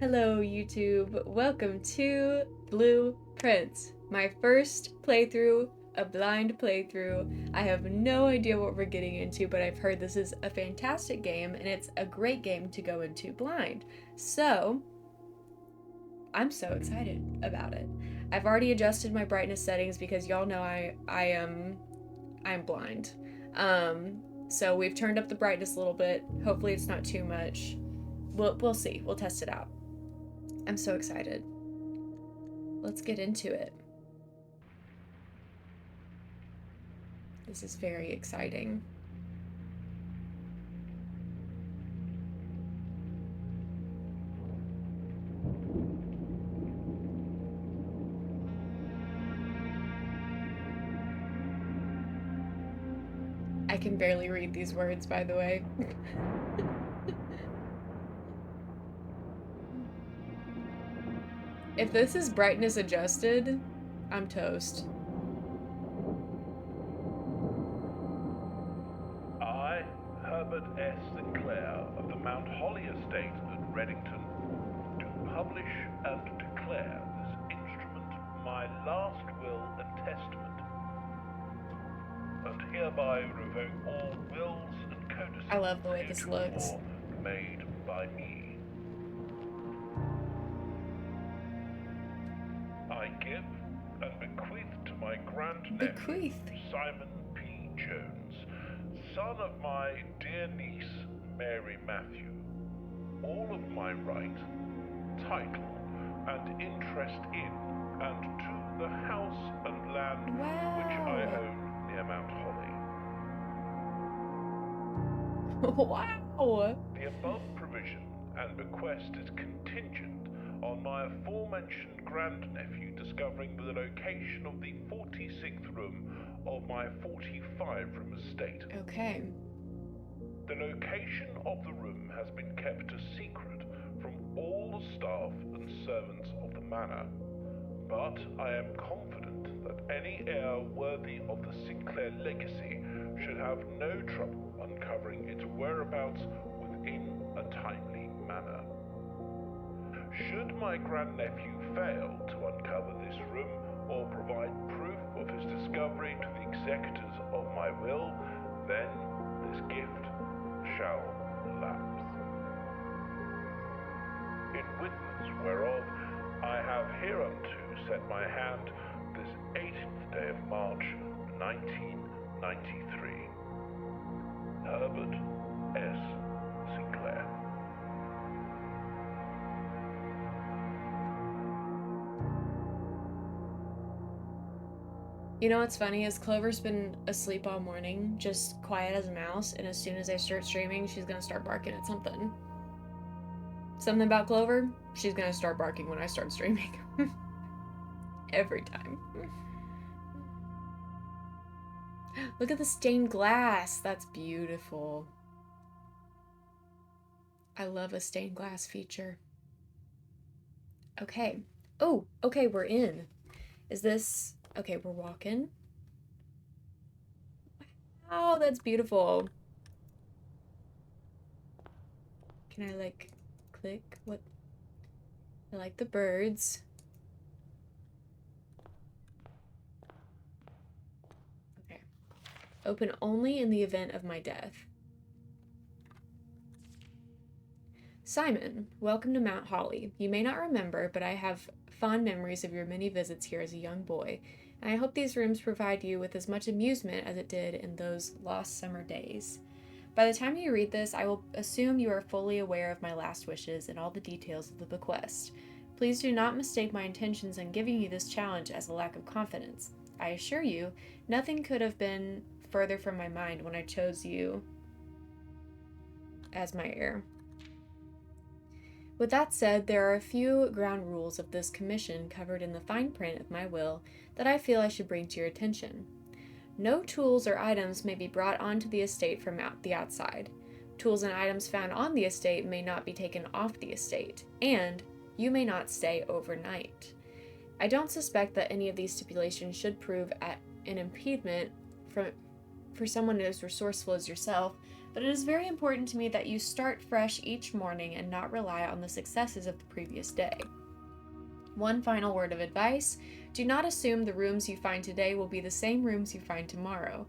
Hello YouTube, welcome to Blueprints, my first playthrough, a blind playthrough. I have no idea what we're getting into, but I've heard this is a fantastic game and it's a great game to go into blind. So, I'm so excited about it. I've already adjusted my brightness settings because y'all know I'm blind. So we've turned up the brightness a little bit. Hopefully it's not too much. We'll see. We'll test it out. I'm so excited. Let's get into it. This is very exciting. I can barely read these words, by the way. If this is brightness adjusted, I'm toast. I, Herbert S. Sinclair of the Mount Holly Estate at Reddington, do publish and declare this instrument my last will and testament, and hereby revoke all wills and codicils I love the way this looks. made by me. I give and bequeath to my grandnephew, Simon P. Jones, son of my dear niece, Mary Matthew, all of my right, title, and interest in and to the house and land which I own near Mount Holly. Wow! The above provision and bequest is contingent on my aforementioned grandnephew discovering the location of the 46th room of my 45-room estate. Okay. The location of the room has been kept a secret from all the staff and servants of the manor, but I am confident that any heir worthy of the Sinclair legacy should have no trouble uncovering its whereabouts within a timely manner. Should my grandnephew fail to uncover this room or provide proof of his discovery to the executors of my will, then this gift shall lapse. In witness whereof I have hereunto set my hand this 18th day of March, 1993. Herbert S. Sinclair. You know what's funny is Clover's been asleep all morning, just quiet as a mouse, and as soon as I start streaming, she's gonna start barking at something. Something about Clover, she's gonna start barking when I start streaming. Every time. Look at the stained glass. That's beautiful. I love a stained glass feature. Okay. Oh, okay, we're in. Is this... Okay, we're walking. Wow, that's beautiful. Can I, like, click? What? I like the birds. Okay. Open only in the event of my death. Simon, welcome to Mount Holly. You may not remember, but I have fond memories of your many visits here as a young boy, and I hope these rooms provide you with as much amusement as it did in those lost summer days. By the time you read this, I will assume you are fully aware of my last wishes and all the details of the bequest. Please do not mistake my intentions in giving you this challenge as a lack of confidence. I assure you, nothing could have been further from my mind when I chose you as my heir. With that said, there are a few ground rules of this commission covered in the fine print of my will that I feel I should bring to your attention. No tools or items may be brought onto the estate from the outside. Tools and items found on the estate may not be taken off the estate, and you may not stay overnight. I don't suspect that any of these stipulations should prove an impediment for someone as resourceful as yourself, but it is very important to me that you start fresh each morning and not rely on the successes of the previous day. One final word of advice: do not assume the rooms you find today will be the same rooms you find tomorrow.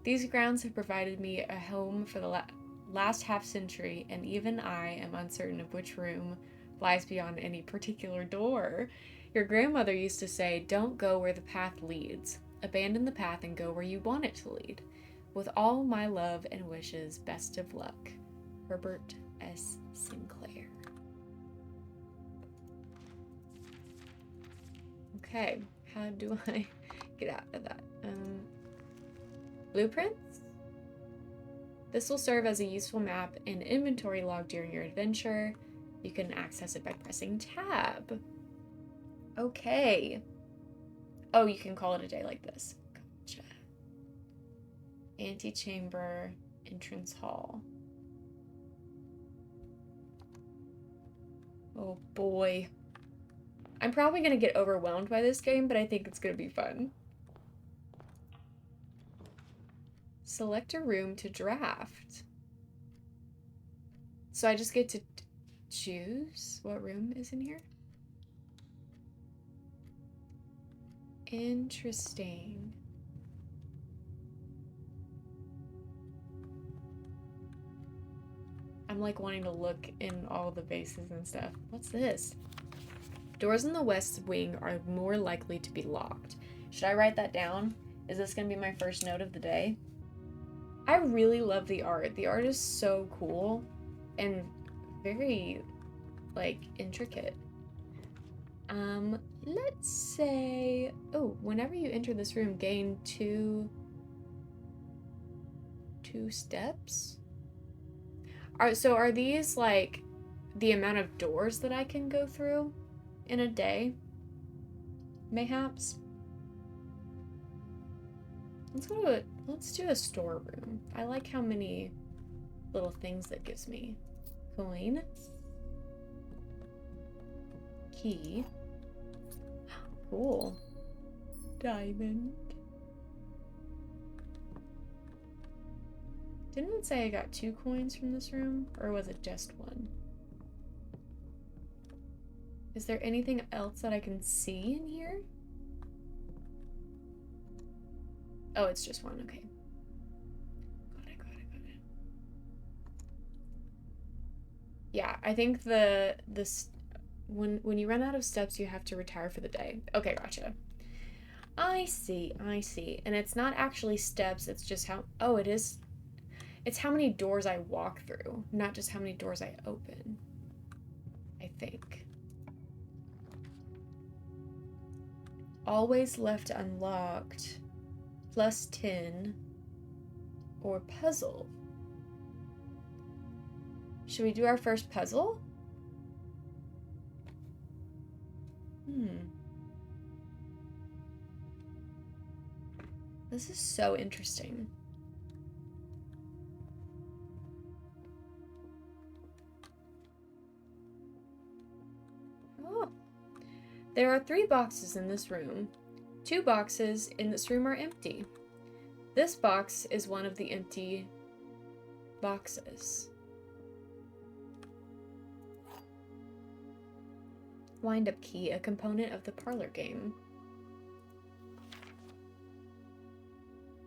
These grounds have provided me a home for the last half century, and even I am uncertain of which room lies beyond any particular door. Your grandmother used to say, don't go where the path leads. Abandon the path and go where you want it to lead. With all my love and wishes, best of luck. Herbert S. Sinclair. Okay, how do I get out of that? Blueprints? This will serve as a useful map and inventory log during your adventure. You can access it by pressing tab. Okay. Oh, you can call it a day like this. Gotcha. Antechamber, entrance hall. Oh boy. I'm probably gonna get overwhelmed by this game, but I think it's gonna be fun. Select a room to draft. So I just get to choose what room is in here? Interesting. I'm like wanting to look in all the bases and stuff. What's this? Doors in the west wing are more likely to be locked. Should I write that down? Is this gonna be my first note of the day? I really love the art. The art is so cool and very, like, intricate. Let's say, oh, whenever you enter this room, gain two steps? So are these, like, the amount of doors that I can go through in a day? Mayhaps? Let's do a storeroom. I like how many little things that gives me. Coin. Key. Cool. Diamond. Didn't it say I got 2 coins from this room? Or was it just 1? Is there anything else that I can see in here? Oh, it's just 1, okay. Got it. Yeah, I think when you run out of steps, you have to retire for the day. Okay, gotcha. I see. And it's not actually steps, it's just how, oh, it is. It's how many doors I walk through, not just how many doors I open, I think. Always left unlocked, +10, or puzzle. Should we do our first puzzle? This is so interesting. Oh. There are 3 boxes in this room. 2 boxes in this room are empty. This box is one of the empty boxes. Wind-up key, a component of the parlor game.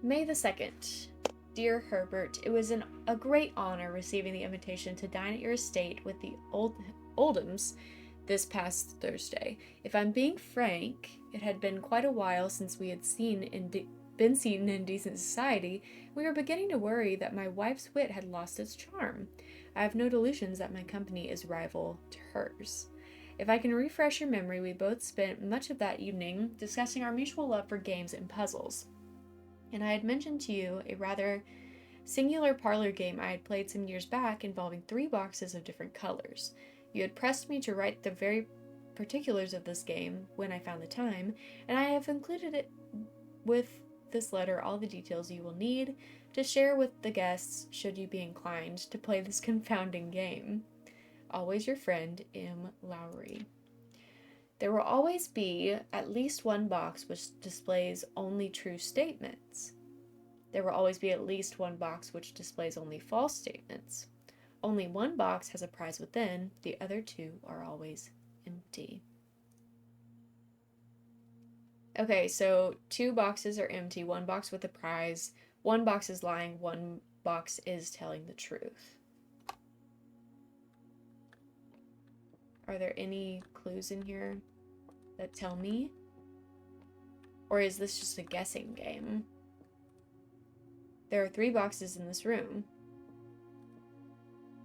May the 2nd. Dear Herbert, it was a great honor receiving the invitation to dine at your estate with the Oldhams this past Thursday. If I'm being frank, it had been quite a while since we had been seen in decent society. We were beginning to worry that my wife's wit had lost its charm. I have no delusions that my company is rival to hers. If I can refresh your memory, we both spent much of that evening discussing our mutual love for games and puzzles. And I had mentioned to you a rather singular parlor game I had played some years back involving 3 boxes of different colors. You had pressed me to write the very particulars of this game when I found the time, and I have included it with this letter all the details you will need to share with the guests should you be inclined to play this confounding game. Always your friend, M. Lowry. There will always be at least 1 box which displays only true statements. There will always be at least one box which displays only false statements. Only one box has a prize within, the other two are always empty. Okay, so 2 boxes are empty, 1 box with a prize, 1 box is lying, 1 box is telling the truth. Are there any clues in here that tell me? Or is this just a guessing game? There are 3 boxes in this room.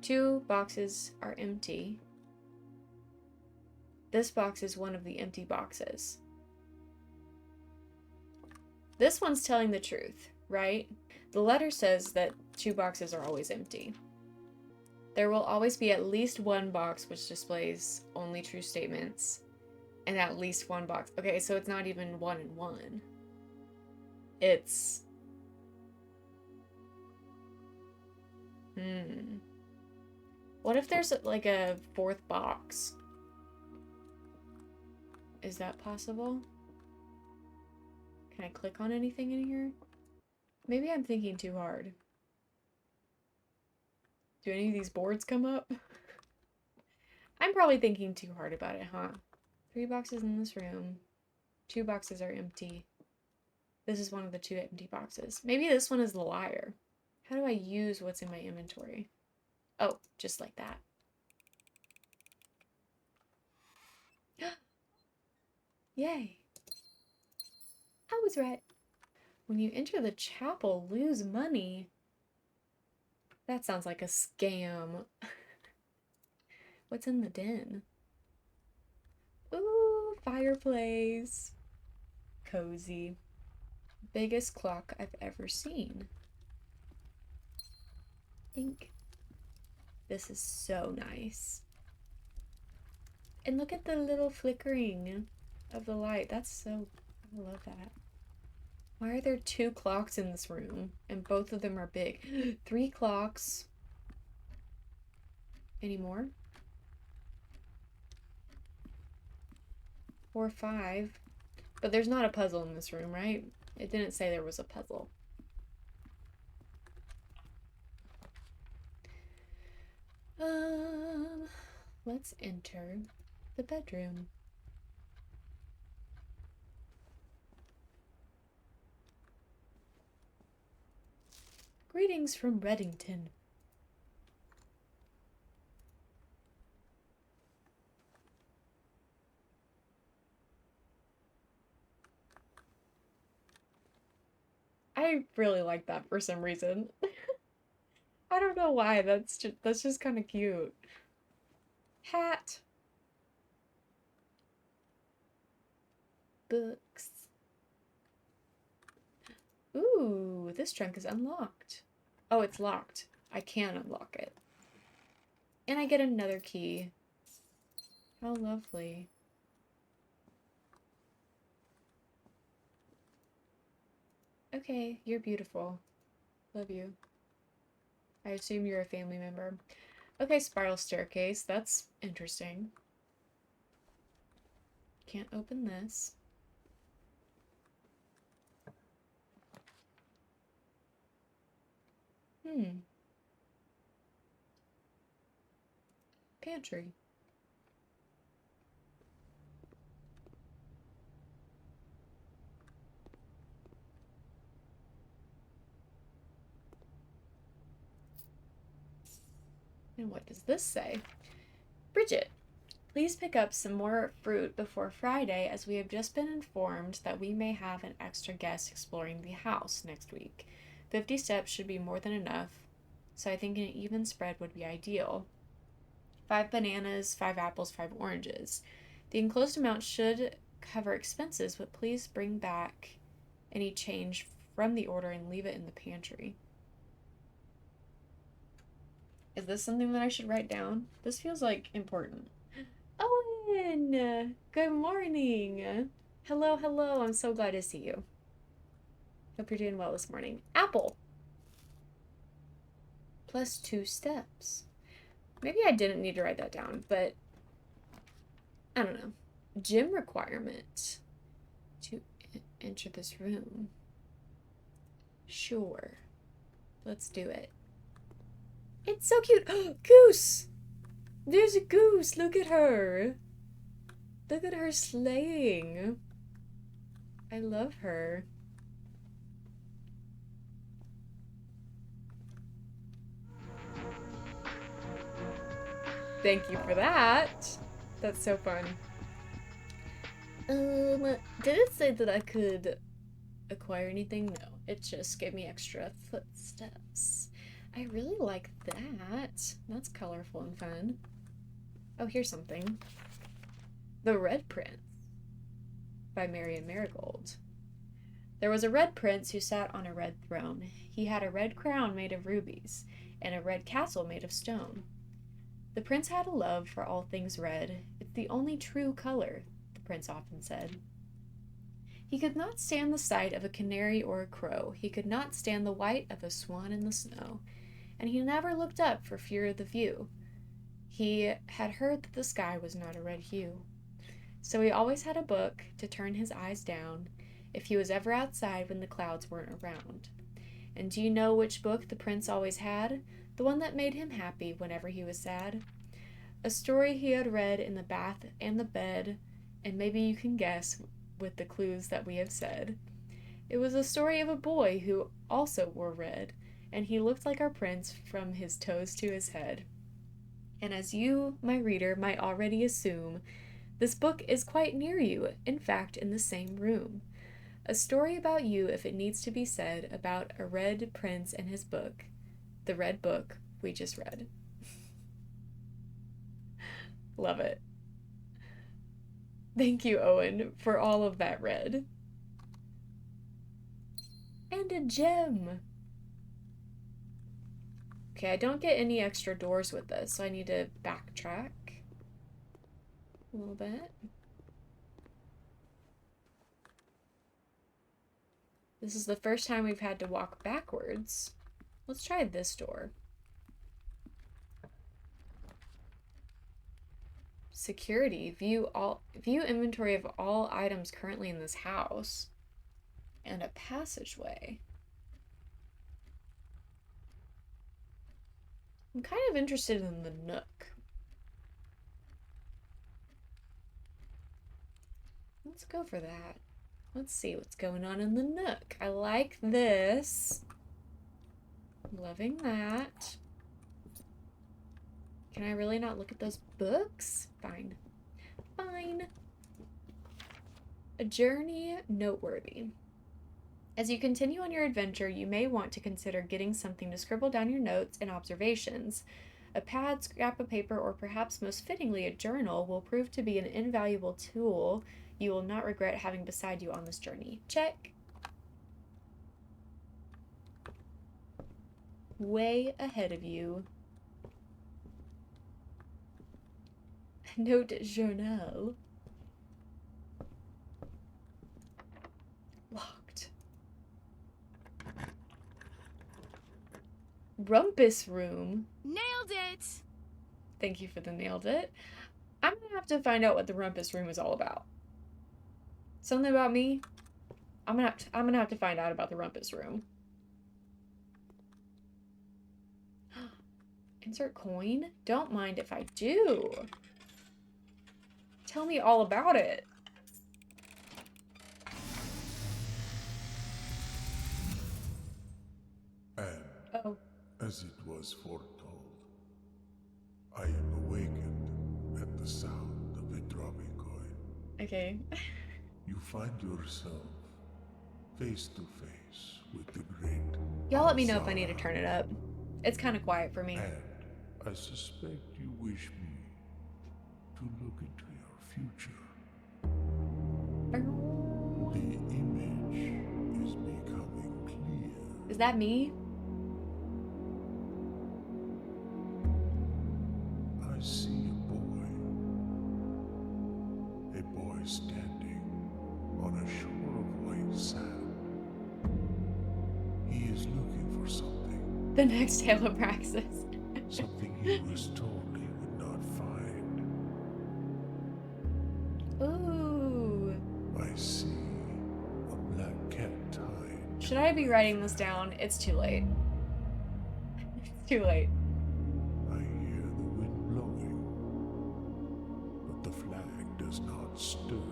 2 boxes are empty. This box is one of the empty boxes. This one's telling the truth, right? The letter says that 2 boxes are always empty. There will always be at least 1 box which displays only true statements, and at least 1 box. Okay, so it's not even 1 and 1. It's... What if there's like a 4th box? Is that possible? Can I click on anything in here? Maybe I'm thinking too hard. Do any of these boards come up? I'm probably thinking too hard about it, huh? 3 boxes in this room. 2 boxes are empty. This is one of the 2 empty boxes. Maybe this one is the liar. How do I use what's in my inventory? Oh, just like that. Yay! I was right. When you enter the chapel, lose money. That sounds like a scam. What's in the den? Ooh, fireplace. Cozy. Biggest clock I've ever seen. Think. This is so nice. And look at the little flickering of the light. That's so... I love that. Why are there 2 clocks in this room? And both of them are big. 3 clocks. Any more? 4, 5. But there's not a puzzle in this room, right? It didn't say there was a puzzle. Let's enter the bedroom. Greetings from Reddington. I really like that for some reason. I don't know why, that's just kind of cute. Hat. Books. Ooh, this trunk is unlocked. Oh, it's locked. I can unlock it. And I get another key. How lovely. Okay, you're beautiful. Love you. I assume you're a family member. Okay, spiral staircase. That's interesting. Can't open this. Pantry. And what does this say? Bridget, please pick up some more fruit before Friday, as we have just been informed that we may have an extra guest exploring the house next week. 50 steps should be more than enough, so I think an even spread would be ideal. 5 bananas, 5 apples, 5 oranges. The enclosed amount should cover expenses, but please bring back any change from the order and leave it in the pantry. Is this something that I should write down? This feels like important. Owen! Good morning! Hello, hello. I'm so glad to see you. Hope you're doing well this morning. Apple! Plus 2 steps. Maybe I didn't need to write that down, but I don't know. Gym requirement to enter this room. Sure. Let's do it. It's so cute. Goose! There's a goose. Look at her. Look at her slaying. I love her. Thank you for that. That's so fun. Did it say that I could acquire anything? No, it just gave me extra footsteps. I really like that. That's colorful and fun. Oh, here's something. The Red Prince by Marion Marigold. There was a red prince who sat on a red throne. He had a red crown made of rubies, and a red castle made of stone. The prince had a love for all things red. It's the only true color, the prince often said. He could not stand the sight of a canary or a crow. He could not stand the white of a swan in the snow. And he never looked up for fear of the view. He had heard that the sky was not a red hue. So he always had a book to turn his eyes down if he was ever outside when the clouds weren't around. And do you know which book the prince always had? The one that made him happy whenever he was sad. A story he had read in the bath and the bed, and maybe you can guess with the clues that we have said. It was a story of a boy who also wore red, and he looked like our prince from his toes to his head. And as you, my reader, might already assume, this book is quite near you, in fact, in the same room. A story about you, if it needs to be said, about a red prince and his book. The red book we just read. Love it. Thank you, Owen, for all of that red. And a gem. Okay, I don't get any extra doors with this, so I need to backtrack a little bit. This is the first time we've had to walk backwards. Let's try this door. Security. View inventory of all items currently in this house. And a passageway. I'm kind of interested in the nook. Let's go for that. Let's see what's going on in the nook. I like this. Loving that. Can I really not look at those books? Fine. Fine. A journey noteworthy. As you continue on your adventure, you may want to consider getting something to scribble down your notes and observations. A pad, scrap of paper, or perhaps most fittingly a journal will prove to be an invaluable tool you will not regret having beside you on this journey. Check. Way ahead of you. Note journal. Locked. Rumpus room. Nailed it! Thank you for the nailed it. I'm gonna have to find out what the rumpus room is all about. Something about me? I'm gonna have to find out about the rumpus room. Insert coin? Don't mind if I do. Tell me all about it. And Oh, as it was foretold, I am awakened at the sound of a dropping coin. okay. You find yourself face to face with the great Y'all let me know if I need to turn it up. It's kind of quiet for me. And I suspect you wish me to look into your future. The image is becoming clear. Is that me? I see a boy standing on a shore of white sand. He is looking for something, The next Halo Praxis. something he was told he would not find. Ooh. I see a black cat tied Should I be writing this down? It's too late. It's too late. I hear the wind blowing, but the flag does not stir.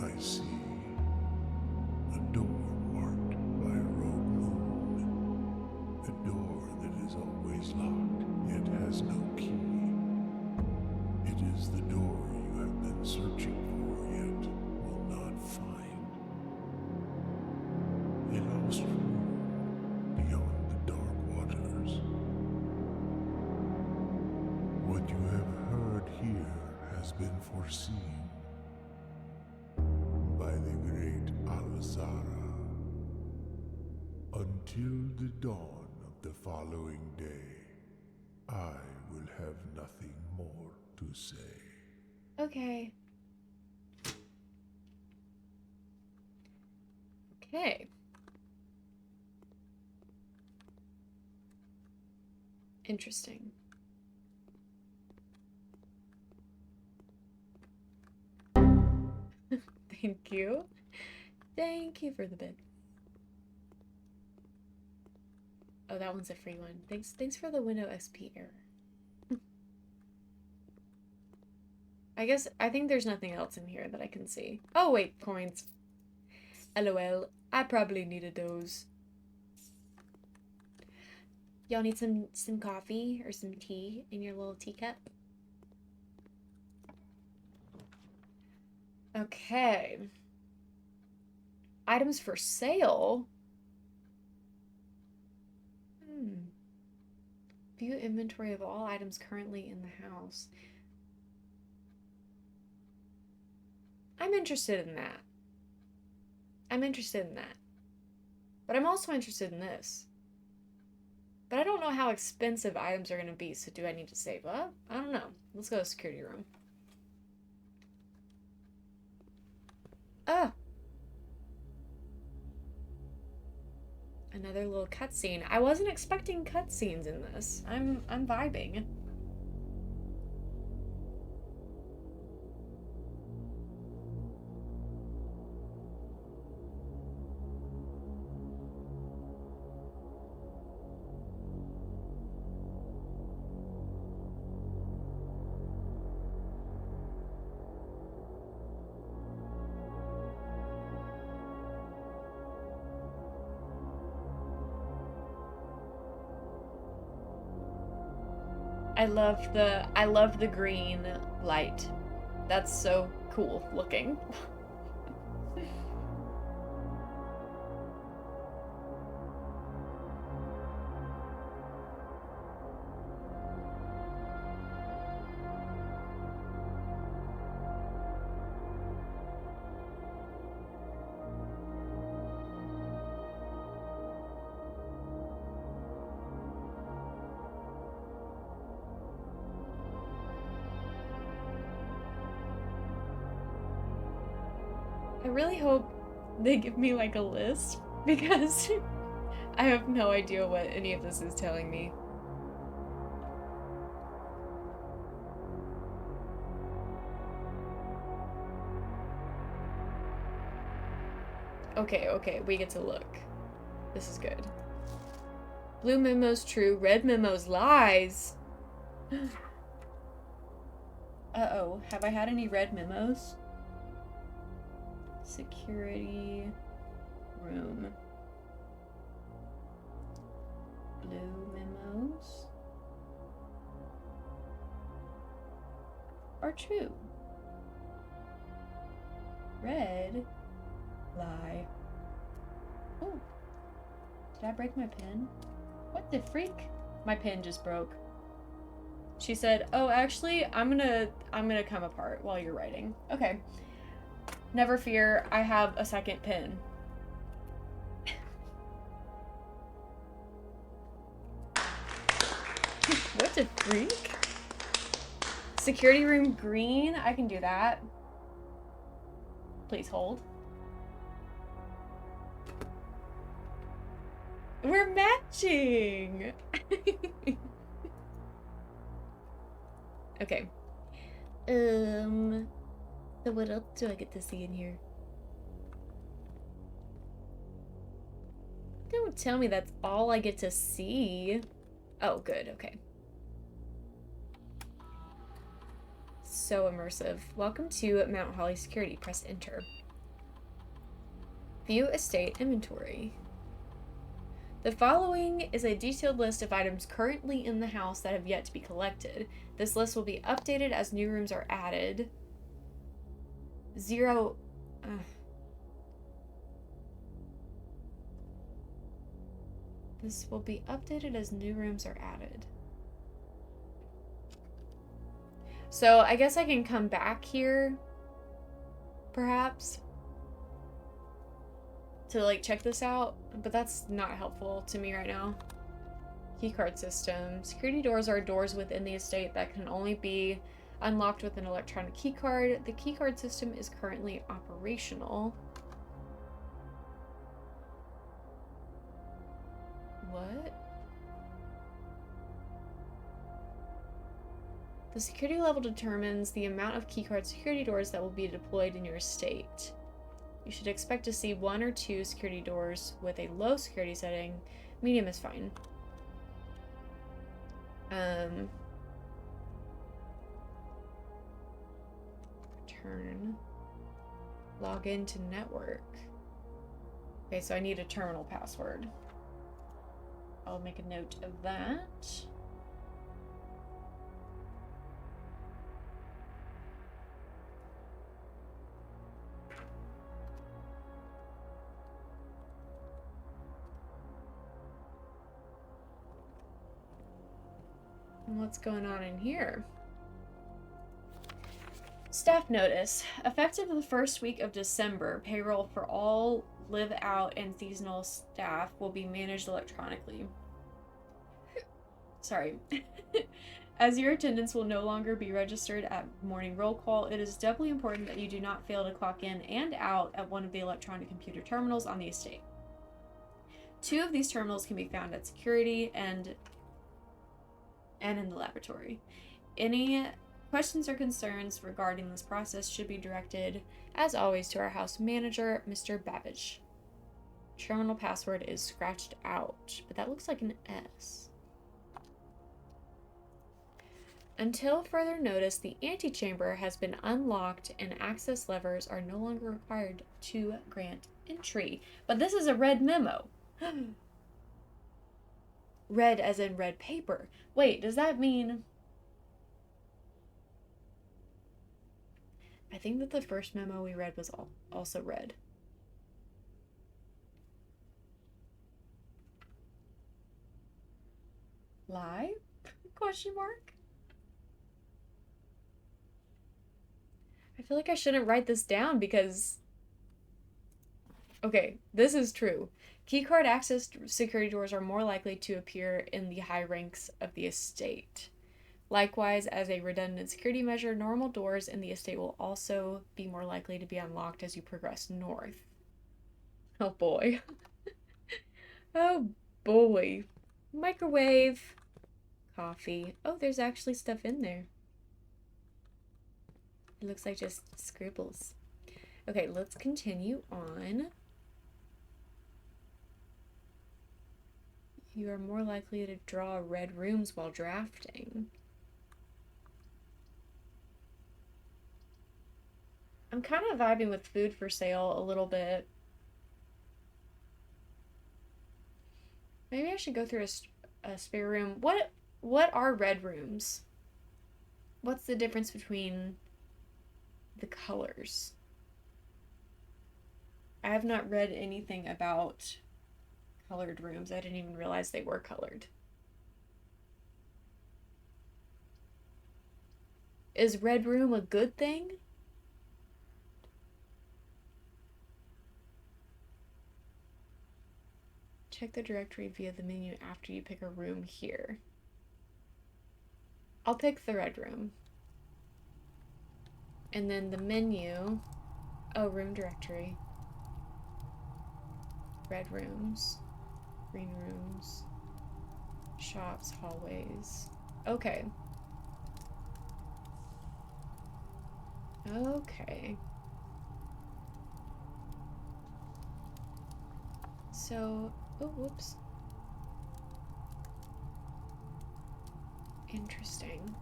I see a door marked by a rogue moon. A door that is always locked, yet has no key. It is the door you have been searching for, yet will not find. A lost room beyond the dark waters. What you have heard here has been foreseen by the great Al-Zara. Until the dawn of the following day, I will have nothing more to say. Okay. Okay. Interesting. Thank you. Thank you for the bid. Oh, that one's a free one. Thanks for the window XP error. I think there's nothing else in here that I can see. Oh wait, coins. LOL. I probably needed those. Y'all need some coffee or some tea in your little teacup? Okay. Items for sale? View inventory of all items currently in the house. I'm interested in that. I'm interested in that. But I'm also interested in this. But I don't know how expensive items are going to be, so do I need to save up? I don't know. Let's go to security room. Ah! Another little cutscene. I wasn't expecting cutscenes in this. I'm vibing. I love the green light. That's so cool looking. I really hope they give me like a list because I have no idea what any of this is telling me. Okay, we get to look. This is good. Blue memo's true, red memo's lies. Uh-oh, have I had any red memos? Security room. Blue memos are true. Red lie. Oh, did I break my pen? What the freak? My pen just broke. She said, "Oh, actually, I'm gonna come apart while you're writing." Okay. Never fear, I have a second pen. What the freak? Security room green? I can do that. Please hold. We're matching! Okay. So what else do I get to see in here? Don't tell me that's all I get to see. Oh, good, okay. So immersive. Welcome to Mount Holly Security. Press enter. View estate inventory. The following is a detailed list of items currently in the house that have yet to be collected. This list will be updated as new rooms are added. This will be updated as new rooms are added. So I guess I can come back here, perhaps, to like check this out, but that's not helpful to me right now. Keycard system. Security doors are doors within the estate that can only be unlocked with an electronic keycard. The keycard system is currently operational. What? The security level determines the amount of keycard security doors that will be deployed in your estate. You should expect to see 1 or 2 security doors with a low security setting. Medium is fine. Return. Log into network. Okay, so I need a terminal password. I'll make a note of that. What's going on in here? Staff notice. Effective the first week of December, payroll for all live out and seasonal staff will be managed electronically. Sorry. As your attendance will no longer be registered at morning roll call, it is doubly important that you do not fail to clock in and out at one of the electronic computer terminals on the estate. 2 of these terminals can be found at security and in the laboratory. Any questions or concerns regarding this process should be directed, as always, to our house manager, Mr. Babbage. Terminal password is scratched out, but that looks like an S. Until further notice, the antechamber has been unlocked and access levers are no longer required to grant entry. But this is a red memo. Red as in red paper. Wait, does that mean... I think that the first memo we read was also red. Lie? Question mark? I feel like I shouldn't write this down because... Okay, this is true. Keycard access security doors are more likely to appear in the high ranks of the estate. Likewise, as a redundant security measure, normal doors in the estate will also be more likely to be unlocked as you progress north. Oh boy. Oh boy. Microwave. Coffee. Oh, there's actually stuff in there. It looks like just scribbles. Okay, let's continue on. You are more likely to draw red rooms while drafting. I'm kind of vibing with food for sale a little bit. Maybe I should go through a spare room. What are red rooms? What's the difference between the colors? I have not read anything about colored rooms. I didn't even realize they were colored. Is red room a good thing? Check the directory via the menu after you pick a room here. I'll pick the red room. And then the menu. Oh, room directory. Red rooms. Green rooms. Shops, hallways. Okay. Okay. So, Oh, whoops. Interesting.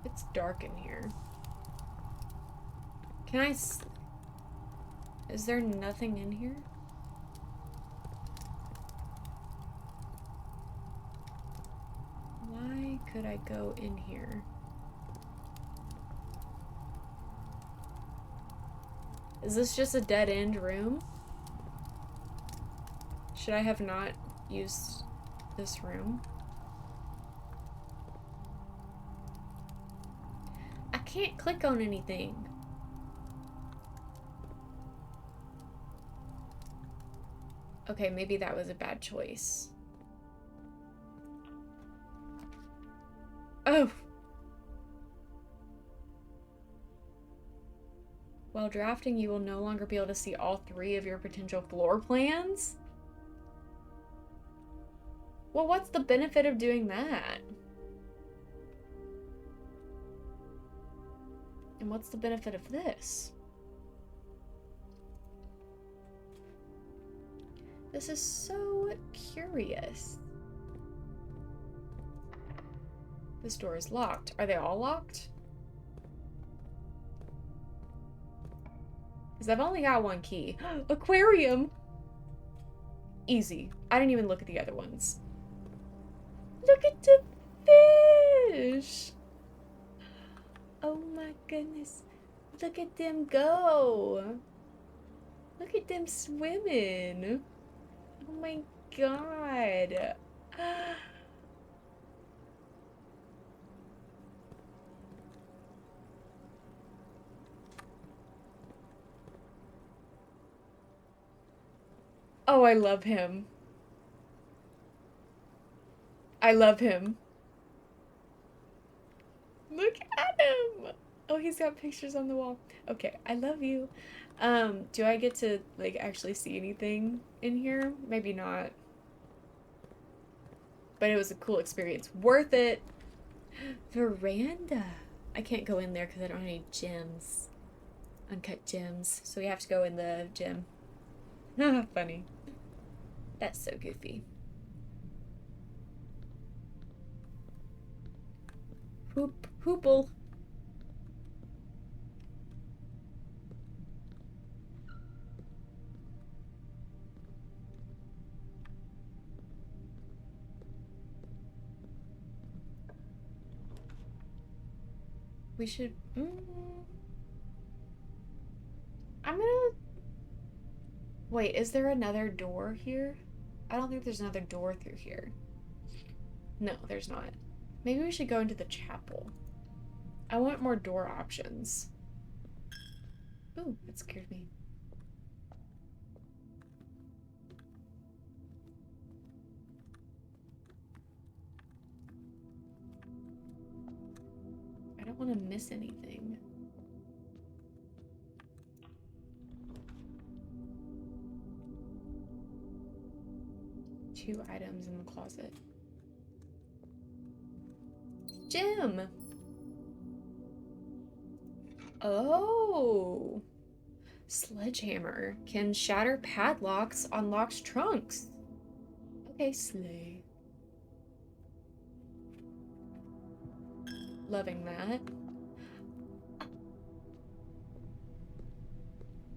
It's dark in here. Can I is there nothing in here? Why could I go in here? Is this just a dead-end room? Should I have not used this room? I can't click on anything. Okay, maybe that was a bad choice. Oh! While drafting, you will no longer be able to see all 3 of your potential floor plans? Well, what's the benefit of doing that? And what's the benefit of this? This is so curious. This door is locked. Are they all locked? Because I've only got 1 key. Aquarium! Easy. I didn't even look at the other ones. Look at the fish! Oh my goodness. Look at them go. Look at them swimming. Oh my god. Oh, I love him. I love him. Look at him. Oh, he's got pictures on the wall. Okay, I love you. Do I get to, like, actually see anything in here? Maybe not. But it was a cool experience. Worth it. Veranda. I can't go in there because I don't have any gems. Uncut gems. So we have to go in the gym. Funny. That's so goofy. Hoople. We should... I'm gonna... Wait, is there another door here? I don't think there's another door through here. No, there's not. Maybe we should go into the chapel. I want more door options. Ooh, that scared me. I don't want to miss anything. Two items in the closet. Gym! Oh! Sledgehammer can shatter padlocks on locked trunks. Okay, slay. Loving that.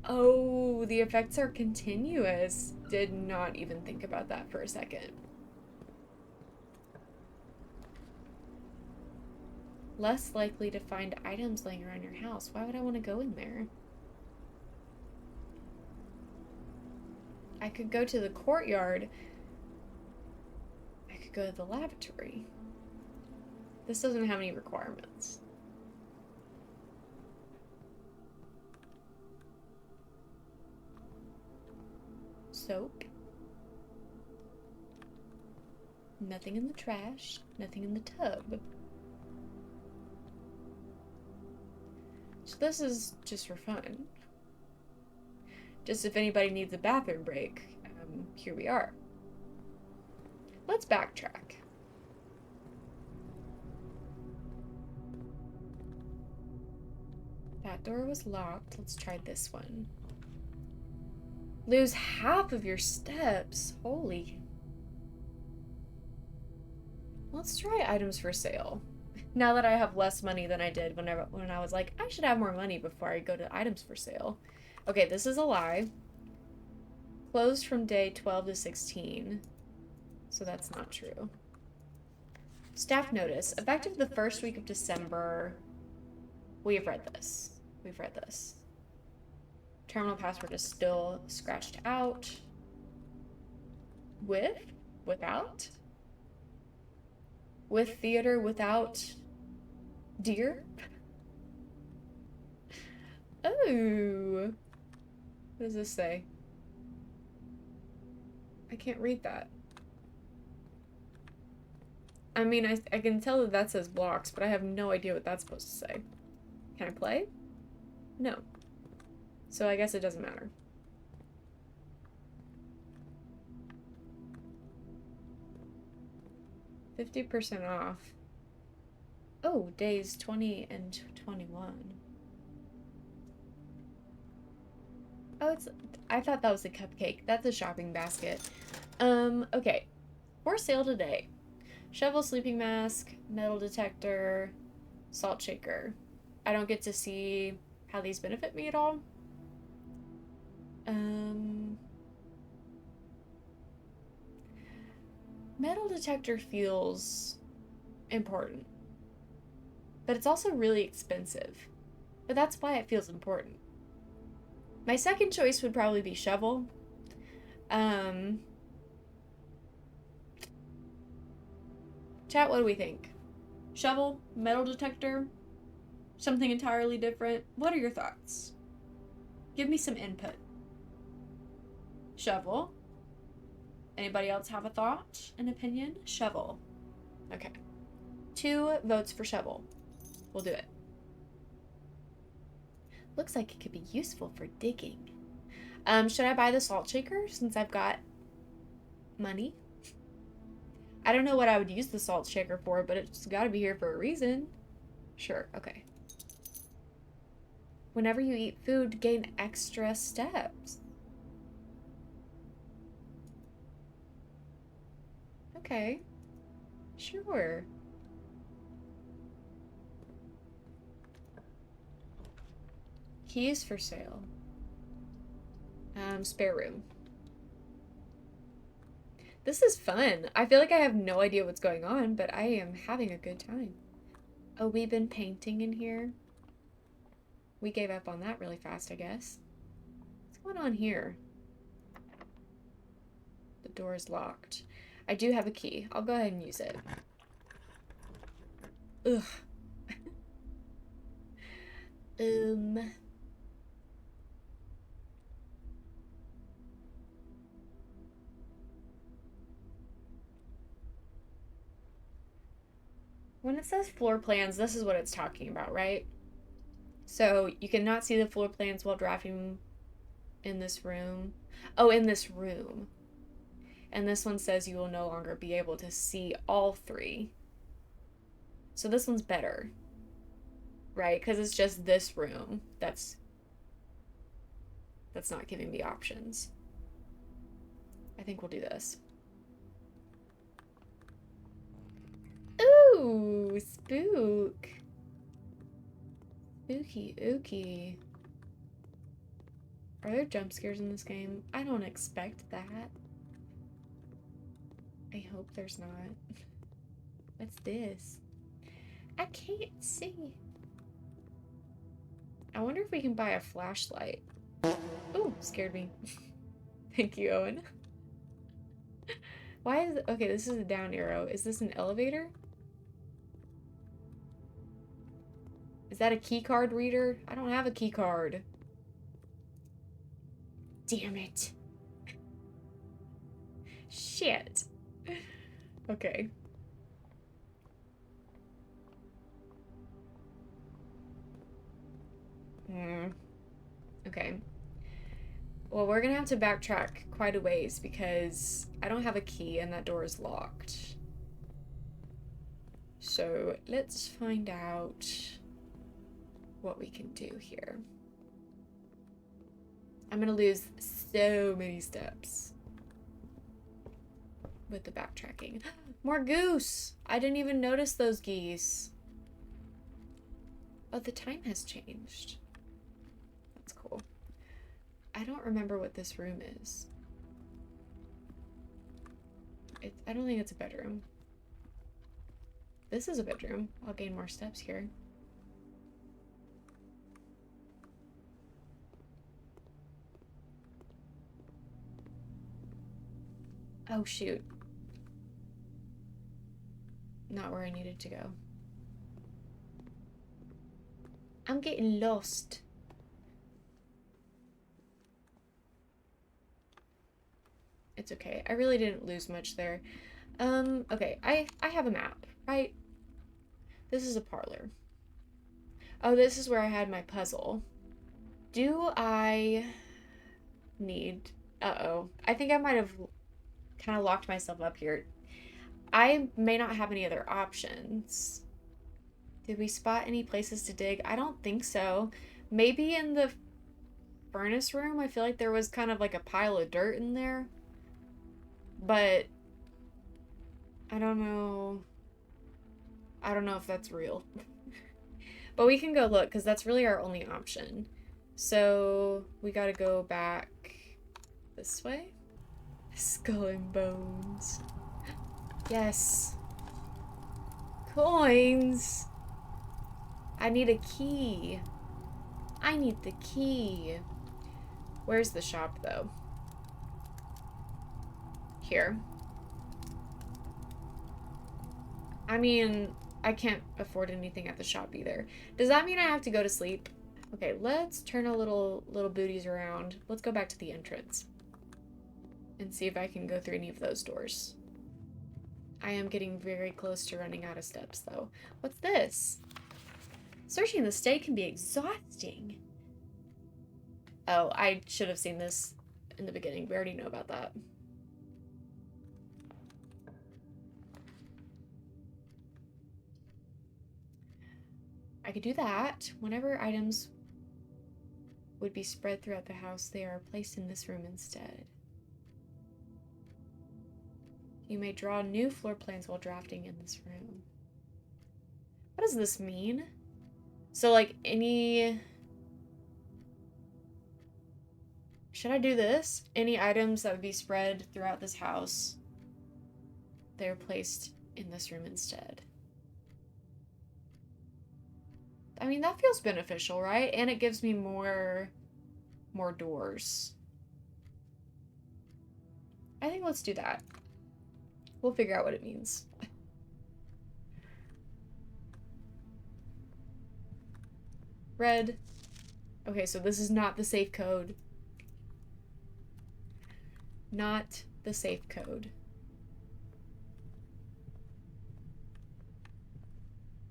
Oh, the effects are continuous. Did not even think about that for a second. Less likely to find items laying around your house. Why would I want to go in there? I could go to the courtyard. I could go to the lavatory. This doesn't have any requirements. Soap. Nothing in the trash. Nothing in the tub. So this is just for fun. Just if anybody needs a bathroom break, here we are. Let's backtrack. That door was locked. Let's try this one. Lose half of your steps. Holy. Let's try items for sale. Now that I have less money than I did when I was like, I should have more money before I go to items for sale. Okay, this is a lie. Closed from day 12 to 16. So that's not true. Staff notice. Effective the first week of December. We've read this. We've read this. Terminal password is still scratched out. With? Without? With theater, without deer? Oh. What does this say? I can't read that. I mean, I can tell that says blocks, but I have no idea what that's supposed to say. Can I play? No. So I guess it doesn't matter. $50% off. Oh, days 20 and 21. Oh, I thought that was a cupcake. That's a shopping basket. Okay. For sale today. Shovel, sleeping mask, metal detector, salt shaker. I don't get to see how these benefit me at all. Metal detector feels important. But it's also really expensive. But that's why it feels important. My second choice would probably be shovel. Chat, what do we think? Shovel? Metal detector? Something entirely different? What are your thoughts? Give me some input. Shovel. Anybody else have a thought, an opinion? Shovel. Okay. 2 votes for shovel. We'll do it. Looks like it could be useful for digging. Should I buy the salt shaker since I've got money? I don't know what I would use the salt shaker for, but it's got to be here for a reason. Sure, okay. Whenever you eat food, gain extra steps. Okay. Sure. Keys for sale. Spare room. This is fun. I feel like I have no idea what's going on, but I am having a good time. Oh, we've been painting in here. We gave up on that really fast, I guess. What's going on here? The door is locked. I do have a key. I'll go ahead and use it. Ugh. When it says floor plans, this is what it's talking about, right? So you cannot see the floor plans while drafting in this room. Oh, in this room. And this one says you will no longer be able to see all 3. So this one's better, right? Because it's just this room that's not giving me options. I think we'll do this. Ooh, spook. Spooky ooky. Are there jump scares in this game? I don't expect that. I hope there's not. What's this? I can't see. I wonder if we can buy a flashlight. Ooh, scared me. Thank you, Owen. Why is it? Okay, this is a down arrow. Is this an elevator? Is that a key card reader? I don't have a key card. Damn it. Shit. Okay. Okay. Well, we're gonna have to backtrack quite a ways because I don't have a key and that door is locked. So let's find out what we can do here. I'm gonna lose so many steps with the backtracking. More goose! I didn't even notice those geese. Oh, the time has changed. That's cool. I don't remember what this room is. I don't think it's a bedroom. This is a bedroom. I'll gain more steps here. Oh, shoot. Not where I needed to go. I'm getting lost. It's okay. I really didn't lose much there. Okay. I have a map, right? This is a parlor. Oh, this is where I had my puzzle. Do I need... Uh-oh. I think I might have kind of locked myself up here. I may not have any other options. Did we spot any places to dig? I don't think so. Maybe in the furnace room. I feel like there was kind of like a pile of dirt in there. But I don't know. I don't know if that's real. But we can go look because that's really our only option. So we gotta go back this way. Skull and bones. Yes. Coins. I need a key. I need the key. Where's the shop though? Here. I mean, I can't afford anything at the shop either. Does that mean I have to go to sleep? Okay, let's turn a little booties around. Let's go back to the entrance and see if I can go through any of those doors. I am getting very close to running out of steps though. What's this? Searching the state can be exhausting. Oh, I should have seen this in the beginning. We already know about that. I could do that. Whenever items would be spread throughout the house, they are placed in this room instead. You may draw new floor plans while drafting in this room. What does this mean? So, like, any... Should I do this? Any items that would be spread throughout this house, they're placed in this room instead. I mean, that feels beneficial, right? And it gives me more doors. I think let's do that. We'll figure out what it means. Red. Okay, so this is not the safe code. Not the safe code.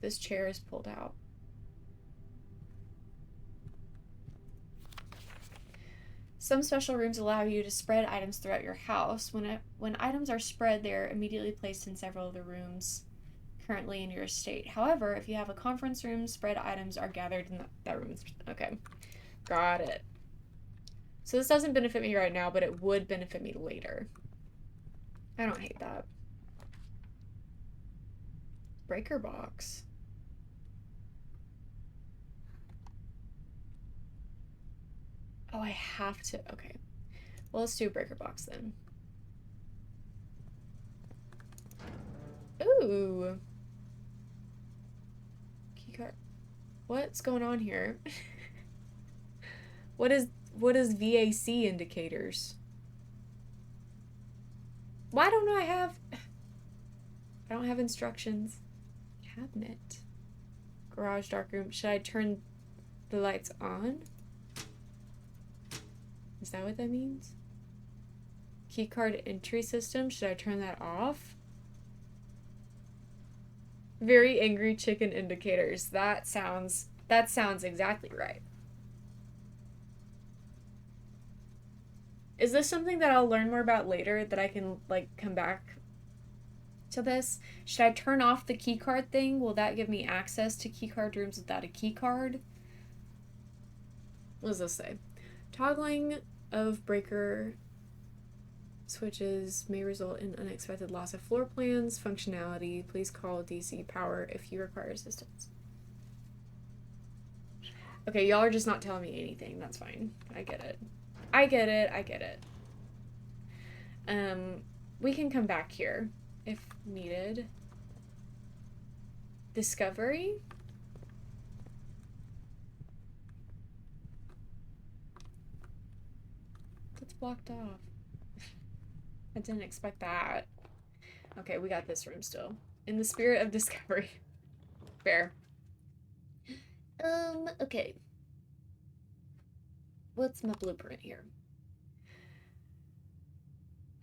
This chair is pulled out. Some special rooms allow you to spread items throughout your house. When items are spread, they are immediately placed in several of the rooms currently in your estate. However, if you have a conference room, spread items are gathered in that room. Okay, got it. So this doesn't benefit me right now, but it would benefit me later. I don't hate that. Breaker box. Oh, I have to. Okay. Well, let's do a breaker box then. Ooh. Keycard. What's going on here? What is VAC indicators? Why don't I have... I don't have instructions. Cabinet. Garage, dark room. Should I turn the lights on? Is that what that means? Keycard entry system. Should I turn that off? Very angry chicken indicators. That sounds exactly right. Is this something that I'll learn more about later that I can like come back to this? Should I turn off the keycard thing? Will that give me access to keycard rooms without a keycard? What does this say? Toggling of breaker switches may result in unexpected loss of floor plans functionality. Please call DC Power if you require assistance. Okay, y'all are just not telling me anything. That's fine. I get it. I get it. I get it. We can come back here if needed. Discovery? It's blocked off. I didn't expect that. Okay, we got this room still. In the spirit of discovery. Fair. Okay. What's my blueprint here?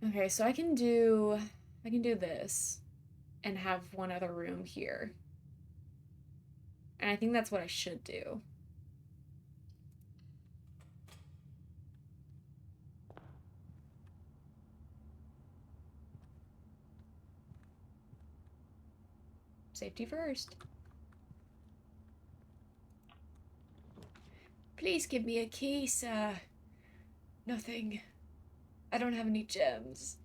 Okay, so I can do this and have one other room here. And I think that's what I should do. Safety first. Please give me a key, sir. Nothing. I don't have any gems.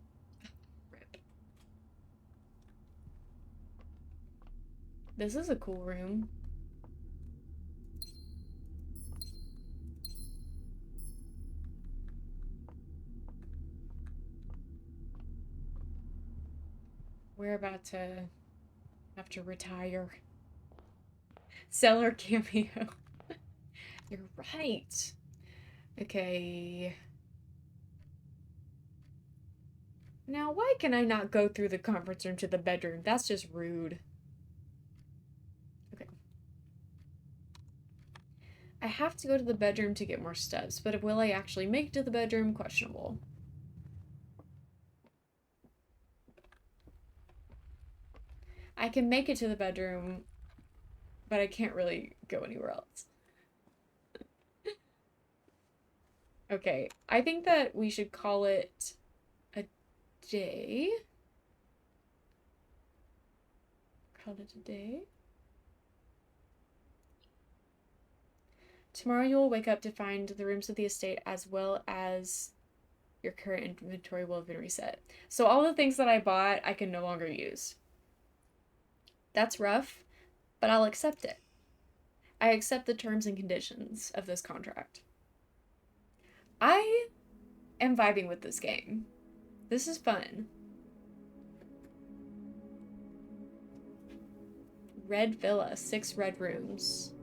Rip. This is a cool room. We're about to have to retire. Seller cameo. You're right. Okay. Now, why can I not go through the conference room to the bedroom? That's just rude. Okay. I have to go to the bedroom to get more steps, but will I actually make it to the bedroom? Questionable. I can make it to the bedroom, but I can't really go anywhere else. Okay, I think that we should call it a day. Call it a day. Tomorrow you will wake up to find the rooms of the estate as well as your current inventory will have been reset. So all the things that I bought, I can no longer use. That's rough, but I'll accept it. I accept the terms and conditions of this contract. I am vibing with this game. This is fun. Red villa, 6 red rooms.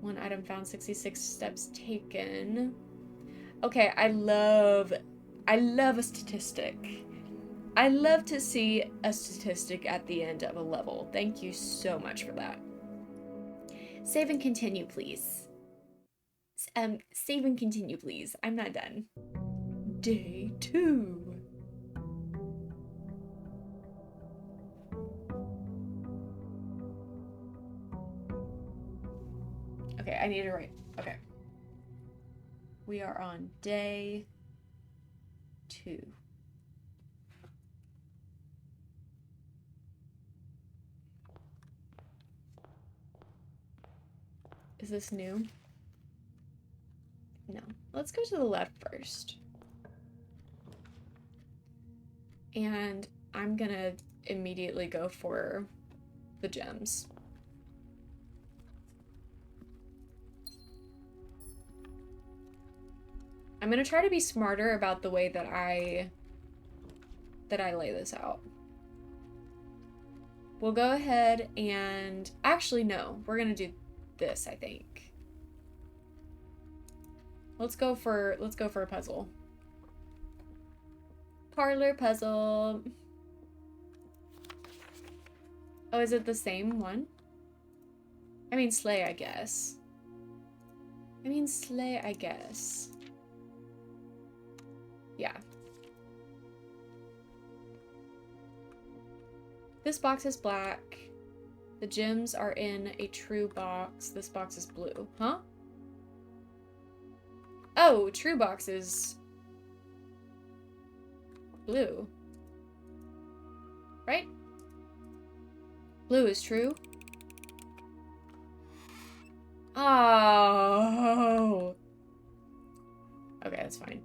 1 item found, 66 steps taken. Okay, I love a statistic. I love to see a statistic at the end of a level. Thank you so much for that. Save and continue, please. Save and continue, please. I'm not done. Day 2. Okay, I need to write. Okay. We are on day 2. Is this new? No. Let's go to the left first. And I'm gonna immediately go for the gems. I'm gonna try to be smarter about the way that I lay this out. We'll go ahead and actually no, we're gonna do this, I think. Let's go for a puzzle. Parlor puzzle. Oh, is it the same one? I mean sleigh, I guess. Yeah. This box is black. The gems are in a true box. This box is blue. Huh? Oh, true box is blue. Right? Blue is true. Oh. Okay, that's fine.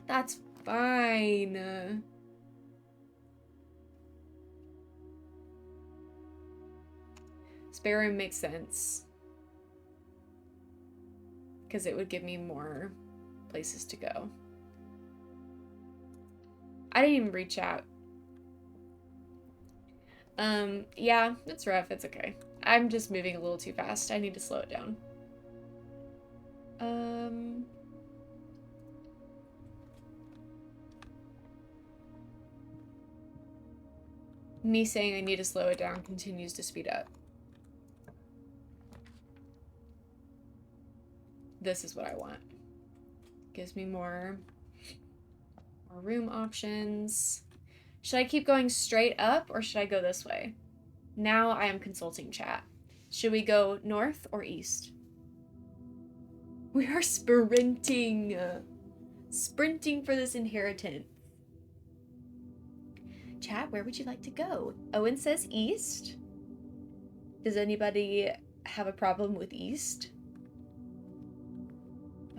That's fine. Spare room makes sense. Because it would give me more places to go. I didn't even reach out. Yeah, it's rough. It's okay. I'm just moving a little too fast. I need to slow it down. Me saying I need to slow it down continues to speed up. This is what I want. Gives me more room options. Should I keep going straight up or should I go this way? Now I am consulting chat. Should we go north or east? We are sprinting. Sprinting for this inheritance. Chat, where would you like to go? Owen says east. Does anybody have a problem with east?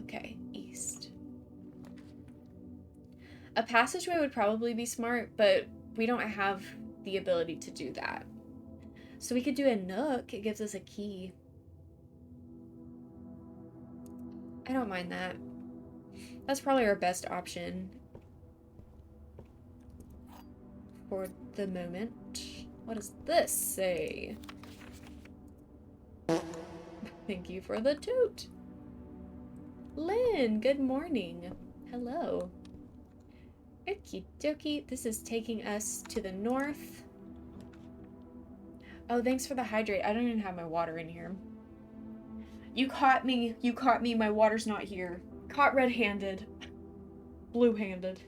Okay, east. A passageway would probably be smart, but we don't have the ability to do that. So we could do a nook. It gives us a key. I don't mind that. That's probably our best option for the moment. What does this say? Thank you for the toot. Lynn, good morning. Hello. Okie dokie. This is taking us to the north. Oh, thanks for the hydrate. I don't even have my water in here. You caught me. You caught me. My water's not here. Caught red-handed. Blue-handed.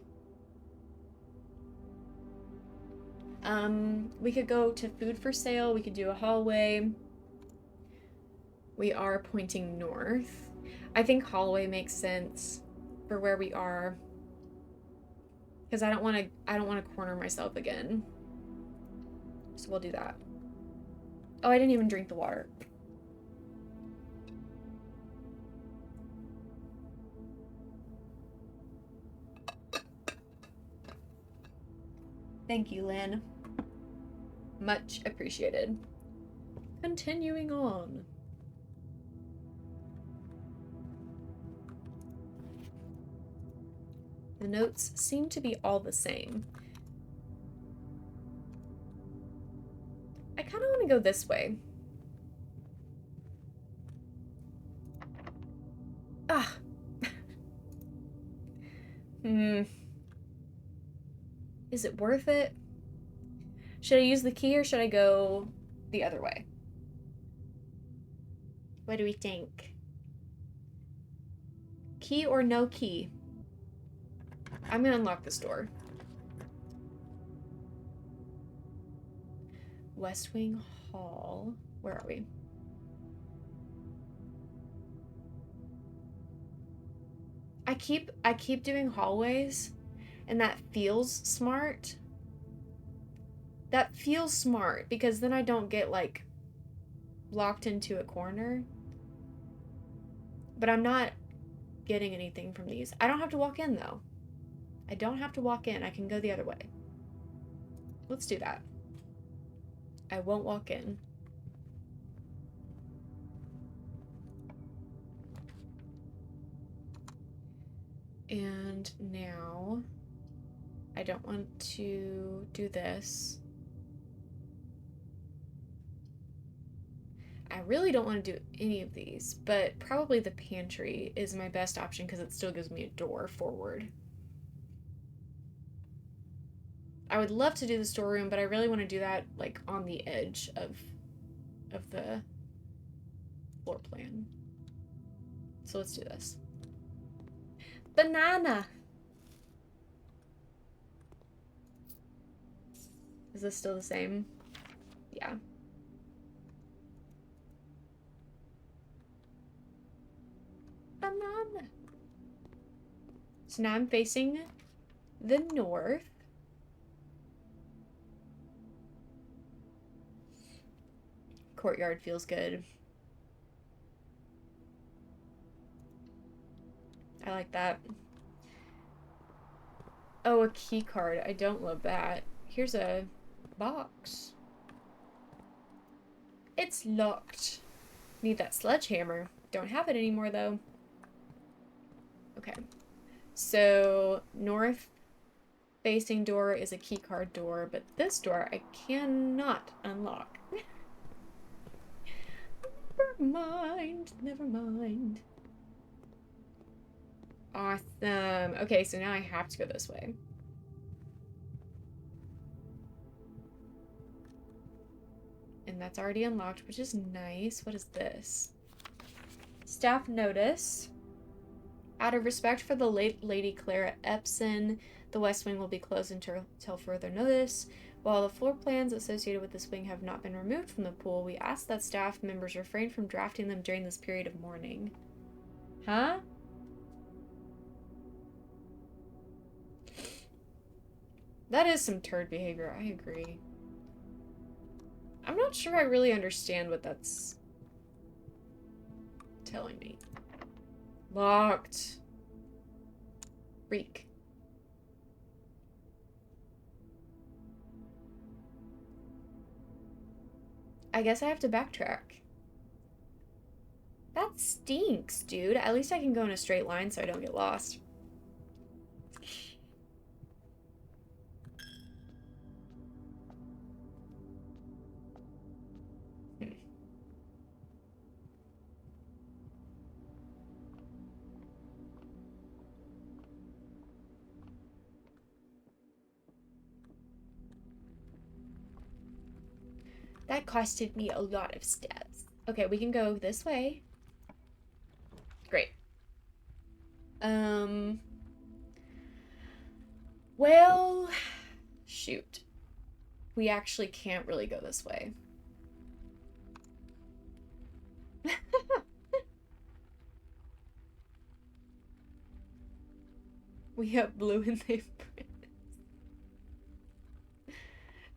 We could go to food for sale. We could do a hallway. We are pointing north. I think hallway makes sense for where we are. Because I don't want to corner myself again. So we'll do that. Oh, I didn't even drink the water. Thank you, Lynn. Much appreciated. Continuing on. The notes seem to be all the same. I kind of want to go this way. Ah. Is it worth it? Should I use the key or should I go the other way? What do we think? Key or no key? I'm gonna unlock this door. West Wing Hall. Where are we? I keep doing hallways, and that feels smart. That feels smart because then I don't get like locked into a corner. But I'm not getting anything from these. I don't have to walk in though. I don't have to walk in. I can go the other way. Let's do that. I won't walk in. And now I don't want to do this. I really don't want to do any of these, but probably the pantry is my best option because it still gives me a door forward. I would love to do the storeroom, but I really want to do that like on the edge of the floor plan. So let's do this. Banana! Is this still the same? Yeah. Banana! So now I'm facing the north. Courtyard feels good. like that. Oh, a key card. I don't love that. Here's a box. It's locked. Need that sledgehammer. Don't have it anymore, though. Okay. So, north facing door is a key card door, but this door I cannot unlock. Never mind. Never mind. Awesome. Okay, so now I have to go this way. And that's already unlocked, which is nice. What is this? Staff notice. Out of respect for the late Lady Clara Epson, the West Wing will be closed until further notice. While the floor plans associated with this wing have not been removed from the pool, we ask that staff members refrain from drafting them during this period of mourning. Huh? That is some turd behavior, I agree. I'm not sure I really understand what that's telling me. Locked. Freak. I guess I have to backtrack. That stinks, dude. At least I can go in a straight line so I don't get lost. That costed me a lot of steps. Okay, we can go this way. Great. Well, shoot. We actually can't really go this way. We have blue and they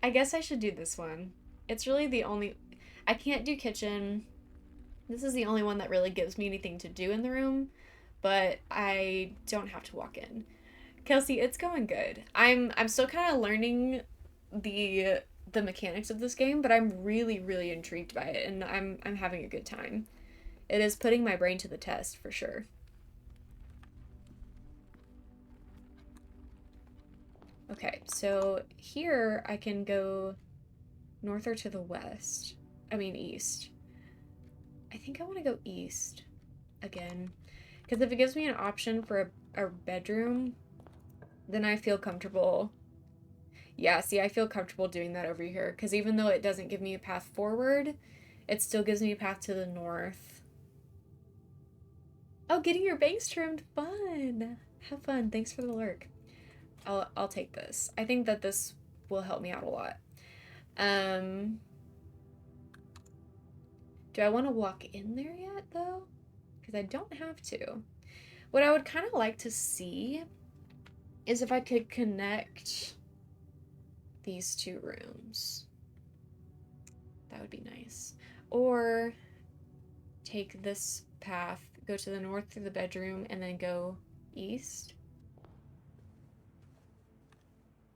I guess I should do this one. It's really the only... I can't do kitchen. This is the only one that really gives me anything to do in the room, but I don't have to walk in. Kelsey, it's going good. I'm still kind of learning the mechanics of this game, but I'm really, really intrigued by it, and I'm having a good time. It is putting my brain to the test, for sure. Okay, so here I can go north or to the west. I mean east. I think I want to go east again. Because if it gives me an option for a bedroom, then I feel comfortable. Yeah, see, I feel comfortable doing that over here. Because even though it doesn't give me a path forward, it still gives me a path to the north. Oh, getting your bangs trimmed. Fun. Have fun. Thanks for the lurk. I'll take this. I think that this will help me out a lot. Do I want to walk in there yet, though? Because I don't have to. What I would kind of like to see is if I could connect these two rooms. That would be nice. Or take this path, go to the north through the bedroom, and then go east.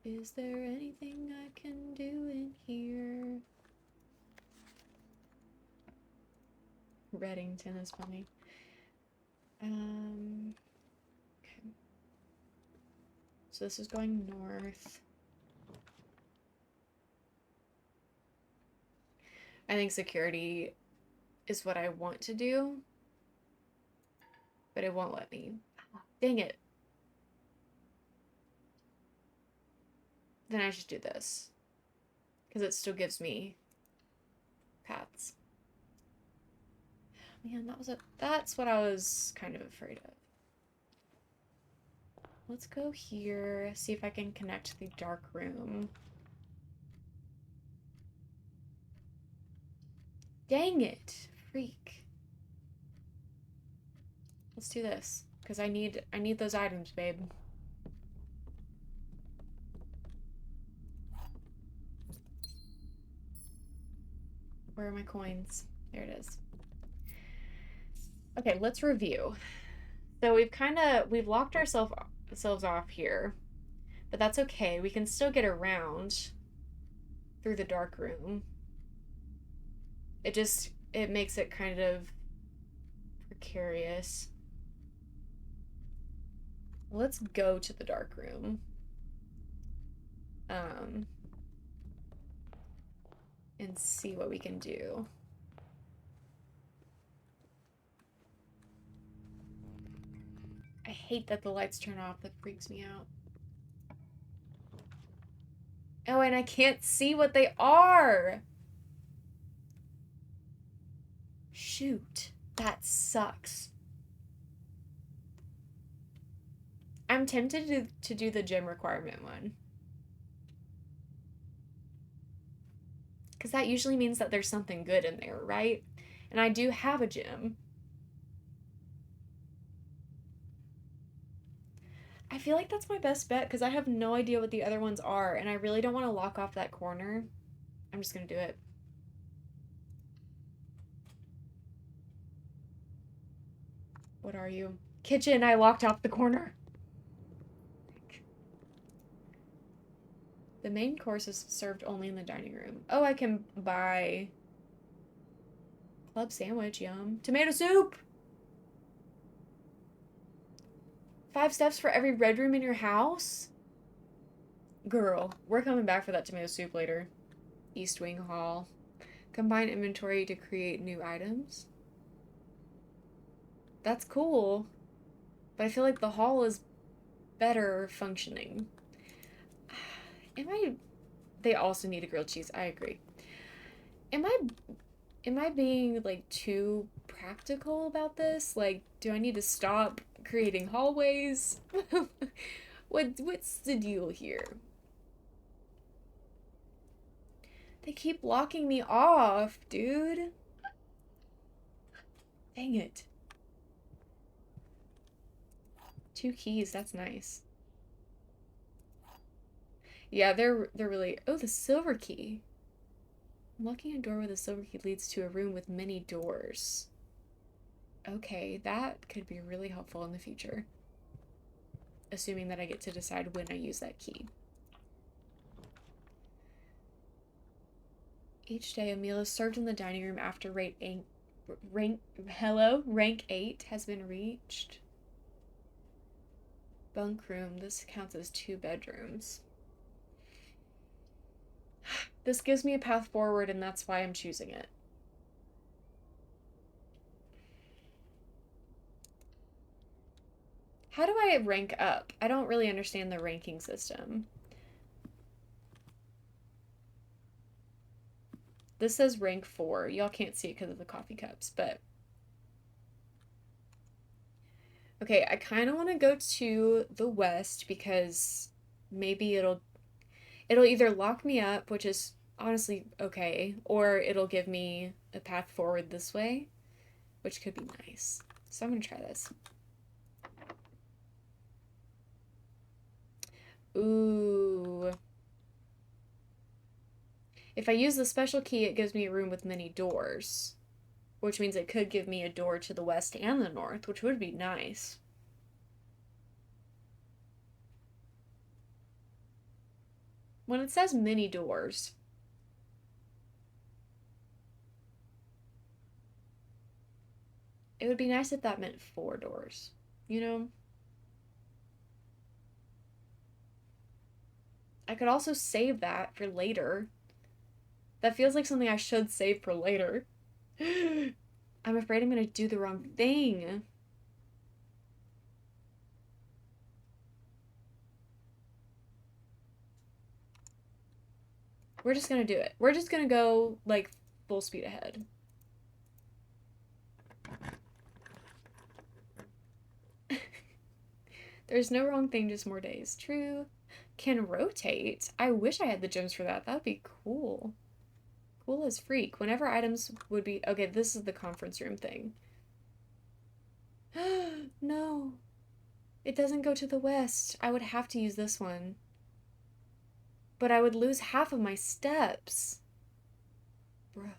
Is there anything I can do in here? Reddington is funny. Okay. So this is going north. I think security is what I want to do, but it won't let me. Dang it. Then I should do this, because it still gives me paths. Man, that's what I was kind of afraid of. Let's go here, see if I can connect the dark room. Dang it, freak. Let's do this, because I need those items, babe. Where are my coins? There it is. Okay, let's review. So we've locked ourselves off here, but that's okay. We can still get around through the dark room. It makes it kind of precarious. Let's go to the dark room. And see what we can do. I hate that the lights turn off. That freaks me out. Oh, and I can't see what they are. Shoot. That sucks. I'm tempted to do the gym requirement one. Because that usually means that there's something good in there, right? And I do have a gym. I feel like that's my best bet because I have no idea what the other ones are, and I really don't want to lock off that corner. I'm just gonna do it. What are you? Kitchen, I locked off the corner. The main course is served only in the dining room. Oh, I can buy club sandwich, yum. Tomato soup! 5 steps for every red room in your house? Girl, we're coming back for that tomato soup later. East Wing Hall. Combine inventory to create new items. That's cool. But I feel like the hall is better functioning. They also need a grilled cheese. I agree. Am I being like too practical about this? Like, do I need to stop creating hallways? What's the deal here? They keep blocking me off, dude. Dang it. 2 keys, that's nice. Yeah, they're really... Oh, the silver key. Unlocking a door with a silver key leads to a room with many doors. Okay, that could be really helpful in the future. Assuming that I get to decide when I use that key. Each day, a meal is served in the dining room after rank 8 has been reached. Bunk room. This counts as 2 bedrooms. This gives me a path forward, and that's why I'm choosing it. How do I rank up? I don't really understand the ranking system. This says rank 4. Y'all can't see it because of the coffee cups, but... Okay, I kind of want to go to the west because maybe it'll either lock me up, which is honestly okay, or it'll give me a path forward this way, which could be nice. So I'm gonna try this. Ooh. If I use the special key, it gives me a room with many doors, which means it could give me a door to the west and the north, which would be nice. When it says many doors, it would be nice if that meant 4 doors, you know? I could also save that for later. That feels like something I should save for later. I'm afraid I'm gonna do the wrong thing. We're just gonna do it. We're just gonna go, like, full speed ahead. There's no wrong thing, just more days. True. Can rotate. I wish I had the gems for that. That would be cool. Cool as freak. Whenever items would be... Okay, this is the conference room thing. No. It doesn't go to the west. I would have to use this one. But I would lose half of my steps. Bruh.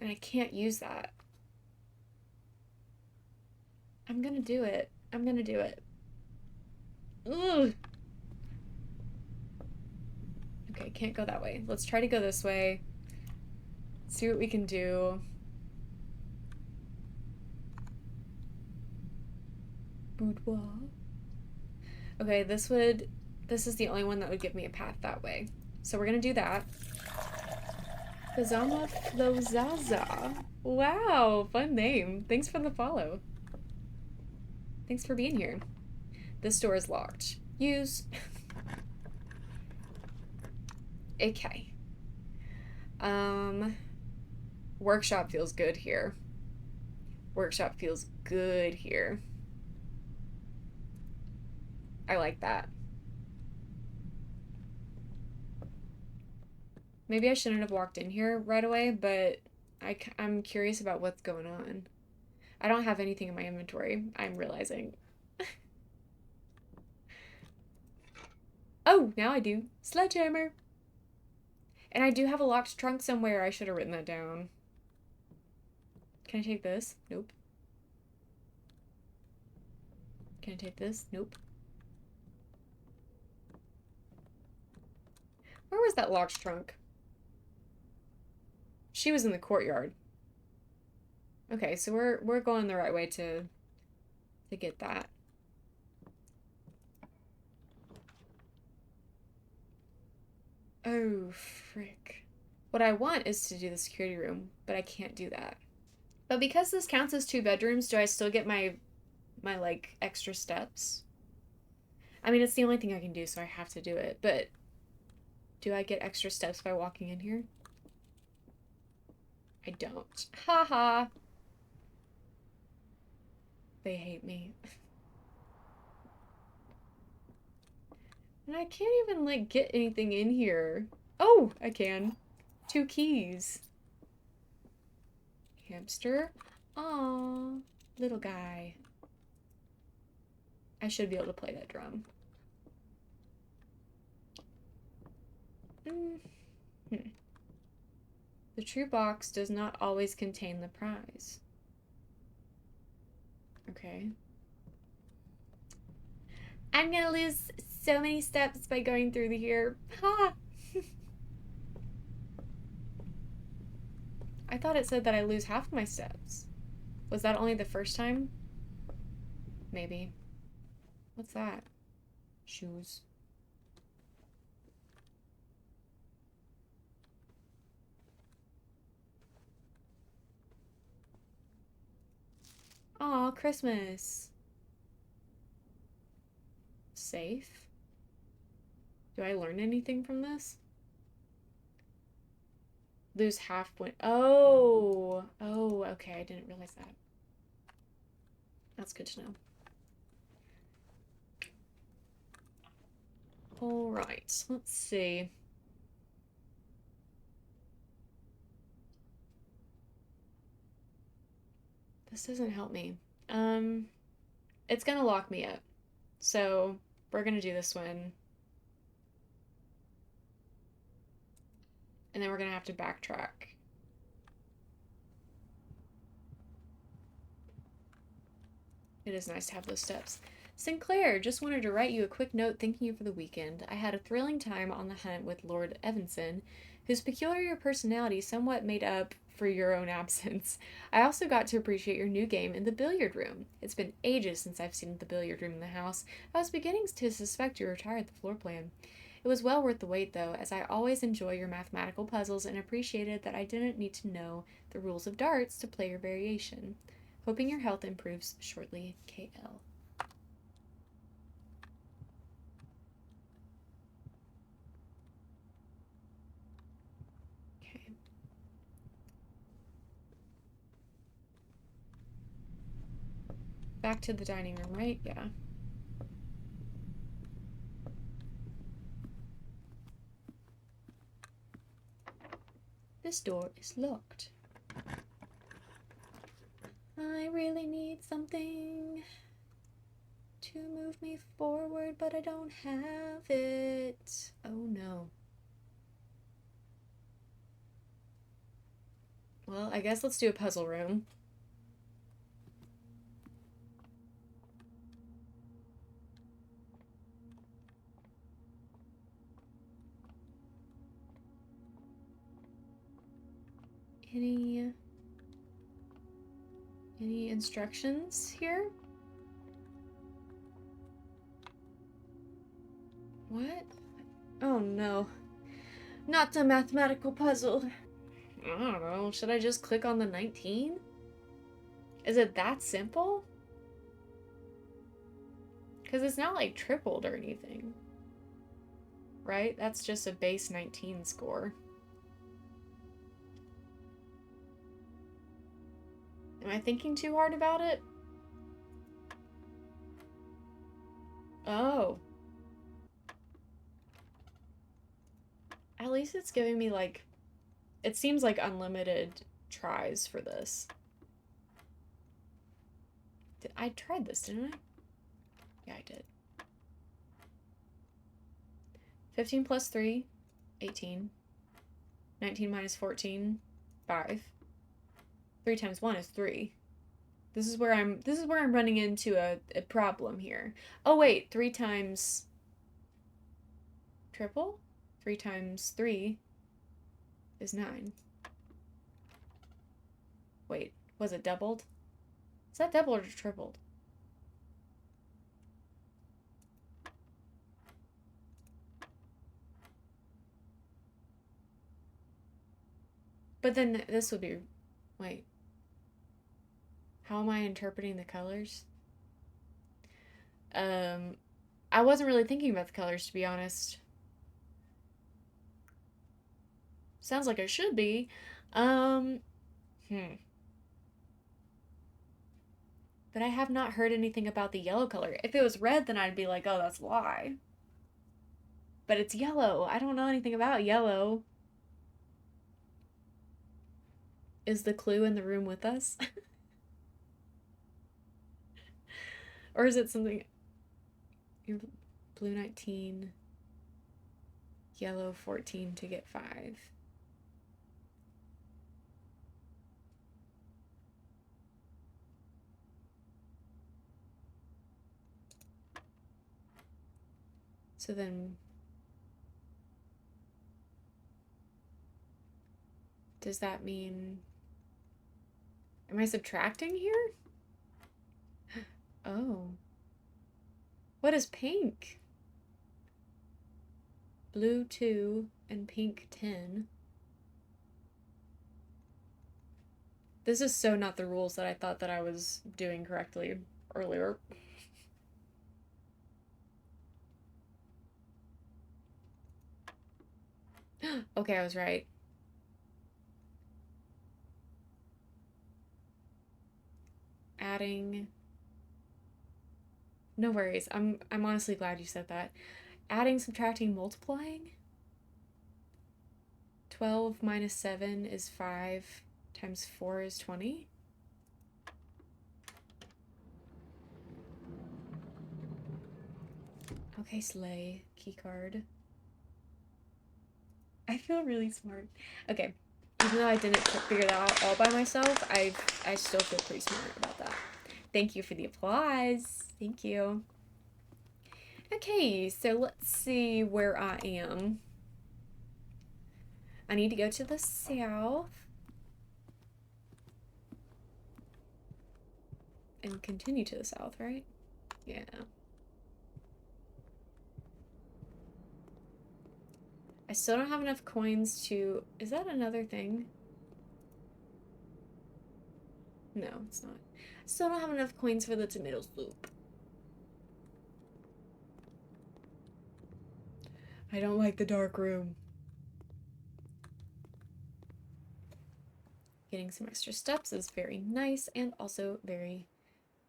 And I can't use that. I'm gonna do it. I'm gonna do it. Ugh. Okay, can't go that way. Let's try to go this way. See what we can do. Boudoir. Okay, this is the only one that would give me a path that way. So we're gonna do that. Fazama Flozaza. Wow, fun name. Thanks for the follow. Thanks for being here. This door is locked. Use. Okay. Workshop feels good here. Workshop feels good here. I like that. Maybe I shouldn't have walked in here right away, but I'm curious about what's going on. I don't have anything in my inventory, I'm realizing. Oh, now I do. Sledgehammer. And I do have a locked trunk somewhere. I should have written that down. Can I take this? Nope. Can I take this? Nope. Where was that locked trunk? She was in the courtyard. Okay, so we're going the right way to get that. Oh, frick. What I want is to do the security room, but I can't do that. But because this counts as 2 bedrooms, do I still get my like extra steps? I mean, it's the only thing I can do, so I have to do it. But do I get extra steps by walking in here? I don't. Haha. They hate me. And I can't even like get anything in here. Oh, I can. 2 keys. Hamster. Aww, little guy. I should be able to play that drum. The true box does not always contain the prize. Okay. I'm gonna lose so many steps by going through here. Ha! I thought it said that I lose half of my steps. Was that only the first time? Maybe. What's that? Shoes. Aw, Christmas. Safe? Do I learn anything from this? Lose half point. Oh. Oh, okay. I didn't realize that. That's good to know. All right. Let's see. This doesn't help me. It's gonna lock me up. So we're gonna do this one. And then we're gonna have to backtrack. It is nice to have those steps. Sinclair, just wanted to write you a quick note thanking you for the weekend. I had a thrilling time on the hunt with Lord Evanson, whose peculiar personality somewhat made up for your own absence. I also got to appreciate your new game in the billiard room. It's been ages since I've seen the billiard room in the house. I was beginning to suspect you retired the floor plan. It was well worth the wait, though, as I always enjoy your mathematical puzzles and appreciated that I didn't need to know the rules of darts to play your variation. Hoping your health improves shortly, KL. Okay. Back to the dining room, right? Yeah. This door is locked. I really need something to move me forward, but I don't have it. Oh no. Well, I guess let's do a puzzle room. Any instructions here? What? Oh no. Not a mathematical puzzle. I don't know. Should I just click on the 19? Is it that simple? Because it's not like tripled or anything. Right? That's just a base 19 score. Am I thinking too hard about it? Oh. At least it's giving me like... It seems like unlimited tries for this. I tried this, didn't I? Yeah, I did. 15 plus 3, 18. 19 minus 14, 5. 3 times 1 is 3. This is where I'm running into a problem here. Oh wait, 3 times triple? 3 times 3 is 9. Wait, was it doubled? Is that doubled or tripled? But then this would be... Wait. How am I interpreting the colors? I wasn't really thinking about the colors, to be honest. Sounds like I should be. But I have not heard anything about the yellow color. If it was red, then I'd be like, oh, that's a lie. But it's yellow. I don't know anything about yellow. Is the clue in the room with us? Or is it something... Blue 19, yellow 14 to get 5. So then... Does that mean... Am I subtracting here? Oh. What is pink? Blue 2 and pink 10. This is so not the rules that I thought that I was doing correctly earlier. Okay, I was right. Adding... No worries. I'm honestly glad you said that. Adding, subtracting, multiplying? 12 minus 7 is 5 times 4 is 20. Okay, slay. Keycard. I feel really smart. Okay. Even though I didn't figure that out all by myself, I still feel pretty smart about that. Thank you for the applause. Thank you. Okay, so let's see where I am. I need to go to the south. And continue to the south, right? Yeah. I still don't have enough coins to... Is that another thing? No, it's not. I still don't have enough coins for the tomato soup. I don't like the dark room. Getting some extra steps is very nice and also very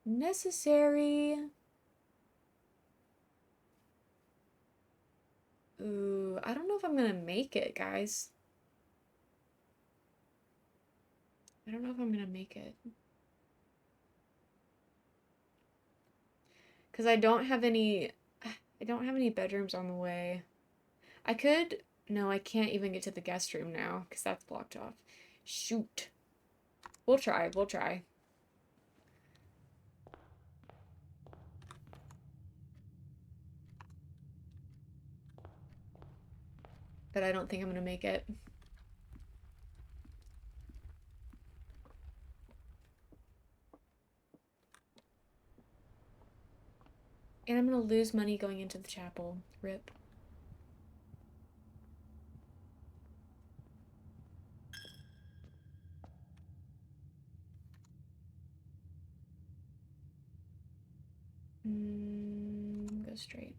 necessary. Ooh, I don't know if I'm gonna make it, guys. I don't know if I'm gonna make it. Because I don't have any bedrooms on the way. I could... No, I can't even get to the guest room now because that's blocked off. Shoot. We'll try. But I don't think I'm gonna make it. And I'm gonna lose money going into the chapel. Rip. Go straight.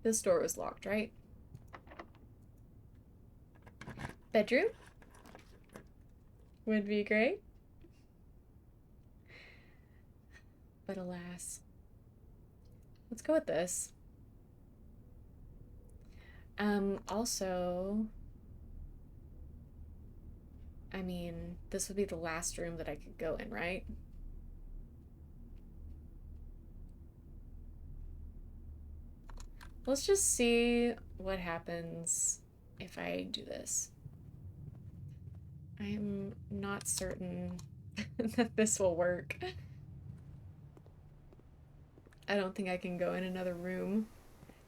This door was locked, right? Bedroom? Would be great. But alas. Let's go with this. Also, I mean, this would be the last room that I could go in, right? Let's just see what happens if I do this. I'm not certain that this will work. I don't think I can go in another room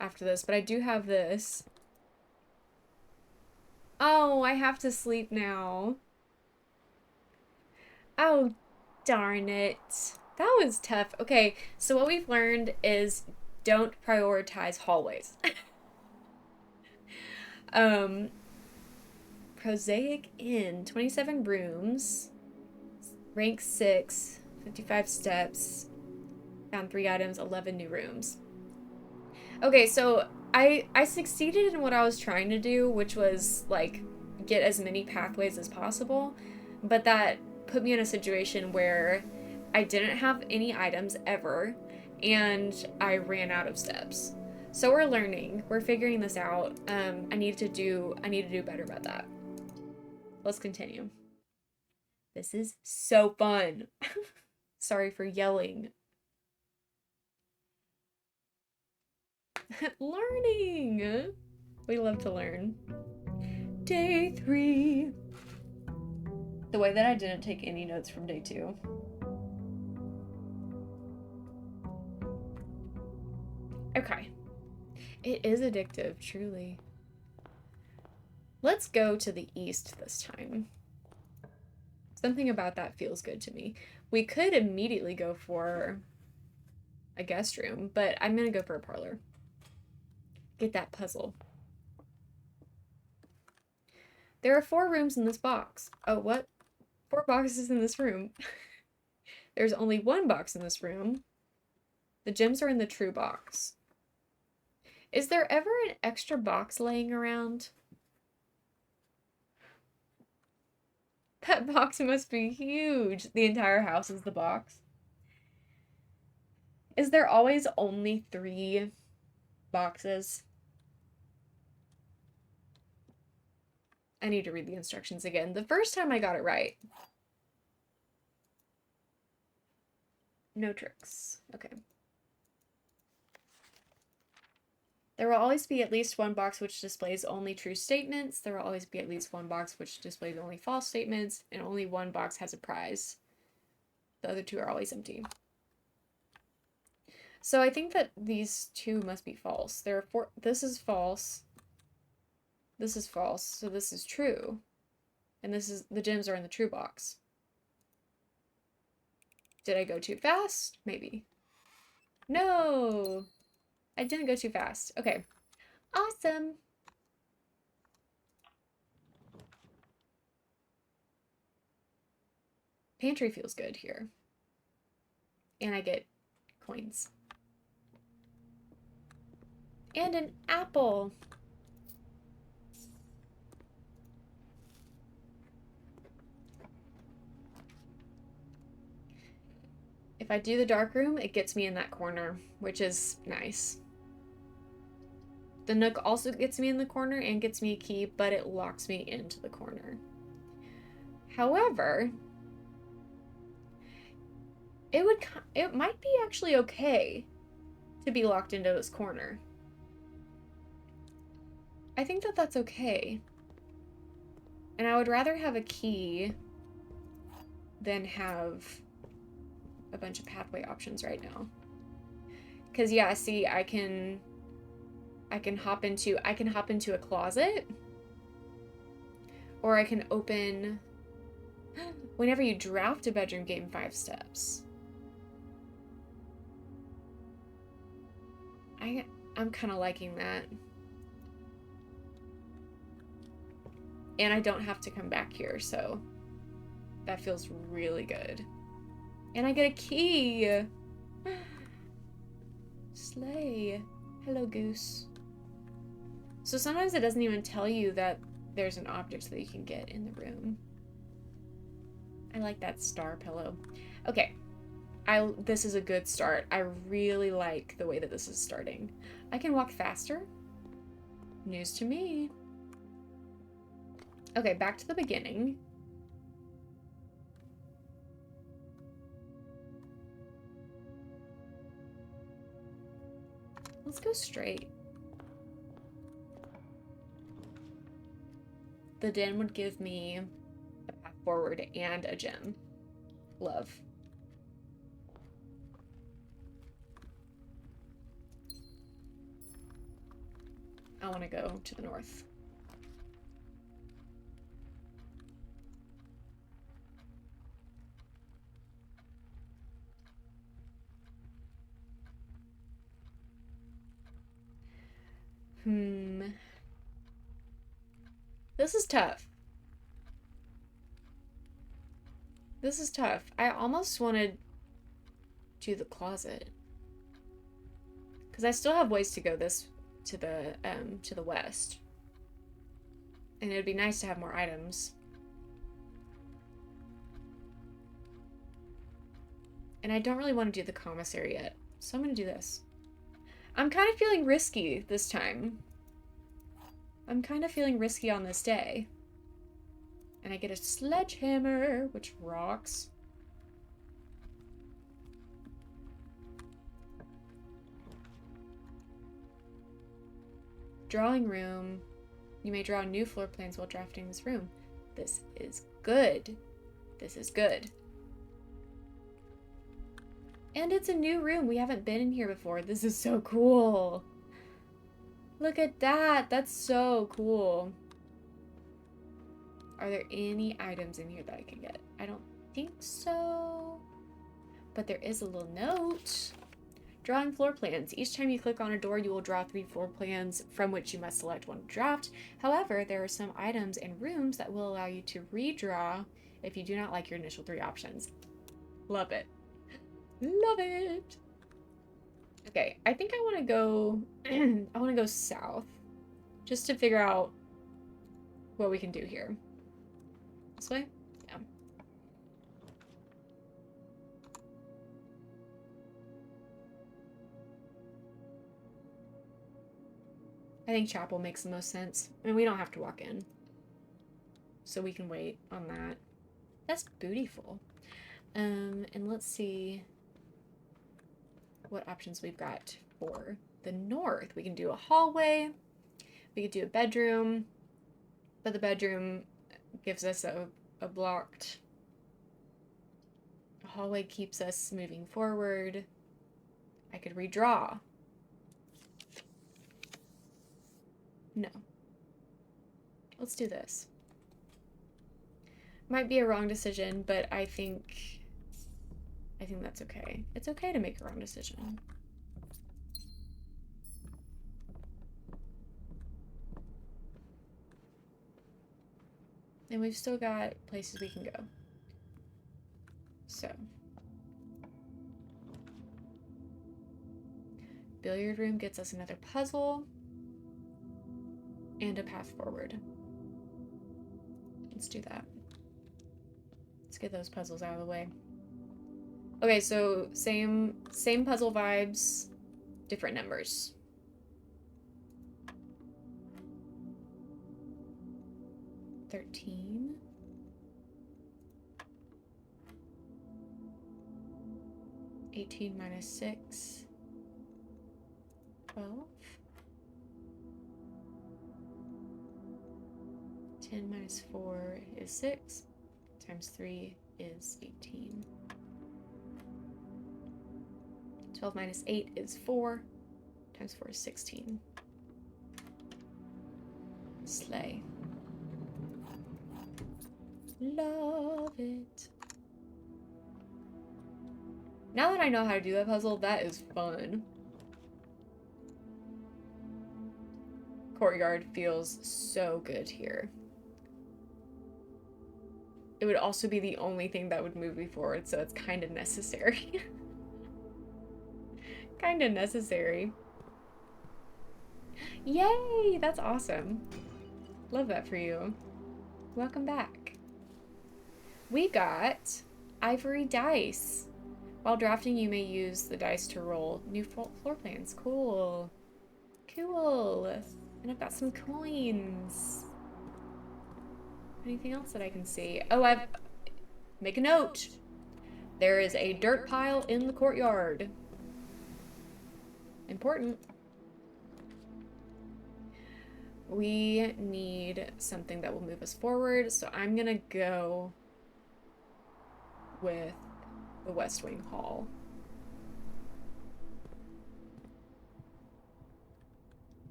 after this, but I do have this. Oh, I have to sleep now. Oh, darn it. That was tough. Okay, so what we've learned is don't prioritize hallways. Prosaic Inn, 27 rooms, rank 6, 55 steps, found 3 items, 11 new rooms. Okay, so I succeeded in what I was trying to do, which was like get as many pathways as possible, but that put me in a situation where I didn't have any items ever and I ran out of steps. So we're learning. We're figuring this out. I need to do better about that. Let's continue. This is so fun. Sorry for yelling. Learning. We love to learn. Day 3. The way that I didn't take any notes from day 2. Okay. It is addictive, truly. Let's go to the east this time. Something about that feels good to me. We could immediately go for a guest room, but I'm gonna go for a parlor. Get that puzzle. There are 4 rooms in this box. Oh, what? 4 boxes in this room. There's only 1 box in this room. The gems are in the true box. Is there ever an extra box laying around? That box must be huge. The entire house is the box. Is there always only 3 boxes? I need to read the instructions again. The first time I got it right. No tricks. Okay. There will always be at least 1 box which displays only true statements. There will always be at least 1 box which displays only false statements, and only 1 box has a prize. The other 2 are always empty. So I think that these 2 must be false. There are 4. This is false. This is false. So this is true. And this is the gems are in the true box. Did I go too fast? Maybe. No! I didn't go too fast. Okay. Awesome! Pantry feels good here. And I get coins. And an apple! If I do the dark room, it gets me in that corner, which is nice. The nook also gets me in the corner and gets me a key, but it locks me into the corner. However, it might be actually okay to be locked into this corner. I think that that's okay. And I would rather have a key than have a bunch of pathway options right now. Cause yeah, see, I can hop into a closet, Or I can open... Whenever you draft a bedroom, gain 5 steps. I'm kind of liking that. And I don't have to come back here, so that feels really good. And I get a key! Slay. Hello, goose. So sometimes it doesn't even tell you that there's an object that you can get in the room. I like that star pillow. Okay. This is a good start. I really like the way that this is starting. I can walk faster. News to me. Okay, back to the beginning. Let's go straight. The den would give me a path forward and a gem. Love. I want to go to the north. This is tough. This is tough. I almost wanted to do the closet. Because I still have ways to go this to the west. And it would be nice to have more items. And I don't really want to do the commissary yet. So I'm going to do this. I'm kind of feeling risky this time. I'm kind of feeling risky on this day. And I get a sledgehammer, which rocks. Drawing room. You may draw new floor plans while drafting this room. This is good. This is good. And it's a new room. We haven't been in here before. This is so cool. Look at that. That's so cool. Are there any items in here that I can get? I don't think so. But there is a little note. Drawing floor plans. Each time you click on a door, you will draw 3 floor plans from which you must select one to draft. However, there are some items and rooms that will allow you to redraw if you do not like your initial 3 options. Love it. Love it. Okay, I think I want to go I want to go south just to figure out what we can do here. This way? Yeah. I think chapel makes the most sense. I mean, we don't have to walk in. So we can wait on that. That's beautiful. And let's see what options we've got for the north. We can do a hallway. We could do a bedroom. But the bedroom gives us a blocked... The hallway keeps us moving forward. I could redraw. No. Let's do this. Might be a wrong decision, but I think that's okay. It's okay to make a wrong decision. And we've still got places we can go. So. Billiard room gets us another puzzle. And a path forward. Let's do that. Let's get those puzzles out of the way. Okay, so same puzzle vibes, different numbers. $13. $18 minus 6. 12. 10 minus 4 is 6. Times 3 is 18. 12 minus 8 is 4. Times 4 is 16. Slay. Love it. Now that I know how to do that puzzle, that is fun. Courtyard feels so good here. It would also be the only thing that would move me forward, so it's kind of necessary. Kind of necessary. Yay! That's awesome. Love that for you. Welcome back. We got ivory dice. While drafting, you may use the dice to roll new floor plans. Cool. Cool. And I've got some coins. Anything else that I can see? Oh, make a note. There is a dirt pile in the courtyard. Important. We need something that will move us forward, so I'm gonna go with the West Wing Hall.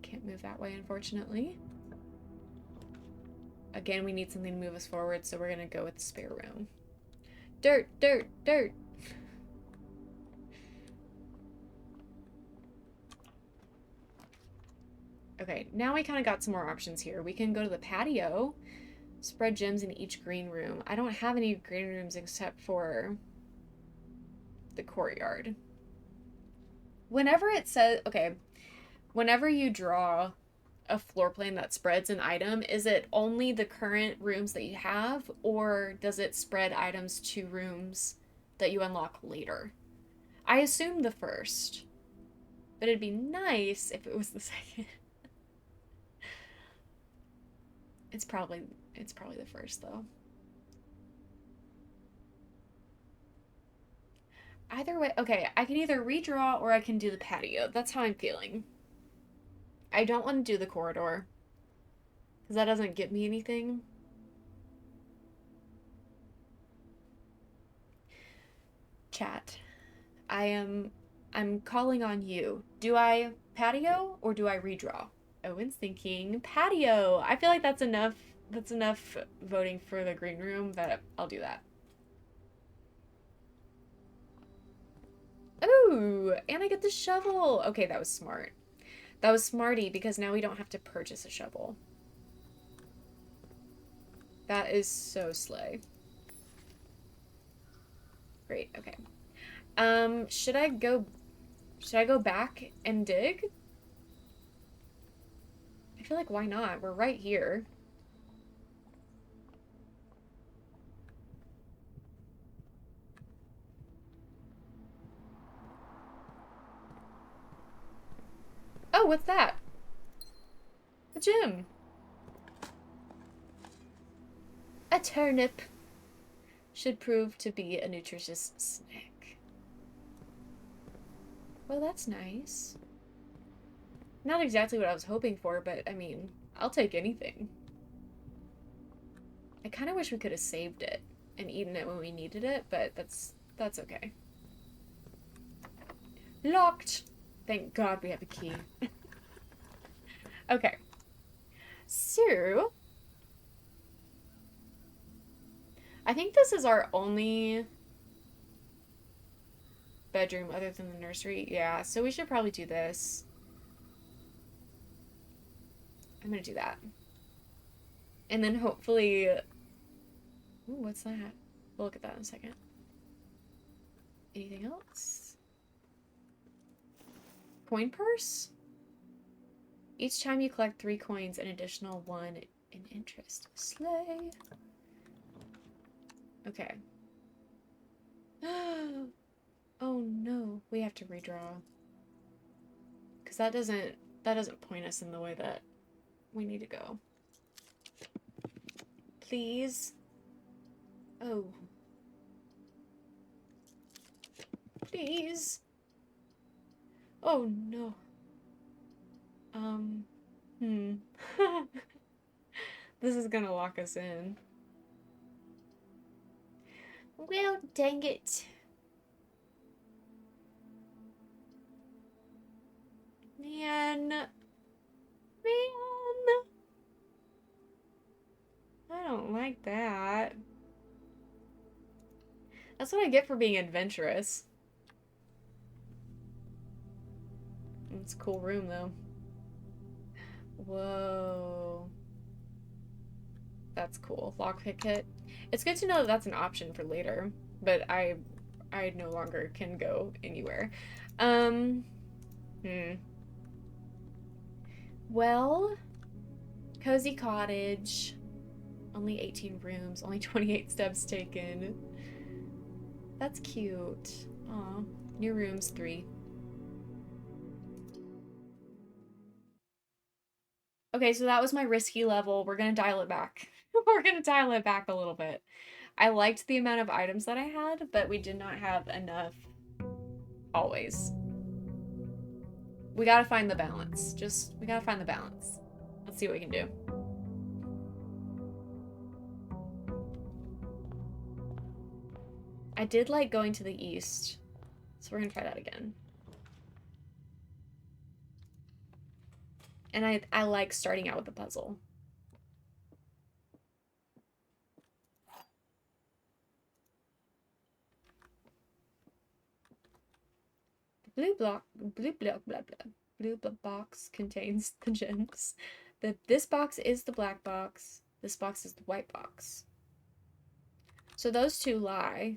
Can't move that way, unfortunately. Again, we need something to move us forward, so we're gonna go with the spare room. Dirt, dirt, dirt! Okay, now we kind of got some more options here. We can go to the patio, spread gems in each green room. I don't have any green rooms except for the courtyard. Whenever it says, okay, whenever you draw a floor plan that spreads an item, is it only the current rooms that you have, or does it spread items to rooms that you unlock later? I assume the first, but it'd be nice if it was the second. It's probably the first though. Either way, okay, I can either redraw or I can do the patio. That's how I'm feeling. I don't want to do the corridor because that doesn't get me anything. Chat. I'm calling on you. Do I patio or do I redraw? Owen's thinking patio. I feel like that's enough. That's enough voting for the green room that I'll do that. Ooh, and I get the shovel. Okay, that was smart. That was smarty because now we don't have to purchase a shovel. That is so slay. Great, okay. Should I go back and dig? I feel like why not? We're right here. Oh, what's that? A gem. A turnip. Should prove to be a nutritious snack. Well, that's nice. Not exactly what I was hoping for, but I mean, I'll take anything. I kind of wish we could have saved it and eaten it when we needed it, but that's okay. Locked! Thank God we have a key. Okay. So, I think this is our only bedroom other than the nursery. Yeah, so we should probably do this. I'm gonna do that. And then hopefully... Ooh, what's that? We'll look at that in a second. Anything else? Coin purse? Each time you collect 3 coins, an additional 1 in interest. Slay. Okay. Oh no, we have to redraw. Because that doesn't point us in the way that we need to go. Please. Oh. Please. Oh no. This is gonna lock us in. Well, dang it. Man. I don't like like that. That's what I get for being adventurous. It's a cool room, though. Whoa. That's cool. Lockpick kit. It's good to know that that's an option for later, but I no longer can go anywhere. Well, cozy cottage. Only 18 rooms, only 28 steps taken. That's cute. Aw. New rooms, 3. Okay, so that was my risky level. We're gonna dial it back. We're gonna dial it back a little bit. I liked the amount of items that I had, but we did not have enough always. We gotta find the balance. We gotta find the balance. Let's see what we can do. I did like going to the east, so we're gonna try that again. And I like starting out with a puzzle. Blue block, blah, blah, blah. Blue box contains the gems. This box is the black box. This box is the white box. So those two lie.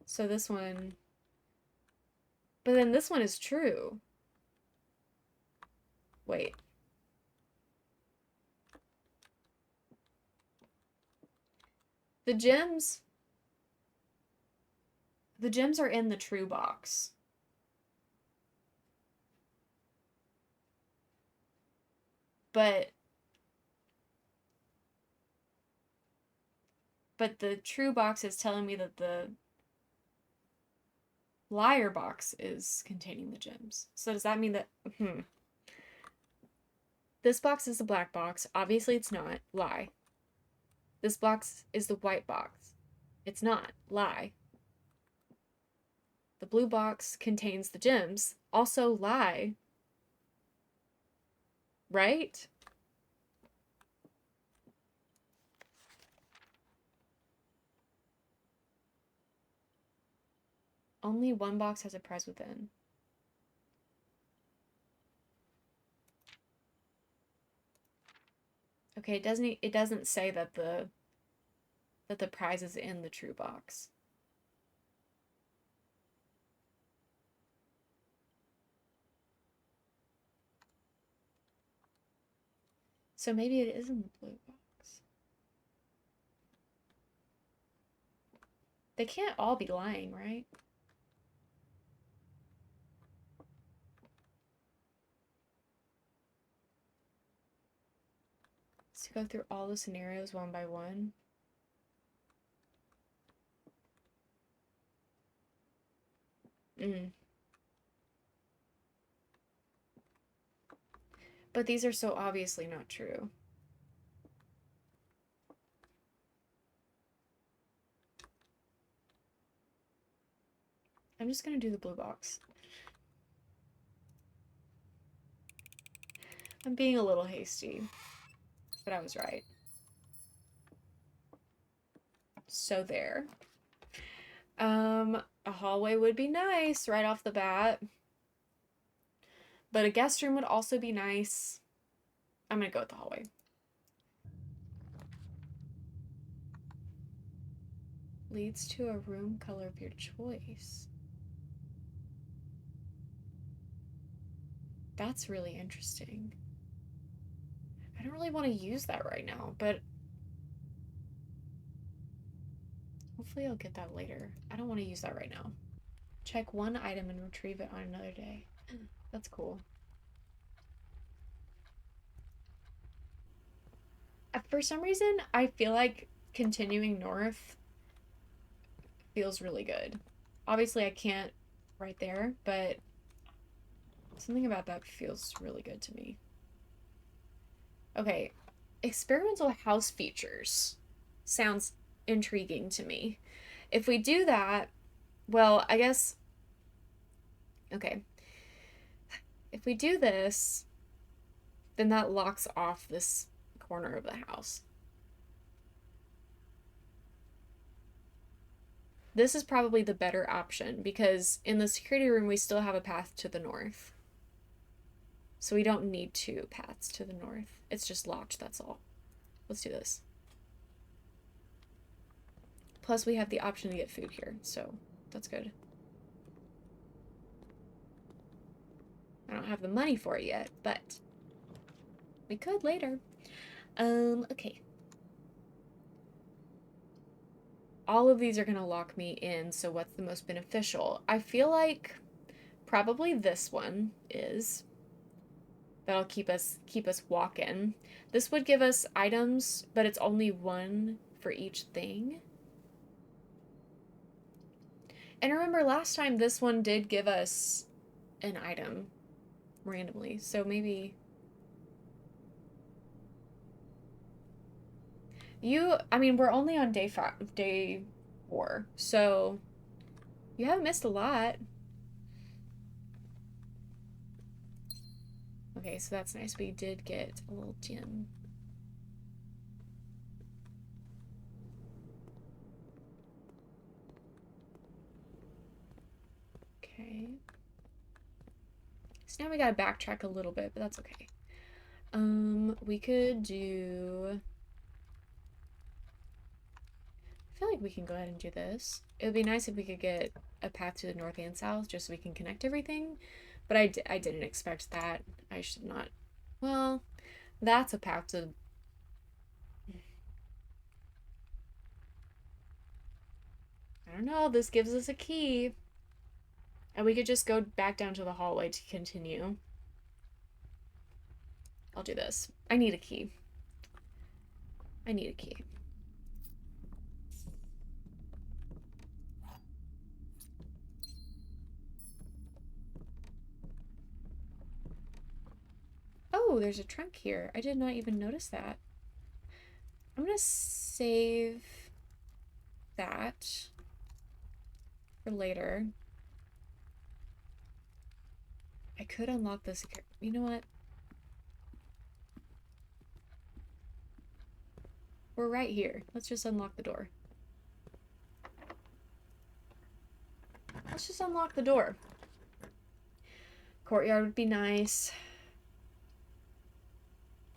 So this one... But then this one is true. Wait. The gems... The gems are in the true box. But the true box is telling me that the liar box is containing the gems. So does that mean that... This box is the black box. Obviously it's not. Lie. This box is the white box. It's not. Lie. The blue box contains the gems. Also lie. Right? Only one box has a prize within. Okay, it doesn't say that the prize is in the true box. So maybe it is in the blue box. They can't all be lying, right? Let's go through all the scenarios one by one. But these are so obviously not true. I'm just gonna do the blue box. I'm being a little hasty, but I was right. So there. A hallway would be nice right off the bat. But a guest room would also be nice. I'm gonna go with the hallway. Leads to a room color of your choice. That's really interesting. I don't really want to use that right now, but hopefully I'll get that later. I don't want to use that right now. Check one item and retrieve it on another day. That's cool. For some reason, I feel like continuing north feels really good. Obviously, I can't right there, but something about that feels really good to me. Okay, experimental house features sounds intriguing to me. If we do that, well, I guess... Okay. If we do this, then that locks off this corner of the house. This is probably the better option because in the security room we still have a path to the north. So we don't need two paths to the north. It's just locked, that's all. Let's do this. Plus we have the option to get food here, so that's good. I don't have the money for it yet, but we could later. Okay. All of these are gonna lock me in, so what's the most beneficial? I feel like probably this one is. That'll keep us walking. This would give us items, but it's only one for each thing. And remember last time this one did give us an item randomly, so maybe I mean, we're only on day 4, so you haven't missed a lot. Okay, so that's nice. We did get a little gem. Okay. So now we gotta backtrack a little bit, but that's okay. We could do... I feel like we can go ahead and do this. It would be nice if we could get a path to the north and south just so we can connect everything. But I didn't expect that. I should not. Well, that's a path to... I don't know. This gives us a key. And we could just go back down to the hallway to continue. I'll do this. I need a key. I need a key. Oh, there's a trunk here. I did not even notice that. I'm gonna save that for later. I could unlock this. You know what? We're right here. Let's just unlock the door. Let's just unlock the door. Courtyard would be nice.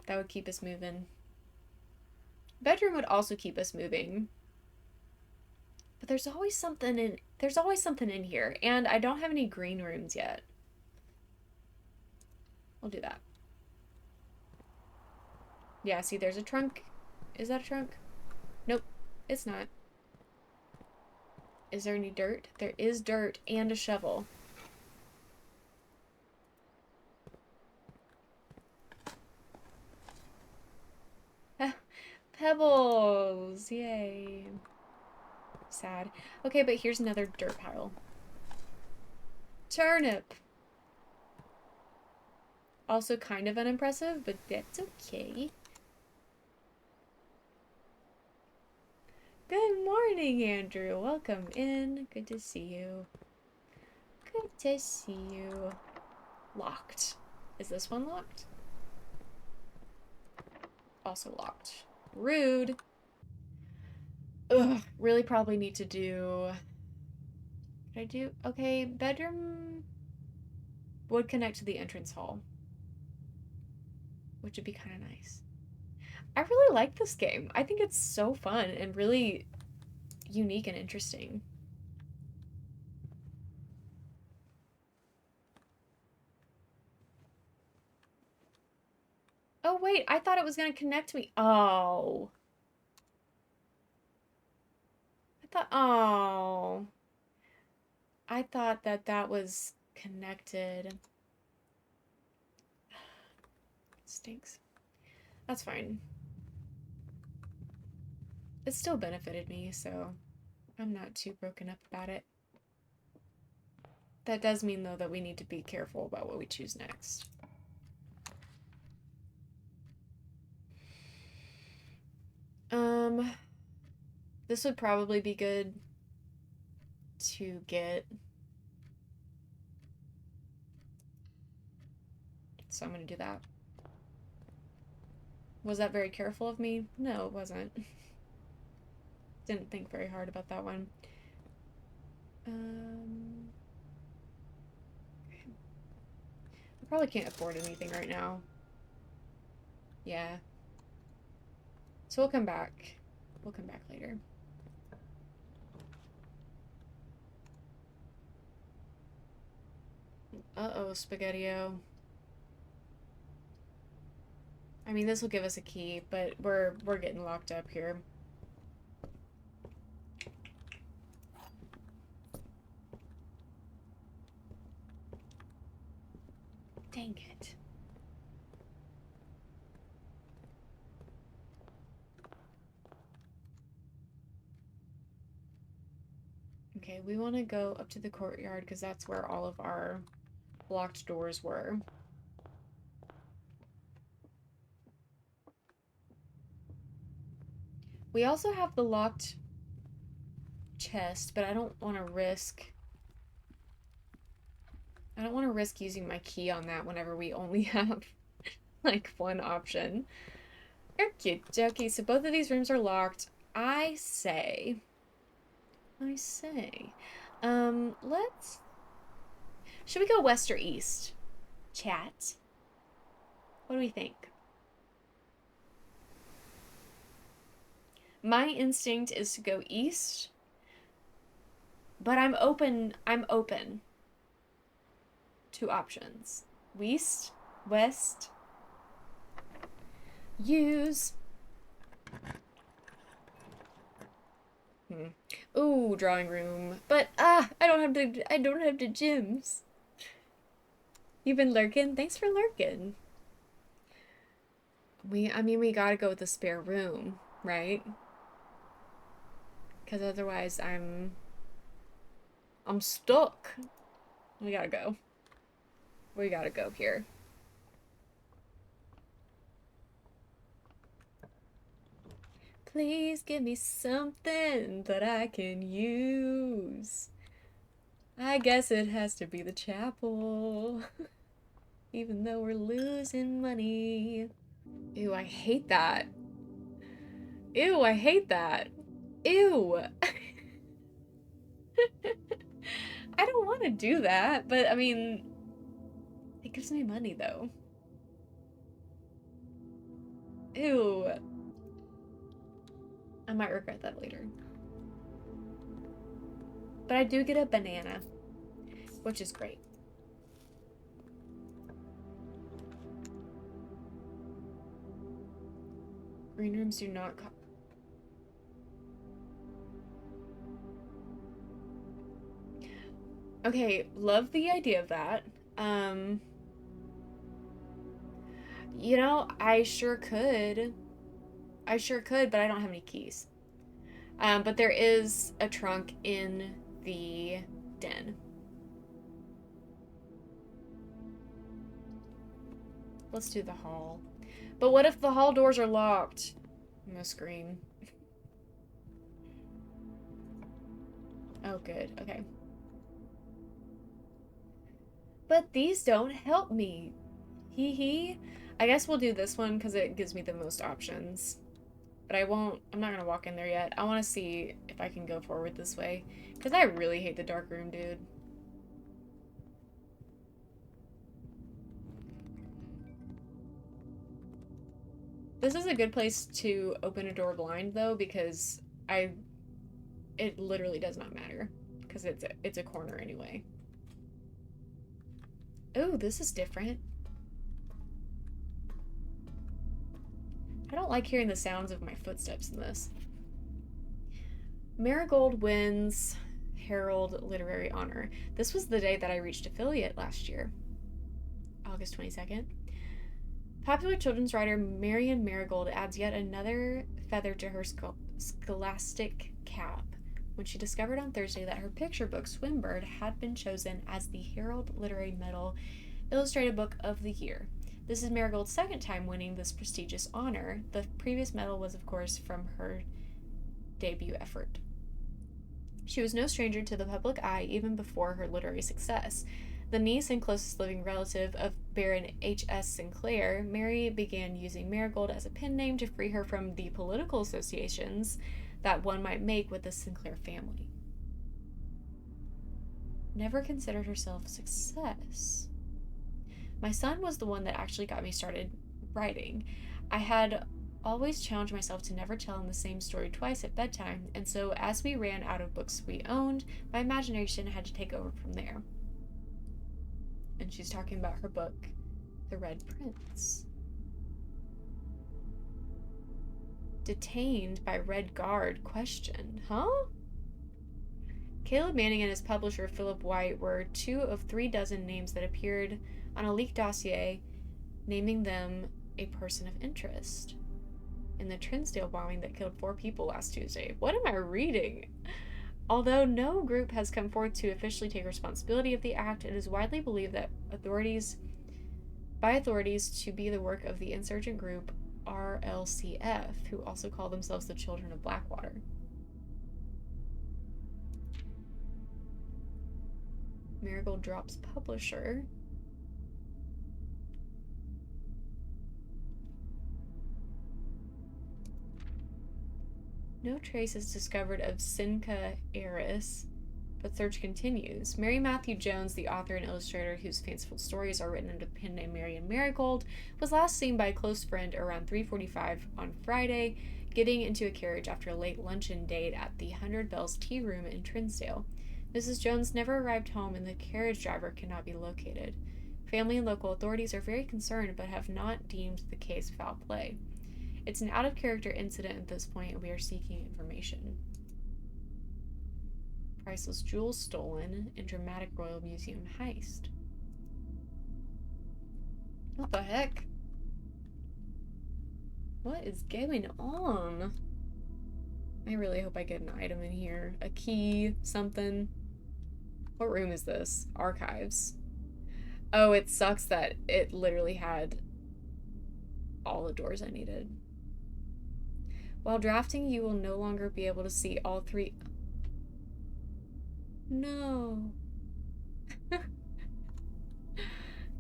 That would keep us moving. Bedroom would also keep us moving. But there's always something in here, and I don't have any green rooms yet. We'll do that. Yeah, see, there's a trunk. Is that a trunk? Nope, it's not. Is there any dirt? There is dirt and a shovel. Pebbles! Yay. Sad. Okay, but here's another dirt pile. Turnip! Also kind of unimpressive, but that's okay. Good morning, Andrew. Welcome in. Good to see you. Good to see you. Locked. Is this one locked? Also locked. Rude. Ugh, really probably need to do... Could I do... Okay, bedroom would connect to the entrance hall, which would be kind of nice. I really like this game. I think it's so fun and really unique and interesting. Oh, wait, I thought it was going to connect me. Oh. Oh. I thought that was connected. Stinks. That's fine. It still benefited me, so I'm not too broken up about it. That does mean, though, that we need to be careful about what we choose next. This would probably be good to get. So I'm gonna do that. Was that very careful of me? No, it wasn't. Didn't think very hard about that one. I probably can't afford anything right now. Yeah. So we'll come back. We'll come back later. Uh-oh, Spaghetti-O. I mean, this will give us a key, but we're getting locked up here. Dang it. Okay, we want to go up to the courtyard because that's where all of our locked doors were. We also have the locked chest, but I don't want to risk using my key on that whenever we only have like one option. Okie dokie, so both of these rooms are locked. I say, let's, should we go west or east? Chat. What do we think? My instinct is to go east, but I'm open to options. West, west, use. Ooh, drawing room. But I don't have the gems. You've been lurking? Thanks for lurking. I mean we gotta go with the spare room, right? Because otherwise I'm stuck. We gotta go. We gotta go here. Please give me something that I can use. I guess it has to be the chapel. Even though we're losing money. Ew, I hate that. Ew, I hate that. Ew. I don't want to do that, but I mean, it gives me money though. Ew. I might regret that later. But I do get a banana, which is great. Green rooms do not Okay, love the idea of that. You know, I sure could, but I don't have any keys. But there is a trunk in the den. Let's do the hall. But what if the hall doors are locked? I'm gonna scream. Oh, good. Okay. But these don't help me. Hee hee. I guess we'll do this one because it gives me the most options. But I'm not gonna walk in there yet. I want to see if I can go forward this way. Because I really hate the dark room, dude. This is a good place to open a door blind, though, because it literally does not matter. Because it's a corner anyway. Oh, this is different. I don't like hearing the sounds of my footsteps in this. Marigold wins Herald Literary Honor. This was the day that I reached affiliate last year. August 22nd. Popular children's writer Marian Marigold adds yet another feather to her scholastic cap when she discovered on Thursday that her picture book, Swimbird, had been chosen as the Herald Literary Medal Illustrated Book of the Year. This is Marigold's second time winning this prestigious honor. The previous medal was, of course, from her debut effort. She was no stranger to the public eye even before her literary success. The niece and closest living relative of Baron H.S. Sinclair, Mary began using Marigold as a pen name to free her from the political associations that one might make with the Sinclair family. Never considered herself a success. My son was the one that actually got me started writing. I had always challenged myself to never tell him the same story twice at bedtime, and so as we ran out of books we owned, my imagination had to take over from there. And she's talking about her book, The Red Prince. Detained by Red Guard, questioned. Huh? Caleb Manning and his publisher, Philip White, were 2 of 3 dozen names that appeared on a leaked dossier naming them a person of interest in the Trinsdale bombing that killed 4 people last Tuesday. What am I reading? Although no group has come forth to officially take responsibility of the act, it is widely believed that authorities to be the work of the insurgent group RLCF, who also call themselves the Children of Blackwater. Marigold drops publisher. No trace is discovered of Sinca Eris, but search continues. Mary Matthew Jones, the author and illustrator whose fanciful stories are written under the pen name Marian Marigold, was last seen by a close friend around 3:45 on Friday, getting into a carriage after a late luncheon date at the 100 Bells Tea Room in Trinsdale. Mrs. Jones never arrived home and the carriage driver cannot be located. Family and local authorities are very concerned but have not deemed the case foul play. It's an out-of-character incident at this point, and we are seeking information. Priceless jewels stolen in Dramatic Royal Museum heist. What the heck? What is going on? I really hope I get an item in here. A key, something. What room is this? Archives. Oh, it sucks that it literally had all the doors I needed. While drafting, you will no longer be able to see all 3. No.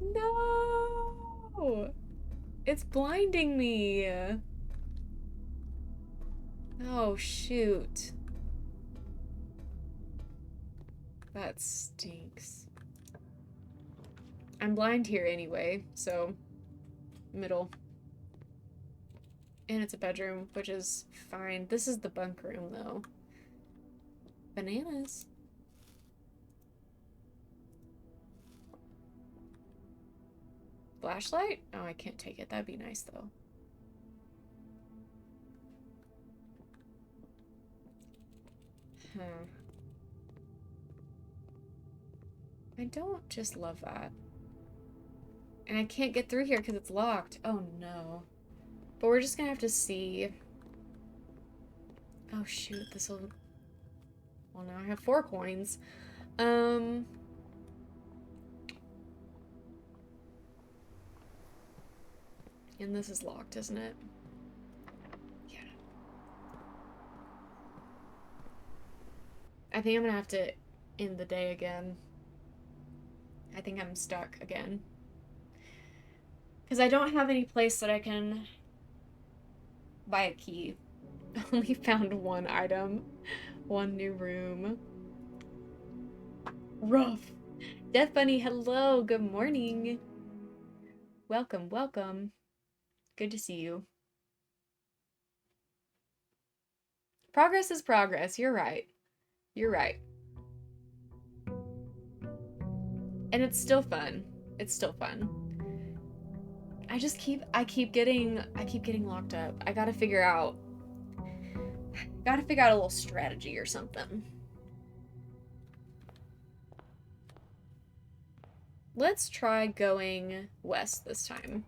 No. It's blinding me. Oh, shoot. That stinks. I'm blind here anyway, so middle. And it's a bedroom, which is fine. This is the bunk room, though. Bananas. Flashlight? Oh, I can't take it. That'd be nice, though. Huh. I don't just love that. And I can't get through here because it's locked. Oh, no. But we're just gonna have to see. Oh, shoot. This'll... Well, now I have 4 coins. And this is locked, isn't it? Yeah. I think I'm gonna have to end the day again. I think I'm stuck again. Because I don't have any place that I can buy a key. Only found 1 item. 1 new room. Rough. Death Bunny, hello. Good morning. Welcome, welcome. Good to see you. Progress is progress. You're right. You're right. And it's still fun. It's still fun. I keep getting locked up. I gotta figure out a little strategy or something. Let's try going west this time.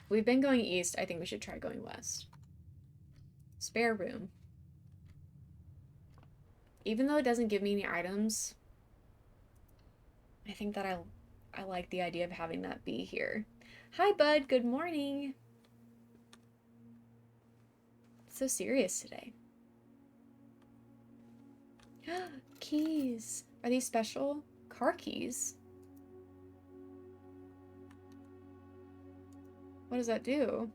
We've been going east. I think we should try going west. Spare room. Even though it doesn't give me any items, I think that I like the idea of having that be here. Hi, bud. Good morning. So serious today. Keys. Are these special? Car keys. What does that do?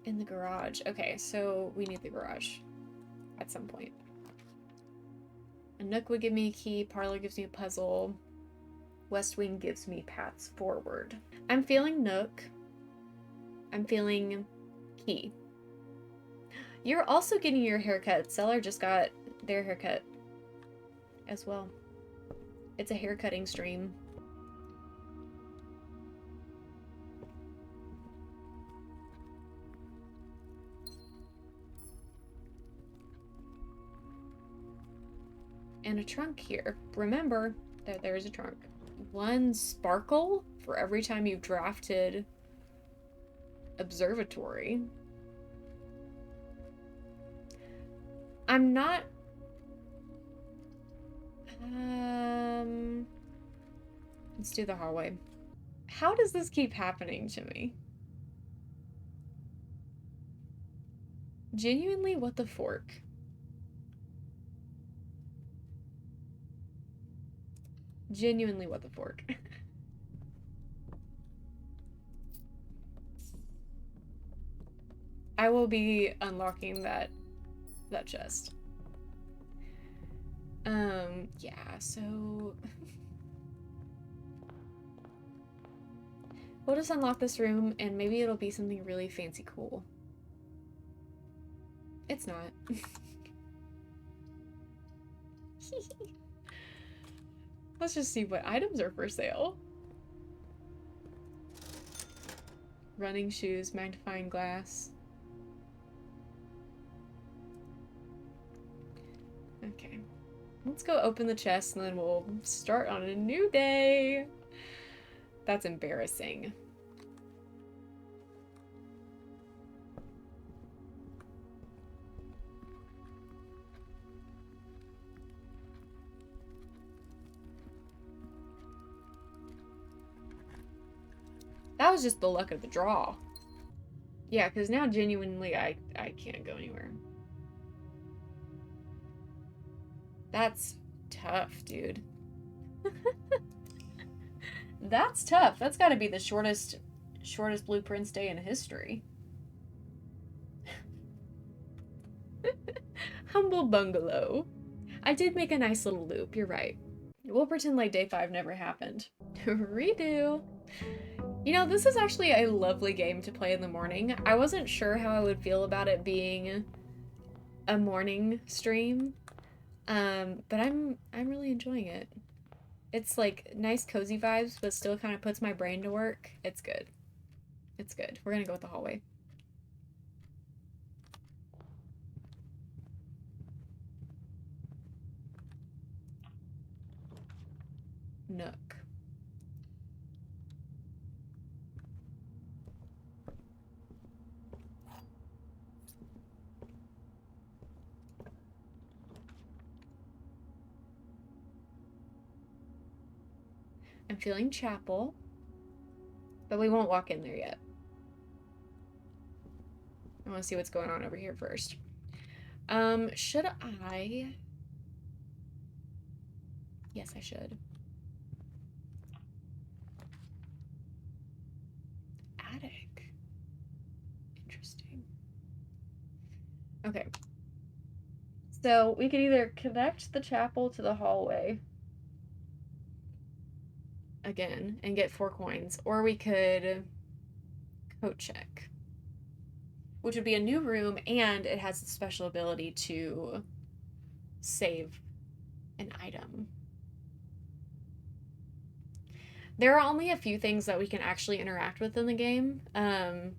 In the garage. Okay, so we need the garage at some point. A nook would give me a key. Parlor gives me a puzzle. West Wing gives me paths forward. I'm feeling nook. I'm feeling key. You're also getting your haircut. Seller just got their haircut as well. It's a haircutting stream. And a trunk here. Remember that there is a trunk. 1 sparkle for every time you've drafted observatory. I'm not... Let's do the hallway. How does this keep happening to me? Genuinely, what the fork? Genuinely, what the fork? I will be unlocking that chest. Yeah, so we'll just unlock this room and maybe it'll be something really fancy cool. It's not. Let's just see what items are for sale. Running shoes, magnifying glass. Okay. Let's go open the chest and then we'll start on a new day. That's embarrassing. That was just the luck of the draw. Yeah, because now genuinely I can't go anywhere. That's tough, dude. That's tough. That's got to be the shortest blueprints day in history. Humble bungalow. I did make a nice little loop, you're right. We'll pretend like day 5 never happened. Redo. You know, this is actually a lovely game to play in the morning. I wasn't sure how I would feel about it being a morning stream, but I'm really enjoying it. It's like nice cozy vibes, but still kind of puts my brain to work. It's good. It's good. We're gonna go with the hallway. Nook. I'm feeling chapel, but we won't walk in there yet. I want to see what's going on over here first. Should I? Yes, I should. Attic. Interesting. Okay. So we could either connect the chapel to the hallway again and get 4 coins, or we could coat check, which would be a new room, and it has the special ability to save an item. There are only a few things that we can actually interact with in the game, and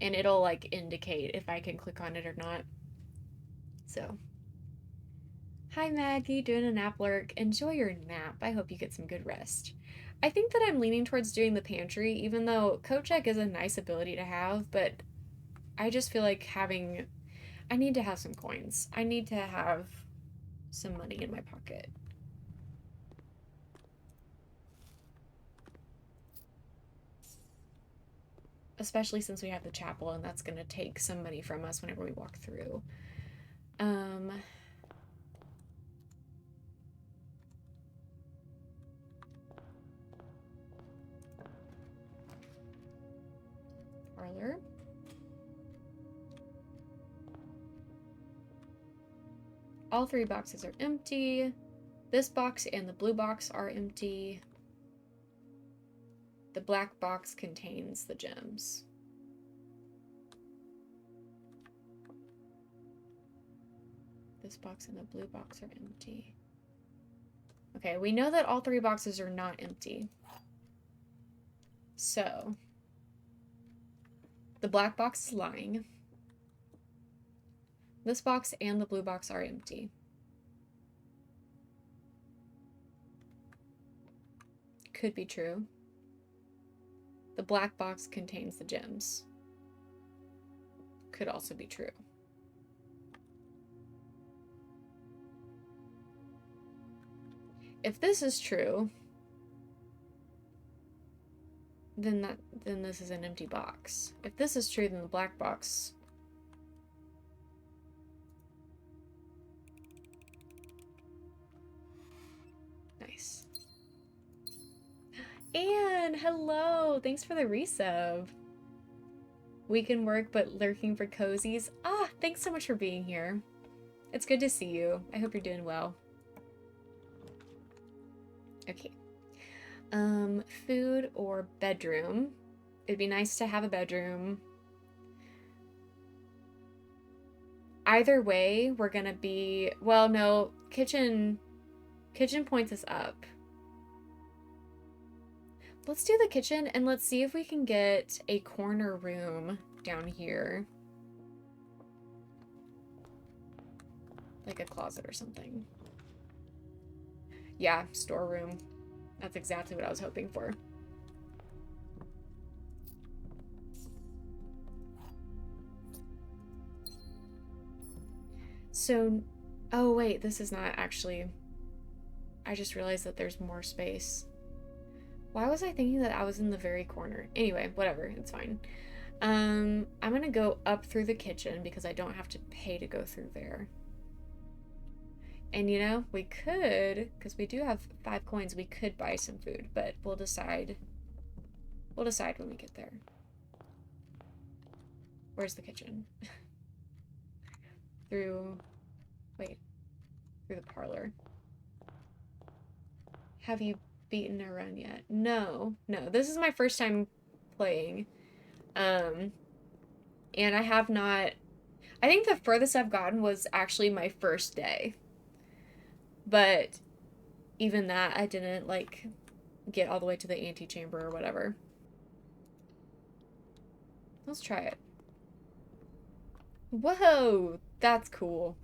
it'll like indicate if I can click on it or not. So, hi Maggie, doing a nap lurk. Enjoy your nap. I hope you get some good rest. I think that I'm leaning towards doing the pantry, even though coat check is a nice ability to have, but I just feel like I need to have some coins. I need to have some money in my pocket. Especially since we have the chapel and that's gonna take some money from us whenever we walk through. All 3 boxes are empty. This box and the blue box are empty. The black box contains the gems. This box and the blue box are empty. Okay, we know that all 3 boxes are not empty. So, the black box is lying. This box and the blue box are empty. Could be true. The black box contains the gems. Could also be true. If this is true, then this is an empty box. If this is true, then the black box. Nice. And hello, thanks for the resub. Weekend work, but lurking for cozies. Ah, thanks so much for being here. It's good to see you. I hope you're doing well. Okay. Food or bedroom? It'd be nice to have a bedroom. Either way, we're gonna be, well, no, kitchen points us up. Let's do the kitchen and let's see if we can get a corner room down here. Like a closet or something. Yeah, storeroom. That's exactly what I was hoping for. So, oh wait, this is not actually, I just realized that there's more space. Why was I thinking that I was in the very corner? Anyway, whatever, it's fine. I'm gonna go up through the kitchen because I don't have to pay to go through there. And you know, we could, because we do have 5 coins, we could buy some food, but we'll decide when we get there. Where's the kitchen? Through the parlor. Have you beaten a run yet? No, this is my first time playing. And I have not, I think the furthest I've gotten was actually my first day. But even that, I didn't, like, get all the way to the antechamber or whatever. Let's try it. Whoa! That's cool.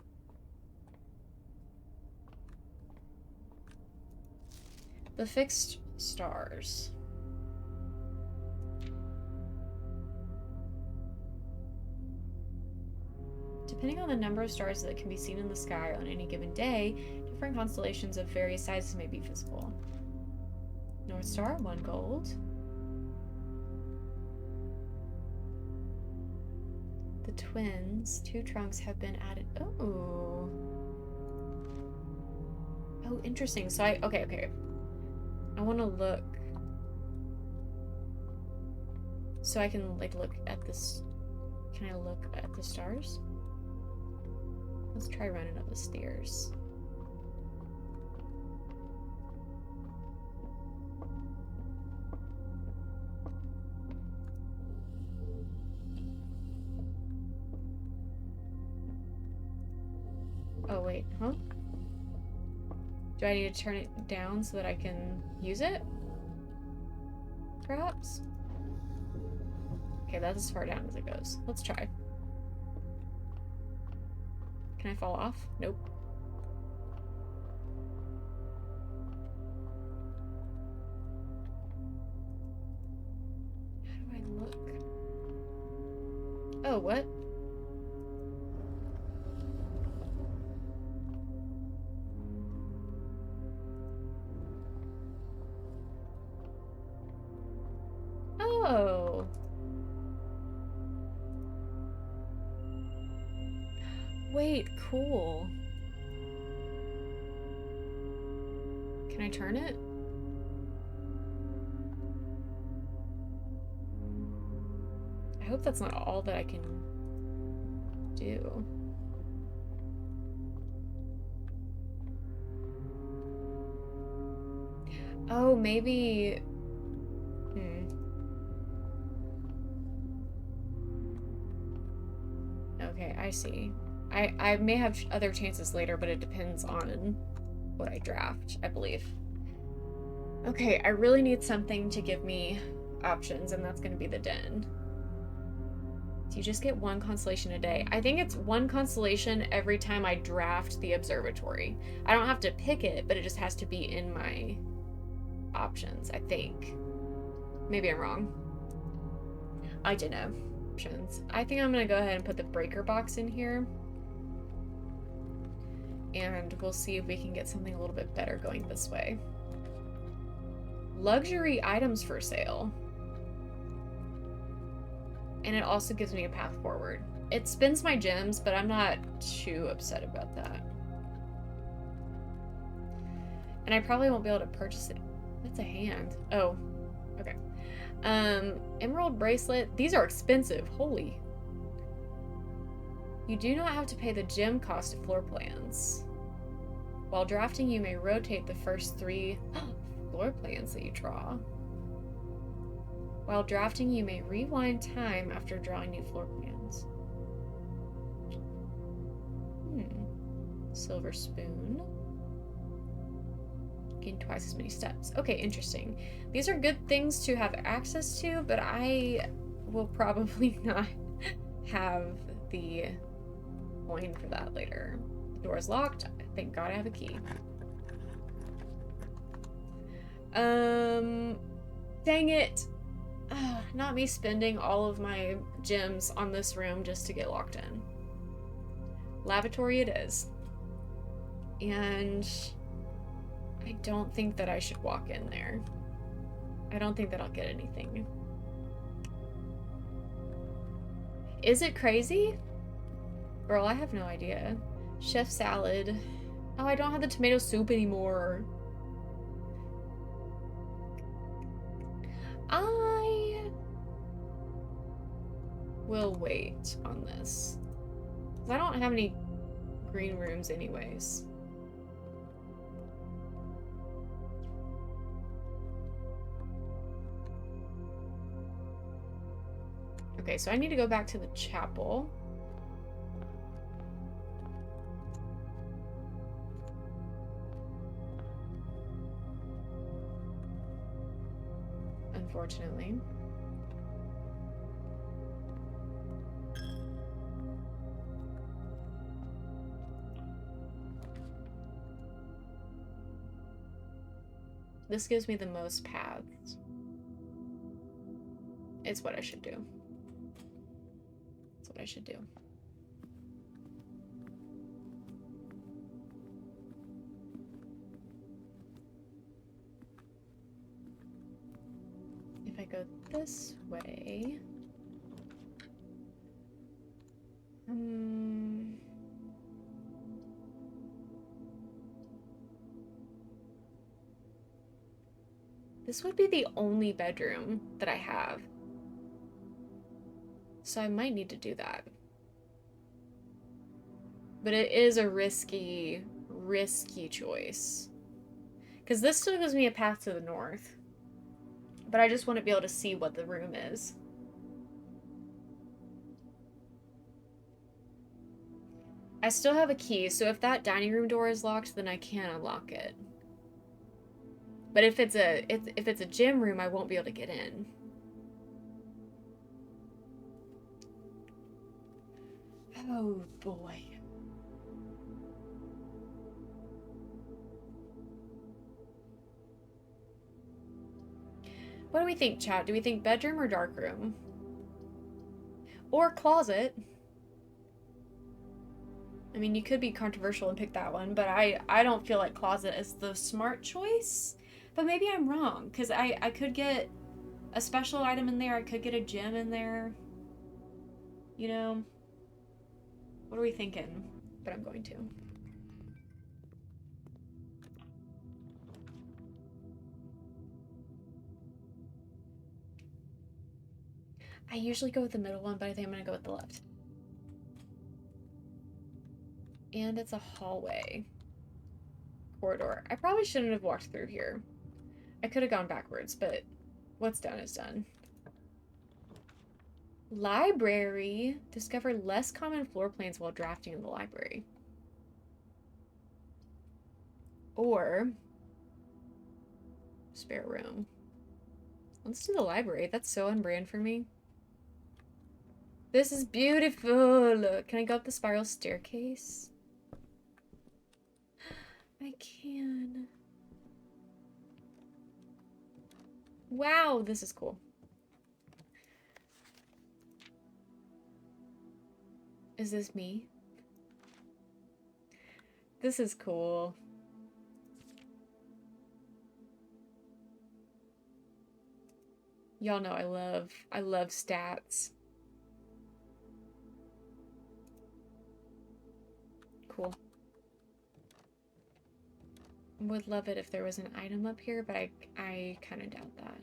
The fixed stars. Depending on the number of stars that can be seen in the sky on any given day, different constellations of various sizes may be visible. North Star, 1 gold. The twins, 2 trunks have been added. Oh. Oh, interesting. So okay. I want to look. So I can, like, look at this. Can I look at the stars? Let's try running up the stairs. Oh, wait, huh? Do I need to turn it down so that I can use it? Perhaps? Okay, that's as far down as it goes. Let's try. Can I fall off? Nope. How do I look? Oh, what? Oh. Wait, cool. Can I turn it? I hope that's not all that I can do. Oh, maybe... Hmm. Okay, I see. I may have other chances later, but it depends on what I draft, I believe. Okay, I really need something to give me options, and that's going to be the den. So you just get one constellation a day. I think it's one constellation every time I draft the observatory. I don't have to pick it, but it just has to be in my options, I think. Maybe I'm wrong. I don't know. Options. I think I'm going to go ahead and put the breaker box in here. And we'll see if we can get something a little bit better going this way. Luxury items for sale. And it also gives me a path forward. It spins my gems, but I'm not too upset about that. And I probably won't be able to purchase it. That's a hand. Oh, okay. Emerald bracelet. These are expensive. Holy. You do not have to pay the gem cost of floor plans. While drafting, you may rotate the first 3 floor plans that you draw. While drafting, you may rewind time after drawing new floor plans. Silver spoon. Gain twice as many steps. Okay, interesting. These are good things to have access to, but I will probably not have the coin for that later. The door is locked. Thank God I have a key. Dang it. Not me spending all of my gems on this room just to get locked in. Lavatory it is. And I don't think that I should walk in there. I don't think that I'll get anything. Is it crazy? Girl, I have no idea. Chef salad. Oh, I don't have the tomato soup anymore. I will wait on this. I don't have any green rooms anyways. Okay, so I need to go back to the chapel. Unfortunately. This gives me the most paths. It's what I should do. It's what I should do. If I go this way... This would be the only bedroom that I have. So I might need to do that. But it is a risky choice. Because this still gives me a path to the north. But I just want to be able to see what the room is. I still have a key, so if that dining room door is locked, then I can't unlock it. But if it's a gym room, I won't be able to get in. Oh boy. What do we think, chat? Do we think bedroom or dark room? Or closet? I mean, you could be controversial and pick that one, but I don't feel like closet is the smart choice. But maybe I'm wrong, because I could get a special item in there. I could get a gem in there. You know? What are we thinking? But I'm going to. I usually go with the middle one, but I think I'm going to go with the left. And it's a hallway. Corridor. I probably shouldn't have walked through here. I could have gone backwards, but what's done is done. Library. Discover less common floor plans while drafting in the library. Or spare room. Let's do the library. That's so on brand for me. This is beautiful. Can I go up the spiral staircase? I can. Wow, this is cool. Is this me? This is cool. Y'all know I love stats. Cool. Would love it if there was an item up here, but I kind of doubt that.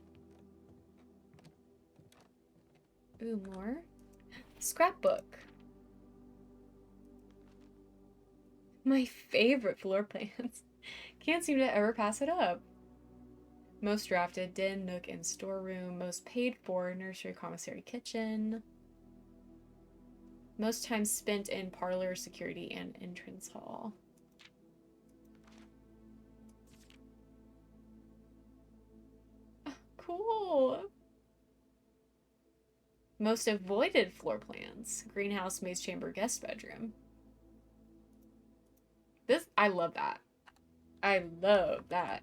Ooh, more? Scrapbook. My favorite floor plans. Can't seem to ever pass it up. Most drafted, den, nook, and storeroom. Most paid for, nursery, commissary, kitchen. Most time spent in parlor, security, and entrance hall. Oh, cool. Most avoided floor plans. Greenhouse, maze chamber, guest bedroom. I love that. I love that.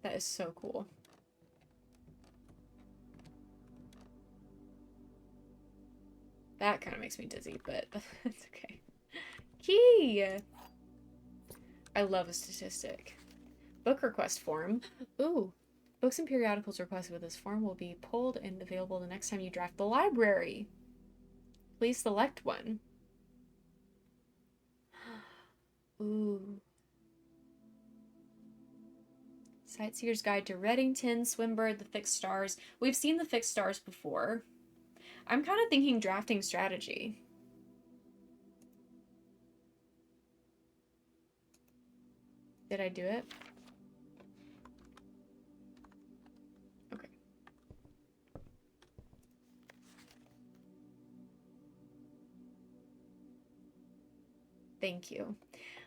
That is so cool. That kind of makes me dizzy, but that's okay. Key! I love a statistic. Book request form. Ooh. Books and periodicals requested with this form will be pulled and available the next time you draft the library. Please select one. Ooh. Sightseer's Guide to Reddington, Swinburne, the Fixed Stars. We've seen the Fixed Stars before. I'm kind of thinking drafting strategy. Did I do it? Okay. Thank you.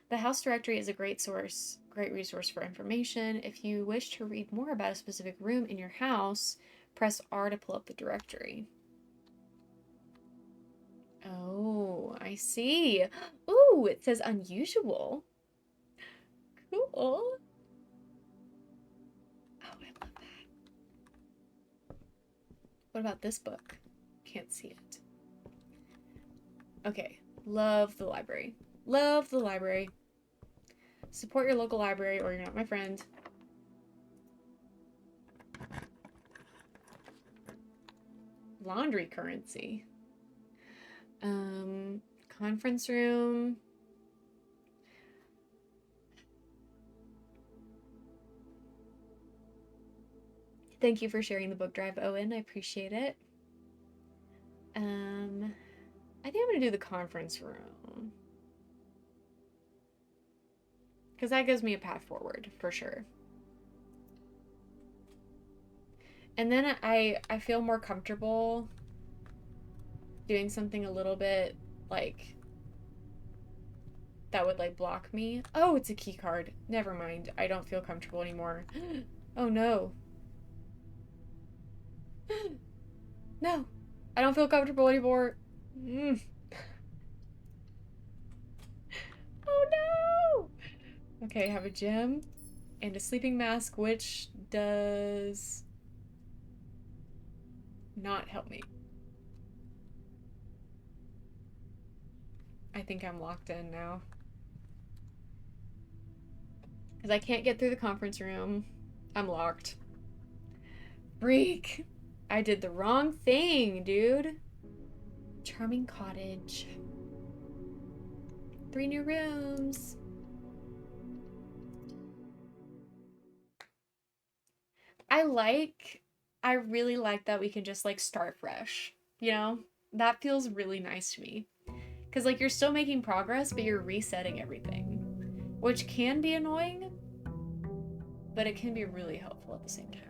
The house directory is a great resource for information. If you wish to read more about a specific room in your house, press R to pull up the directory. Oh, I see. Ooh, it says unusual. Cool. Oh, I love that. What about this book? Can't see it. Okay, love the library. Love the library. Support your local library or you're not my friend. Laundry currency. Conference room. Thank you for sharing the book drive, Owen. I appreciate it. I think I'm gonna do the conference room. Because that gives me a path forward, for sure. And then I feel more comfortable doing something a little bit, like, that would, like, block me. Oh, it's a key card. Never mind. I don't feel comfortable anymore. Oh, no. No. I don't feel comfortable anymore. Oh, no! Okay, I have a gem and a sleeping mask, which does not help me. I think I'm locked in now. Because I can't get through the conference room. I'm locked. Freak! I did the wrong thing, dude. Charming cottage. 3 new rooms. I really like that we can just, like, start fresh, you know? That feels really nice to me. Because, like, you're still making progress, but you're resetting everything. which can be annoying, but it can be really helpful at the same time.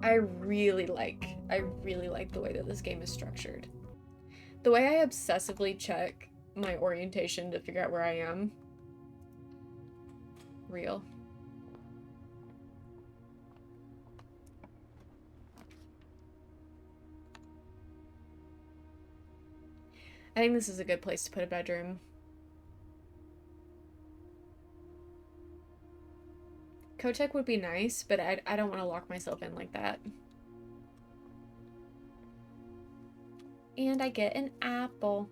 I really like the way that this game is structured. The way I obsessively check my orientation to figure out where I am. Real. I think this is a good place to put a bedroom. Kotek would be nice, but I don't want to lock myself in like that. And I get an apple.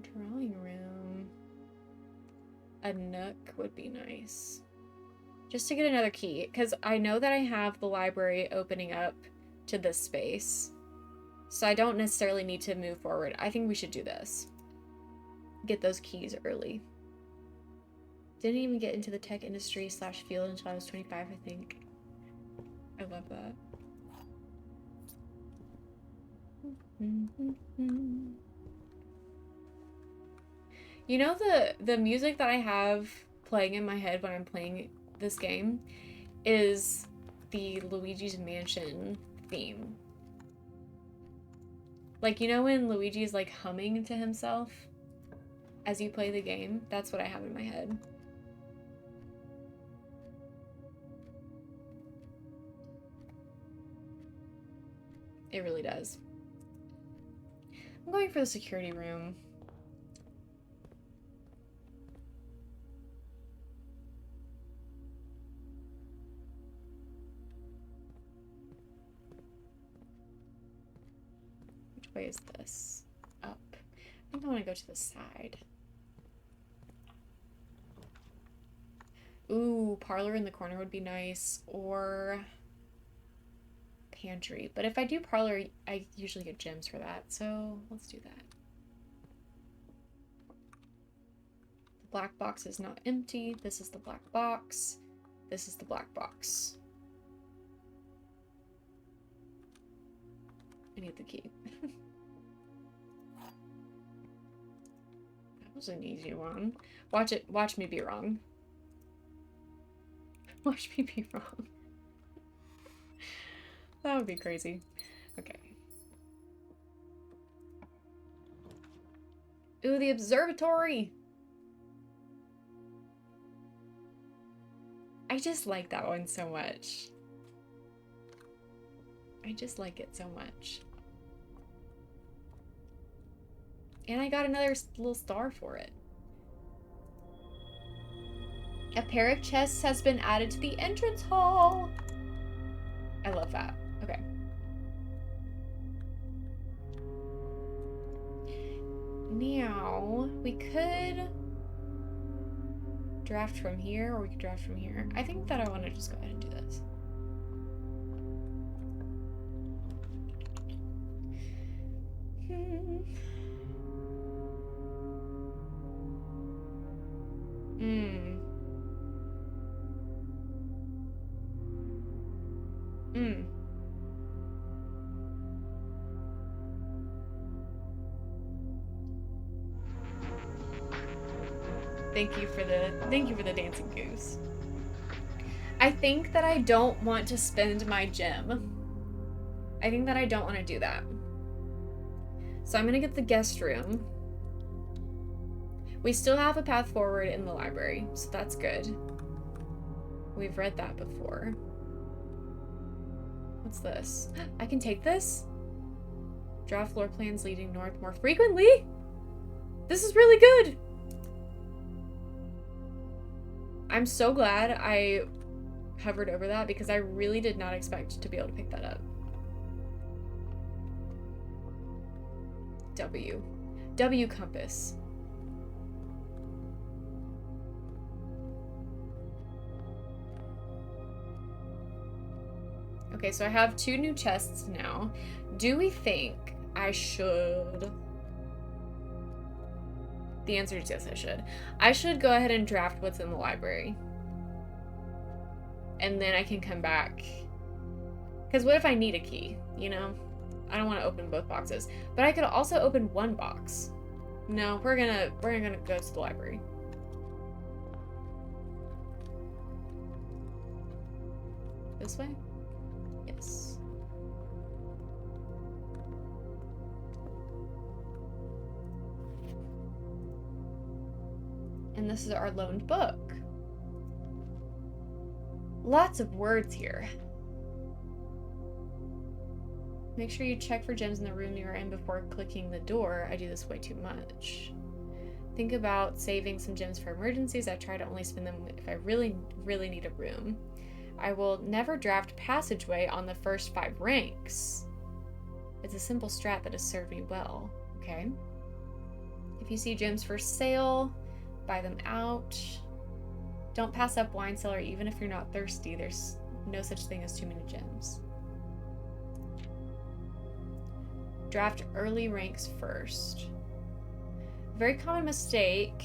Drawing room. A nook would be nice. Just to get another key, because I know that I have the library opening up to this space. So I don't necessarily need to move forward. I think we should do this. Get those keys early. Didn't even get into the tech industry / field until I was 25, I think. I love that. You know, the music that I have playing in my head when I'm playing this game is the Luigi's Mansion theme. Like, you know when Luigi is like humming to himself as you play the game? That's what I have in my head. It really does. I'm going for the security room. Which way is this? Up. I think I want to go to the side. Ooh, parlor in the corner would be nice. Or pantry. But if I do parlor, I usually get gems for that. So let's do that. The black box is not empty. This is the black box. This is the black box. I need the key. That was an easy one. Watch me be wrong. Watch me be wrong. That would be crazy. Okay. Ooh, the observatory! I just like that one so much. I just like it so much. And I got another little star for it. A pair of chests has been added to the entrance hall. I love that. Okay. Now, we could draft from here, or we could draft from here. I think that I want to just go ahead and do this. Thank you for the dancing goose. I think that I don't want to spend my gem. I think that I don't want to do that. So I'm gonna get the guest room. We still have a path forward in the library, so that's good. We've read that before. What's this? I can take this? Draw floor plans leading north more frequently? This is really good! I'm so glad I hovered over that because I really did not expect to be able to pick that up. W compass. Okay, so I have 2 new chests now. Do we think I should? The answer is yes, I should. I should go ahead and draft what's in the library. And then I can come back. Because what if I need a key, you know? I don't want to open both boxes. But I could also open one box. No, we're gonna go to the library. This way? Yes. And this is our loaned book. Lots of words here. Make sure you check for gems in the room you're in before clicking the door. I do this way too much. Think about saving some gems for emergencies. I try to only spend them if I really, really need a room. I will never draft passageway on the first 5 ranks. It's a simple strat that has served me well. Okay. If you see gems for sale, buy them out. Don't pass up wine cellar even if you're not thirsty. There's no such thing as too many gems. Draft early ranks first. A very common mistake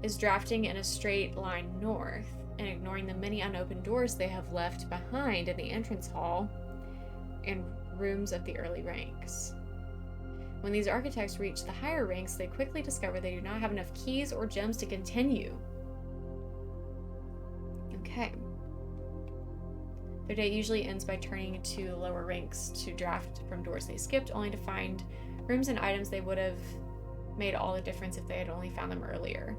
is drafting in a straight line north and ignoring the many unopened doors they have left behind in the entrance hall and rooms of the early ranks. When these architects reach the higher ranks, they quickly discover they do not have enough keys or gems to continue. Okay. Their day usually ends by turning to the lower ranks to draft from doors they skipped, only to find rooms and items they would have made all the difference if they had only found them earlier.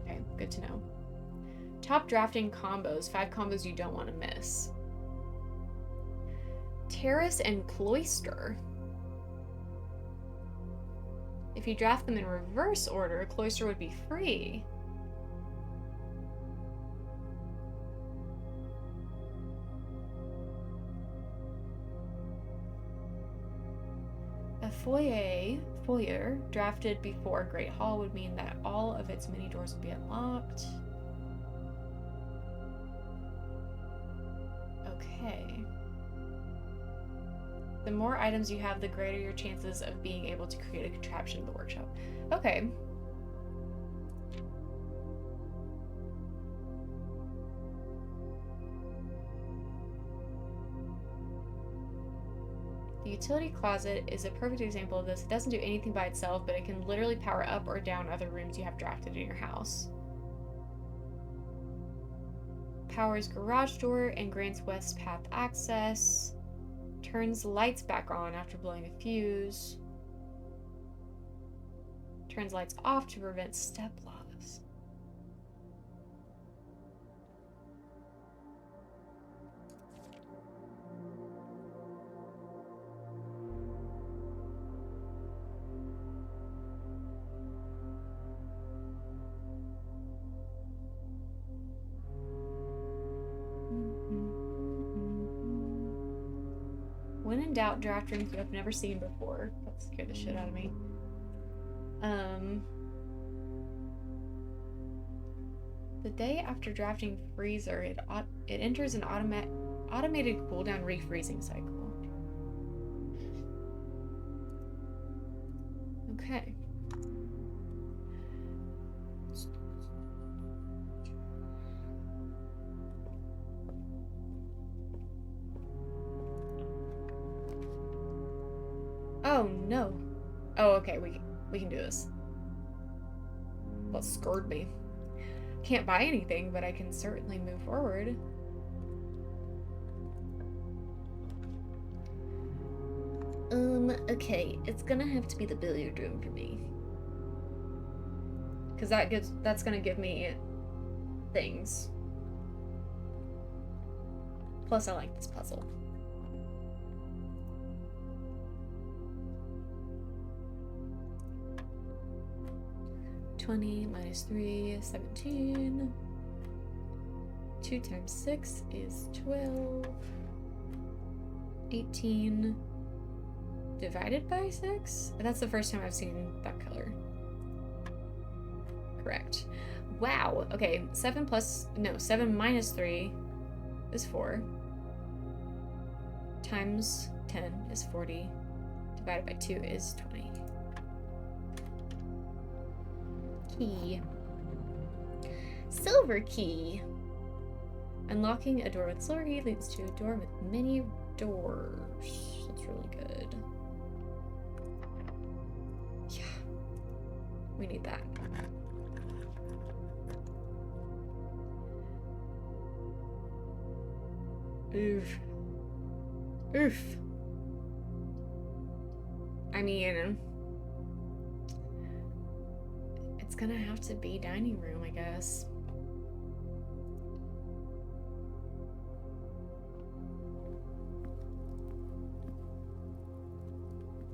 Okay, good to know. Top drafting combos, 5 combos you don't want to miss. Terrace and Cloister. If you draft them in reverse order, Cloister would be free. A foyer drafted before Great Hall would mean that all of its many doors would be unlocked. Okay. The more items you have, the greater your chances of being able to create a contraption in the workshop. Okay. The utility closet is a perfect example of this. It doesn't do anything by itself, but it can literally power up or down other rooms you have drafted in your house. Powers garage door and grants west path access. Turns lights back on after blowing a fuse. Turns lights off to prevent step loss. When in doubt, draft rooms you have never seen before. That scared the shit out of me. The day after drafting freezer, it enters an automated cooldown refreezing cycle. Okay. Oh no. Oh, okay, we can do this. What scared me? Can't buy anything, but I can certainly move forward. Okay, it's gonna have to be the billiard room for me. Cause that's gonna give me things. Plus I like this puzzle. (20 minus 3 is 17. 2 times 6 is 12. 18 divided by 6? That's the first time I've seen that color. Correct. Wow. Okay, 7 minus 3 is 4. Times 10 is 40. Divided by 2 is 20. Key. Silver key. Unlocking a door with silver key leads to a door with many doors. That's really good. Yeah. We need that. Oof. Oof. I mean, it's gonna have to be dining room, I guess.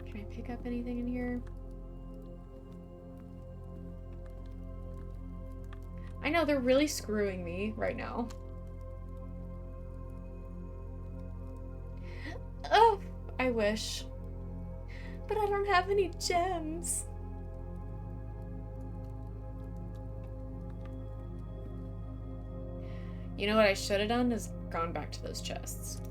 Can I pick up anything in here? I know they're really screwing me right now. Oh, I wish. But I don't have any gems. You know what I should have done is gone back to those chests.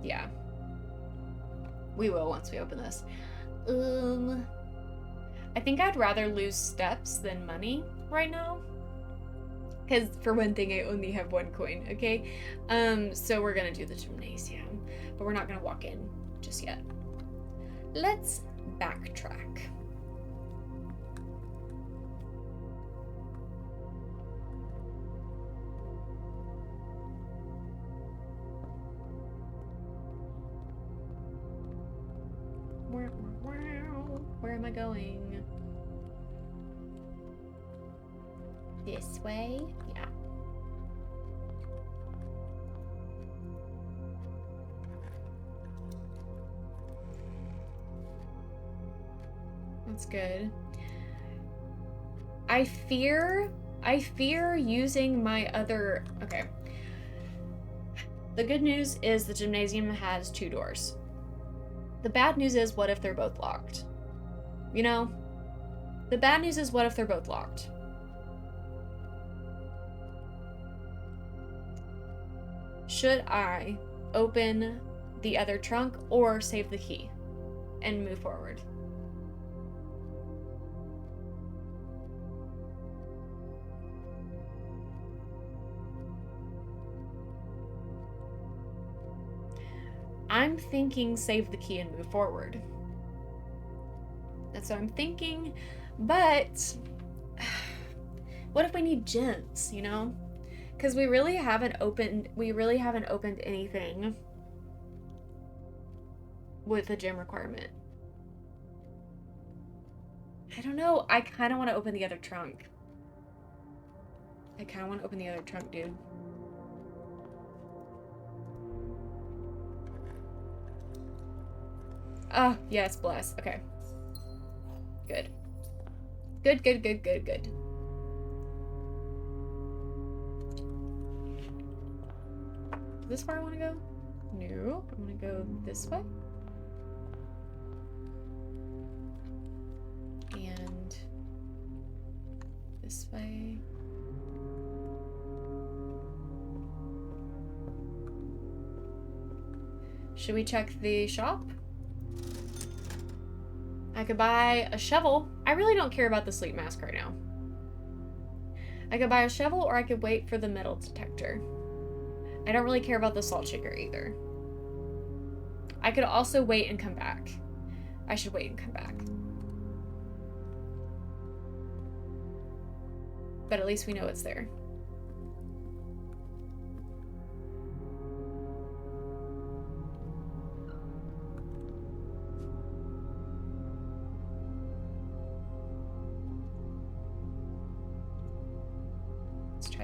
Yeah. We will once we open this. I think I'd rather lose steps than money right now. Because for one thing, I only have 1 coin, okay? So we're gonna do the gymnasium, but we're not gonna walk in just yet. Let's backtrack. Where am I going? This way? Yeah. That's good. I fear using my other... Okay. The good news is the gymnasium has 2 doors. The bad news is, what if they're both locked? You know? The bad news is, what if they're both locked? Should I open the other trunk or save the key and move forward? I'm thinking save the key and move forward. That's what I'm thinking, but what if we need gems, you know? Because we really haven't opened anything with a gem requirement. I don't know. I kind of want to open the other trunk. Dude. Oh, yes, bless. Okay. Good. Good. Is this where I want to go? No. I want to go this way. And this way. Should we check the shop? I could buy a shovel. I really don't care about the sleep mask right now. I could buy a shovel, or I could wait for the metal detector. I don't really care about the salt shaker either. I could also wait and come back. I should wait and come back. But at least we know it's there.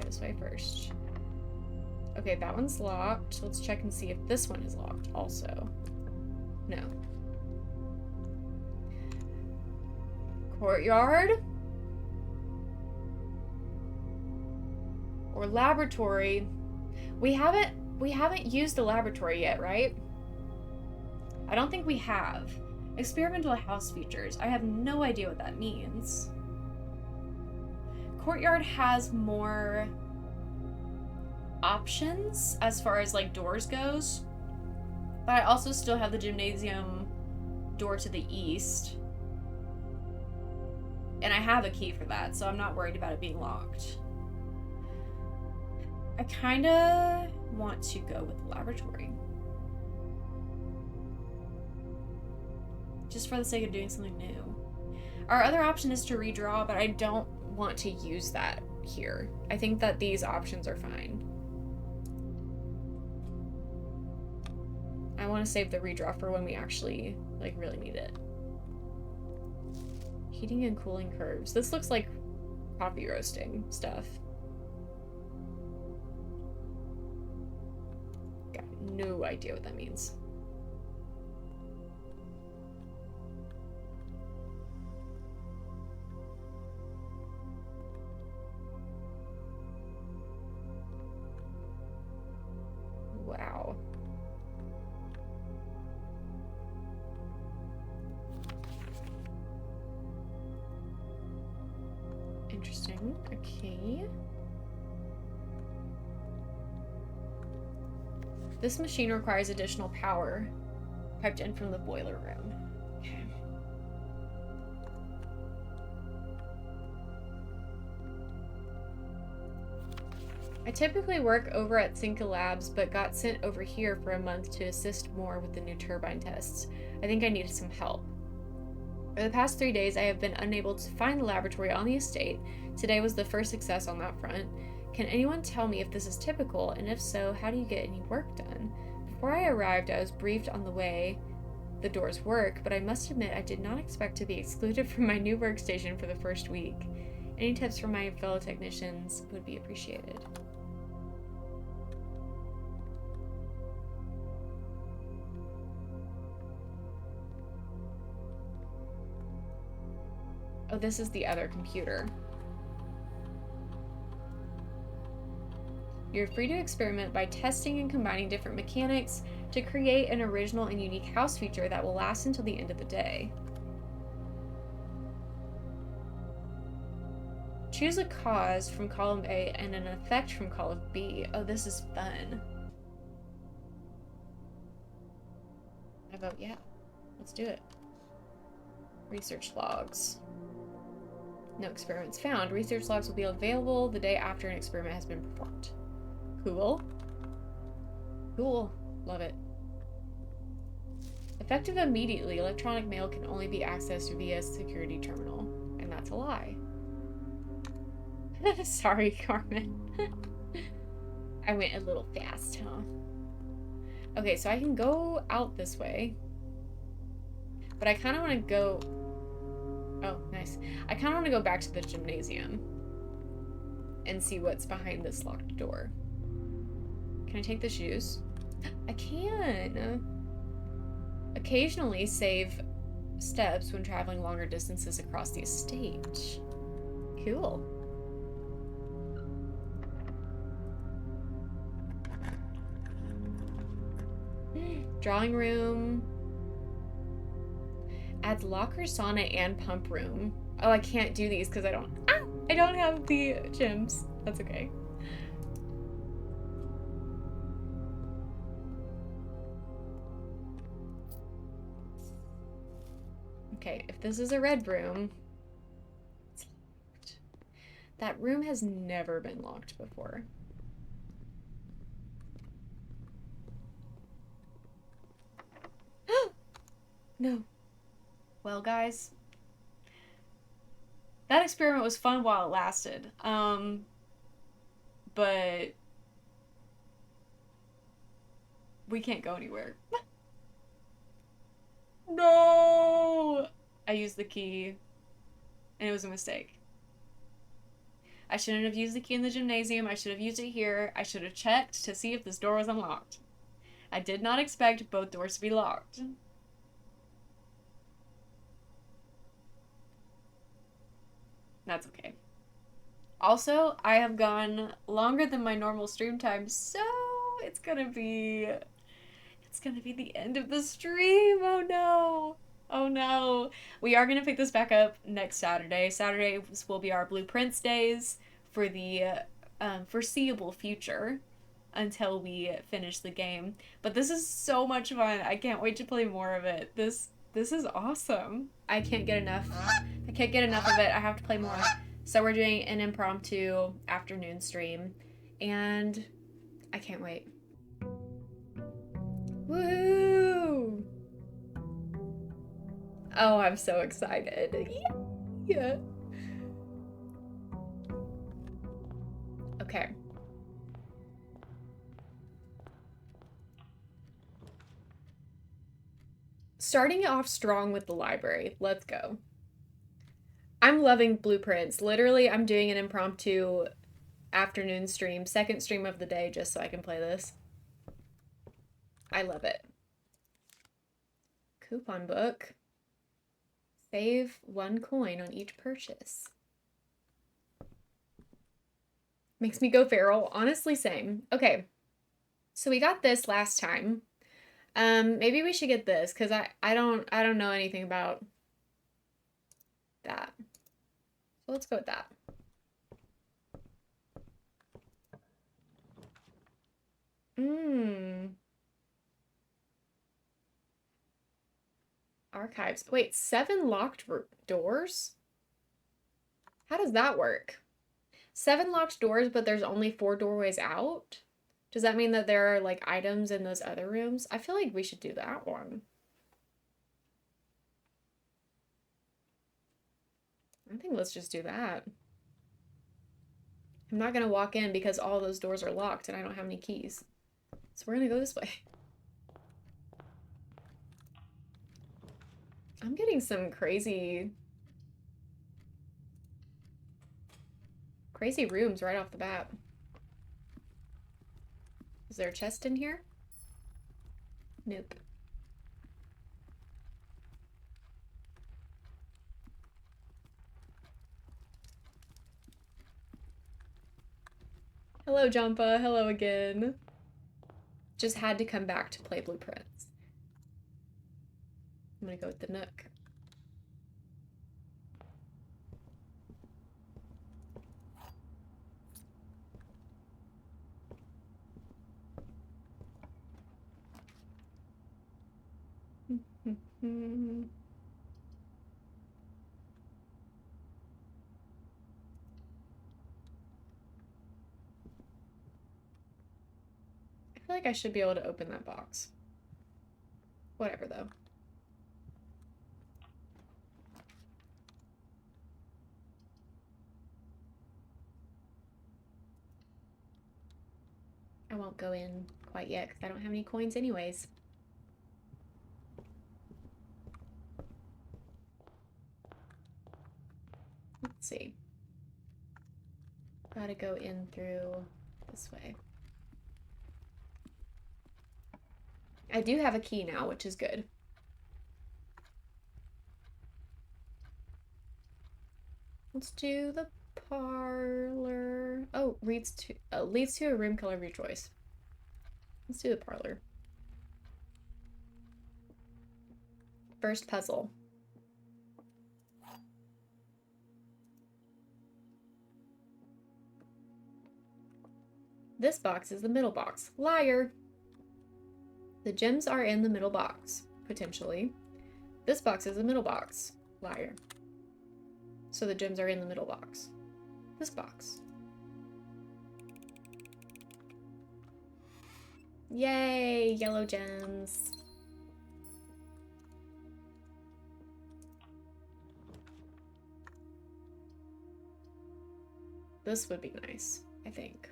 This way first. Okay, that one's locked. Let's check and see if this one is locked also. No. Courtyard? Or laboratory? We haven't used the laboratory yet, right? I don't think we have. Experimental house features. I have no idea what that means. Courtyard has more options as far as like doors goes. But I also still have the gymnasium door to the east. And I have a key for that, so I'm not worried about it being locked. I kinda want to go with the laboratory. Just for the sake of doing something new. Our other option is to redraw, but I don't want to use that here. I think that these options are fine. I want to save the redraw for when we actually, like, really need it. Heating and cooling curves. This looks like coffee roasting stuff. Got no idea what that means. Wow. Interesting. Okay. This machine requires additional power piped in from the boiler room. Okay. I typically work over at Cinca Labs, but got sent over here for a month to assist more with the new turbine tests. I think I needed some help. For the past 3 days, I have been unable to find the laboratory on the estate. Today was the first success on that front. Can anyone tell me if this is typical, and if so, how do you get any work done? Before I arrived, I was briefed on the way the doors work, but I must admit I did not expect to be excluded from my new workstation for the first week. Any tips from my fellow technicians would be appreciated. Oh, this is the other computer. You're free to experiment by testing and combining different mechanics to create an original and unique house feature that will last until the end of the day. Choose a cause from column A and an effect from column B. Oh, this is fun. I vote yeah. Let's do it. Research logs. No experiments found. Research logs will be available the day after an experiment has been performed. Cool. Cool. Love it. Effective immediately, electronic mail can only be accessed via security terminal. And that's a lie. Sorry, Carmen. I went a little fast, huh? Okay, so I can go out this way. But I kind of want to go... Oh, nice. I kind of want to go back to the gymnasium and see what's behind this locked door. Can I take the shoes? I can! Occasionally save steps when traveling longer distances across the estate. Cool. Drawing room. Adds locker, sauna, and pump room. Oh, I can't do these because I don't have the gyms. That's okay. Okay, if this is a red room, it's locked. That room has never been locked before. No. Well, guys, that experiment was fun while it lasted. But we can't go anywhere. No! I used the key, and it was a mistake. I shouldn't have used the key in the gymnasium. I should have used it here. I should have checked to see if this door was unlocked. I did not expect both doors to be locked. That's okay. Also, I have gone longer than my normal stream time, so it's gonna be the end of the stream. Oh no. Oh no. We are gonna pick this back up next Saturday. Saturdays will be our blueprints days for the foreseeable future. until we finish the game. But this is so much fun. I can't wait to play more of it. This is awesome. I can't get enough. I can't get enough of it. I have to play more. So we're doing an impromptu afternoon stream, and I can't wait. Woo! Oh, I'm so excited. Yeah. Okay. Starting off strong with the library. Let's go. I'm loving blueprints. Literally, I'm doing an impromptu afternoon stream, second stream of the day, just so I can play this. I love it. Coupon book. Save 1 coin on each purchase. Makes me go feral. Honestly, same. Okay. So we got this last time. Maybe we should get this, because I don't know anything about that. So let's go with that. Archives. Wait, 7 locked doors? How does that work? 7 locked doors, but there's only 4 doorways out? Does that mean that there are, like, items in those other rooms? I feel like we should do that one. I think let's just do that. I'm not gonna walk in because all those doors are locked and I don't have any keys. So we're gonna go this way. I'm getting some crazy rooms right off the bat. Is there a chest in here? Nope. Hello, Jumpa. Hello again. Just had to come back to play blueprints. I'm gonna go with the Nook. I feel like I should be able to open that box. Whatever, though. I won't go in quite yet because I don't have any coins anyways. Let's see. Gotta go in through this way. I do have a key now, which is good. Let's do the parlor. Oh, leads to a room color of your choice. Let's do the parlor. First puzzle. This box is the middle box. Liar! The gems are in the middle box, potentially. This box is the middle box. Liar. So the gems are in the middle box. This box. Yay! Yellow gems. This would be nice, I think.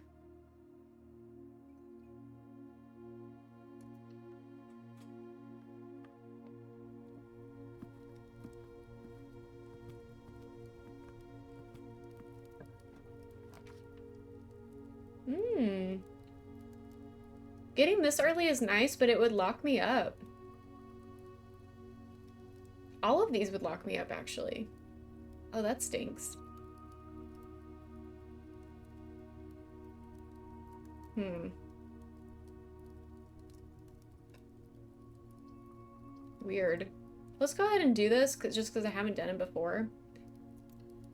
Getting this early is nice, but it would lock me up. All of these would lock me up, actually. Oh, that stinks. Weird. Let's go ahead and do this, just because I haven't done it before.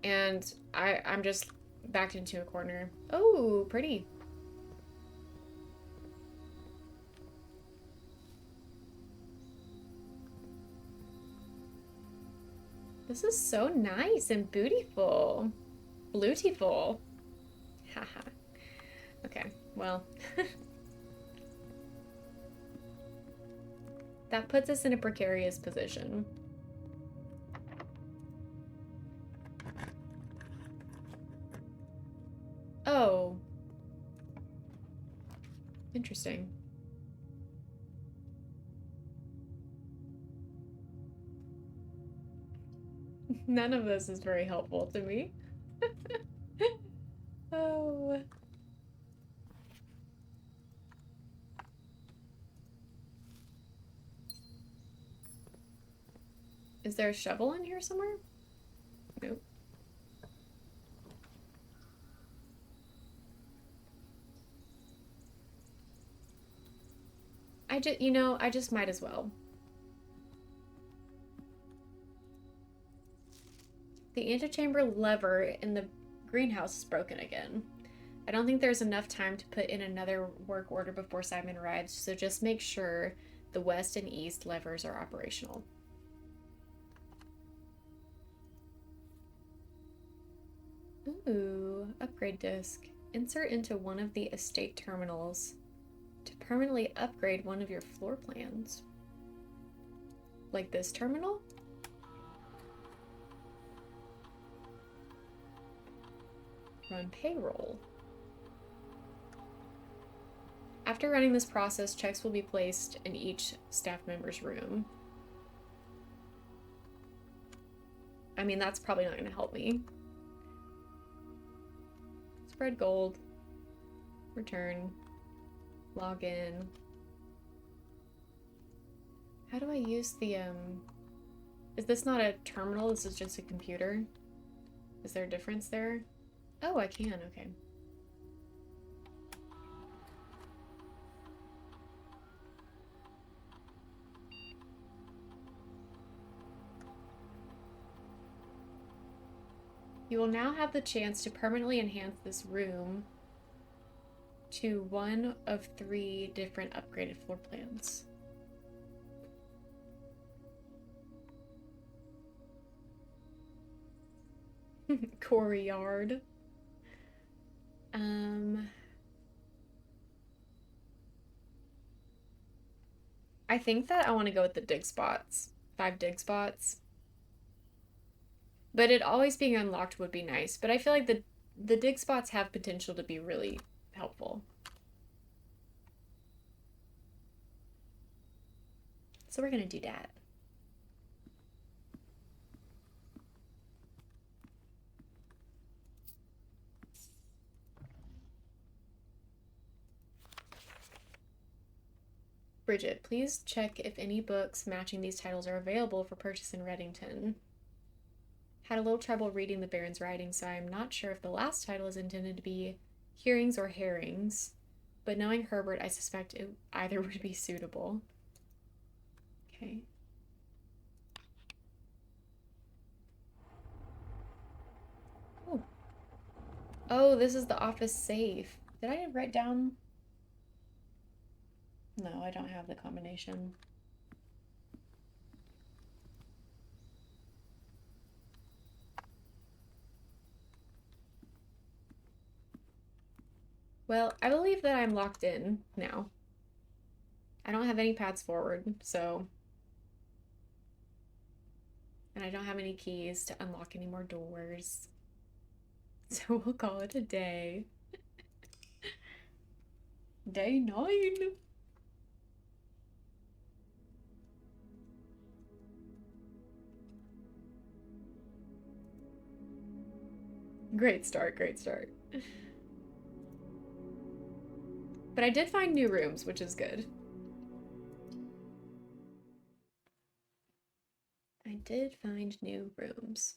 And I'm just backed into a corner. Oh, pretty. This is so nice and bootyful. Blutiful. Haha. Okay, well. That puts us in a precarious position. Oh. Interesting. None of this is very helpful to me. Oh. Is there a shovel in here somewhere? Nope. I just might as well. The antechamber lever in the greenhouse is broken again. I don't think there's enough time to put in another work order before Simon arrives, so just make sure the west and east levers are operational. Ooh, upgrade disc. Insert into one of the estate terminals to permanently upgrade one of your floor plans. Like this terminal? Run payroll. After running this process, checks will be placed in each staff member's room. I mean, that's probably not going to help me. Spread gold. Return. Log in. How do I use the, Is this not a terminal? This is just a computer? Is there a difference there? Oh, I can, okay. You will now have the chance to permanently enhance this room to one of 3 different upgraded floor plans. Courtyard. I think that I want to go with the dig spots. 5 dig spots. But it always being unlocked would be nice. But I feel like the dig spots have potential to be really helpful. So we're gonna do that. Bridget, please check if any books matching these titles are available for purchase in Reddington. Had a little trouble reading the Baron's writing, so I'm not sure if the last title is intended to be hearings or herrings, but knowing Herbert, I suspect it either would be suitable. Okay. Oh. Oh, this is the office safe. Did I write down? No, I don't have the combination. Well, I believe that I'm locked in now. I don't have any paths forward, so... And I don't have any keys to unlock any more doors. So we'll call it a day. Day 9. Great start, great start. But I did find new rooms, which is good. I did find new rooms.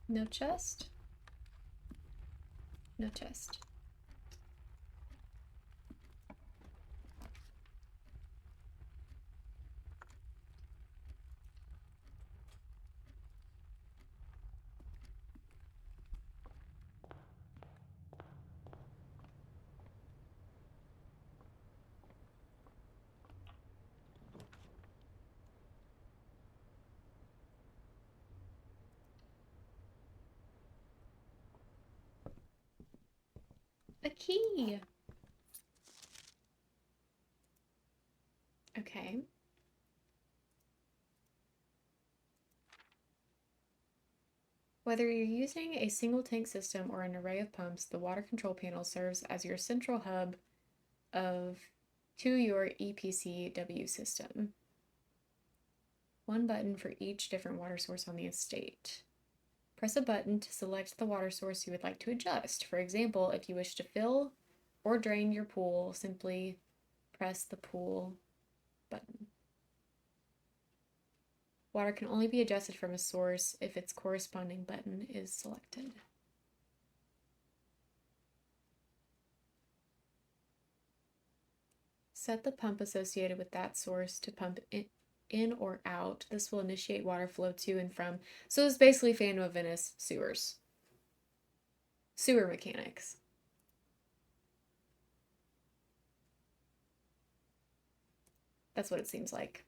No chest? No chest. A key! Okay. Whether you're using a single tank system or an array of pumps, the water control panel serves as your central hub to your EPCW system. One button for each different water source on the estate. Press a button to select the water source you would like to adjust. For example, if you wish to fill or drain your pool, simply press the pool button. Water can only be adjusted from a source if its corresponding button is selected. Set the pump associated with that source to pump in or out. This will initiate water flow to and from. So it's basically Phantom of Venice sewers. Sewer mechanics. That's what it seems like.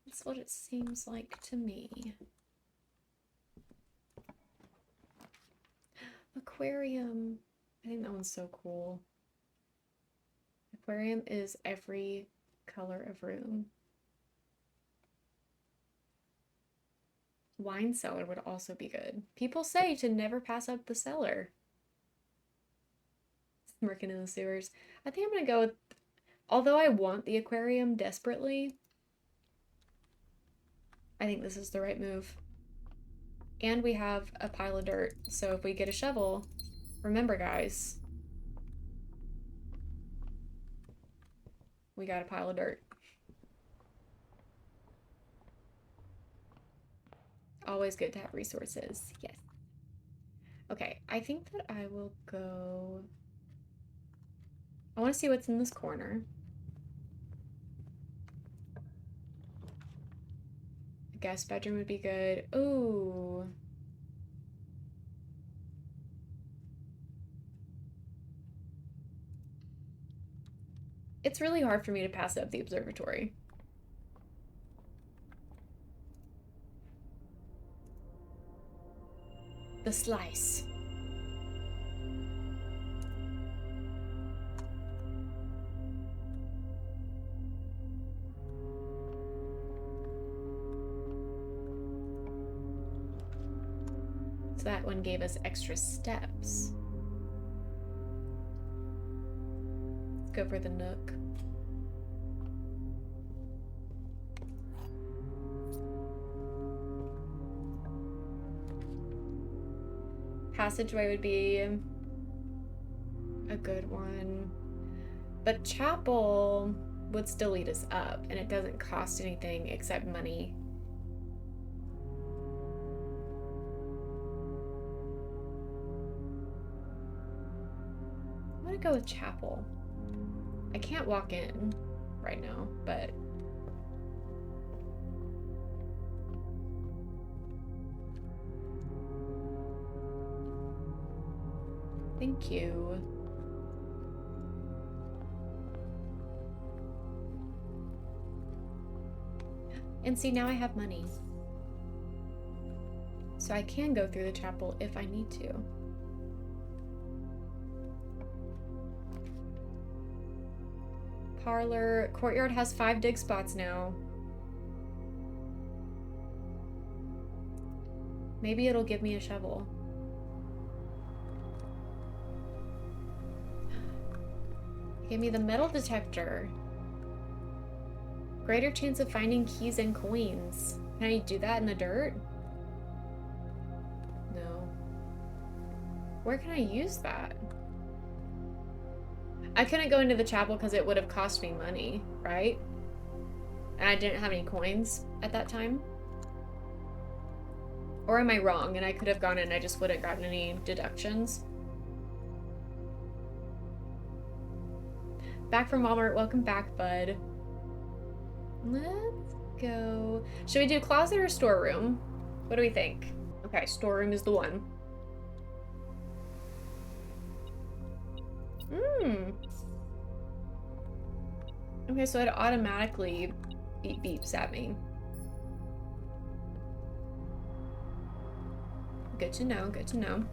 That's what it seems like to me. Aquarium. I think that one's so cool. Aquarium is every color of room. Wine cellar would also be good. People say to never pass up the cellar. Working in the sewers. I think I'm gonna go with, although I want the aquarium desperately, I think this is the right move. And we have a pile of dirt, so if we get a shovel, remember guys, we got a pile of dirt. Always good to have resources, yes. Okay, I think that I will go... I want to see what's in this corner. A guest bedroom would be good. Ooh. It's really hard for me to pass up the observatory. The slice. So that one gave us extra steps. Let's go for the nook. Passageway would be a good one. But chapel would still lead us up, and it doesn't cost anything except money. I'm gonna go with chapel. I can't walk in right now, but... Thank you. And see, now I have money. So I can go through the chapel if I need to. Parlor. Courtyard has 5 dig spots now. Maybe it'll give me a shovel. Give me the metal detector. Greater chance of finding keys and coins. Can I do that in the dirt? No. Where can I use that? I couldn't go into the chapel because it would have cost me money, right? And I didn't have any coins at that time. Or am I wrong and I could have gone in and I just wouldn't gotten any deductions? Back from Walmart. Welcome back, bud. Let's go. Should we do closet or storeroom? What do we think? Okay, storeroom is the one. Okay, so it automatically beeps at me. Good to know, good to know.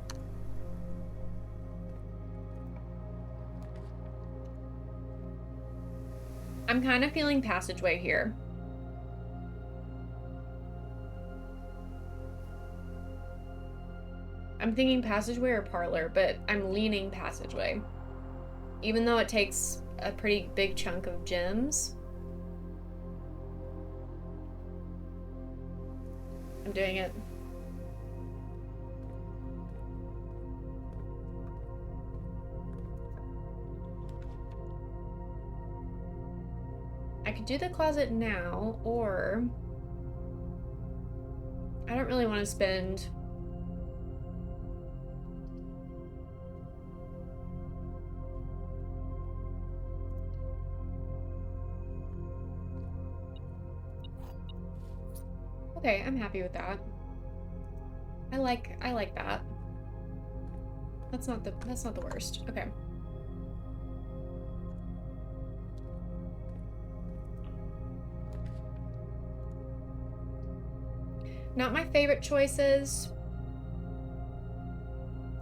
I'm kind of feeling passageway here. I'm thinking passageway or parlor, but I'm leaning passageway. Even though it takes a pretty big chunk of gems. I'm doing it. I could do the closet now, or I don't really want to spend okay, I'm happy with that. I like that. That's not the worst. Okay. Not my favorite choices.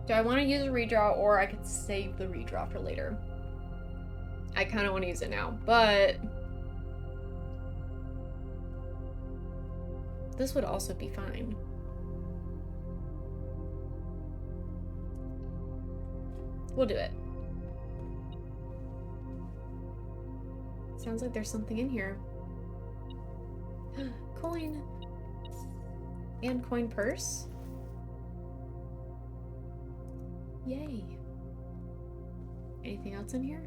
Do I want to use a redraw, or I could save the redraw for later? I kind of want to use it now, but this would also be fine. We'll do it. Sounds like there's something in here. Coin. And coin purse. Yay. Anything else in here?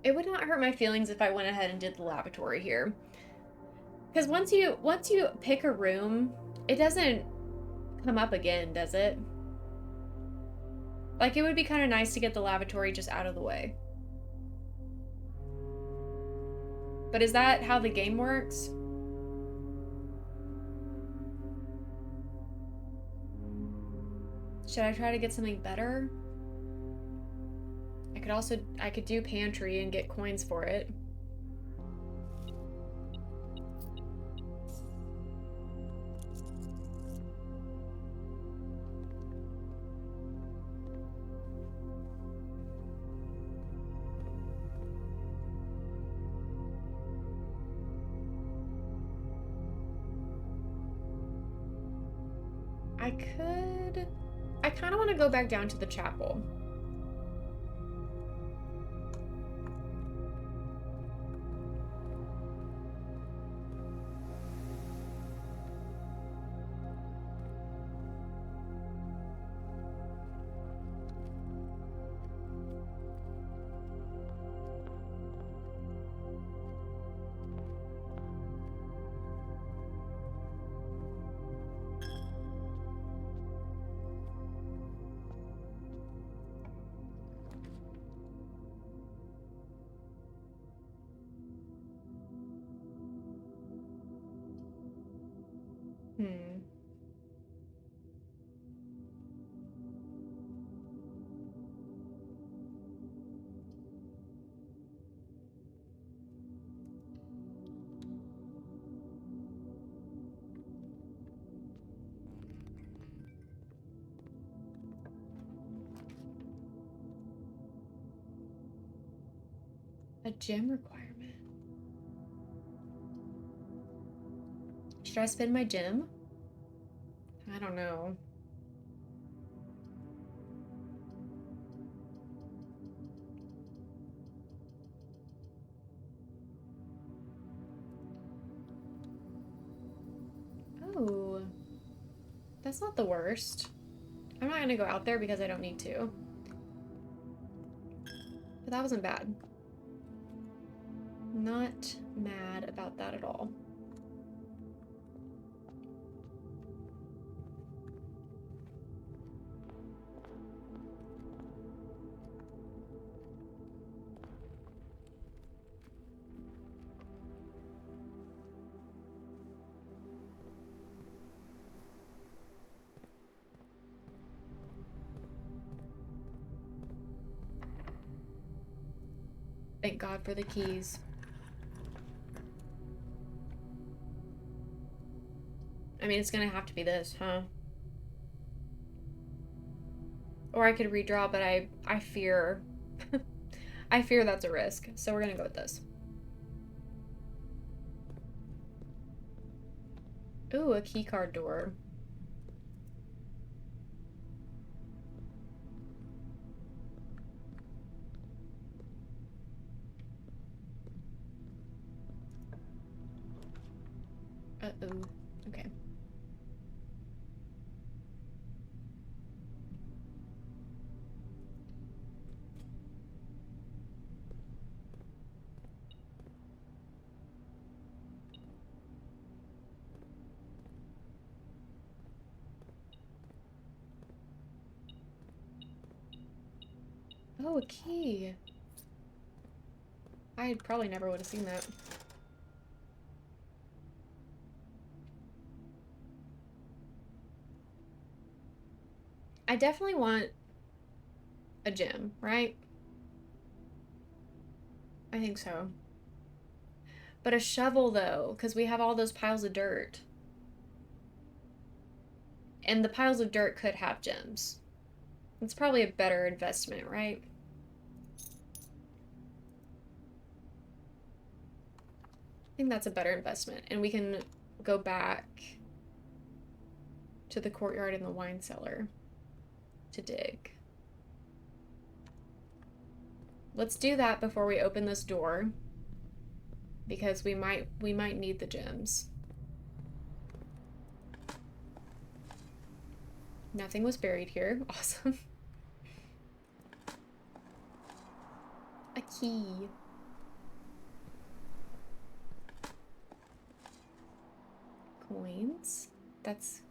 It would not hurt my feelings if I went ahead and did the lavatory here. Because once you pick a room, it doesn't come up again, does it? Like, it would be kind of nice to get the lavatory just out of the way. But is that how the game works? Should I try to get something better? I could do pantry and get coins for it. I kind of want to go back down to the chapel. A gem requirement. Should I spend my gem? I don't know. Oh, that's not the worst. I'm not gonna go out there because I don't need to. But that wasn't bad. Not mad about that at all. Thank God for the keys. I mean, it's gonna have to be this, huh? Or I could redraw, but I fear... I fear that's a risk, so we're gonna go with this. Ooh, a keycard door. Uh-oh. Okay. Oh, a key. I probably never would have seen that. I definitely want a gym, right? I think so. But a shovel, though, because we have all those piles of dirt. And the piles of dirt could have gems. It's probably a better investment, right? I think that's a better investment. And we can go back to the courtyard and the wine cellar to dig. Let's do that before we open this door, because we might need the gems. Nothing was buried here. Awesome. A key. Coins. That's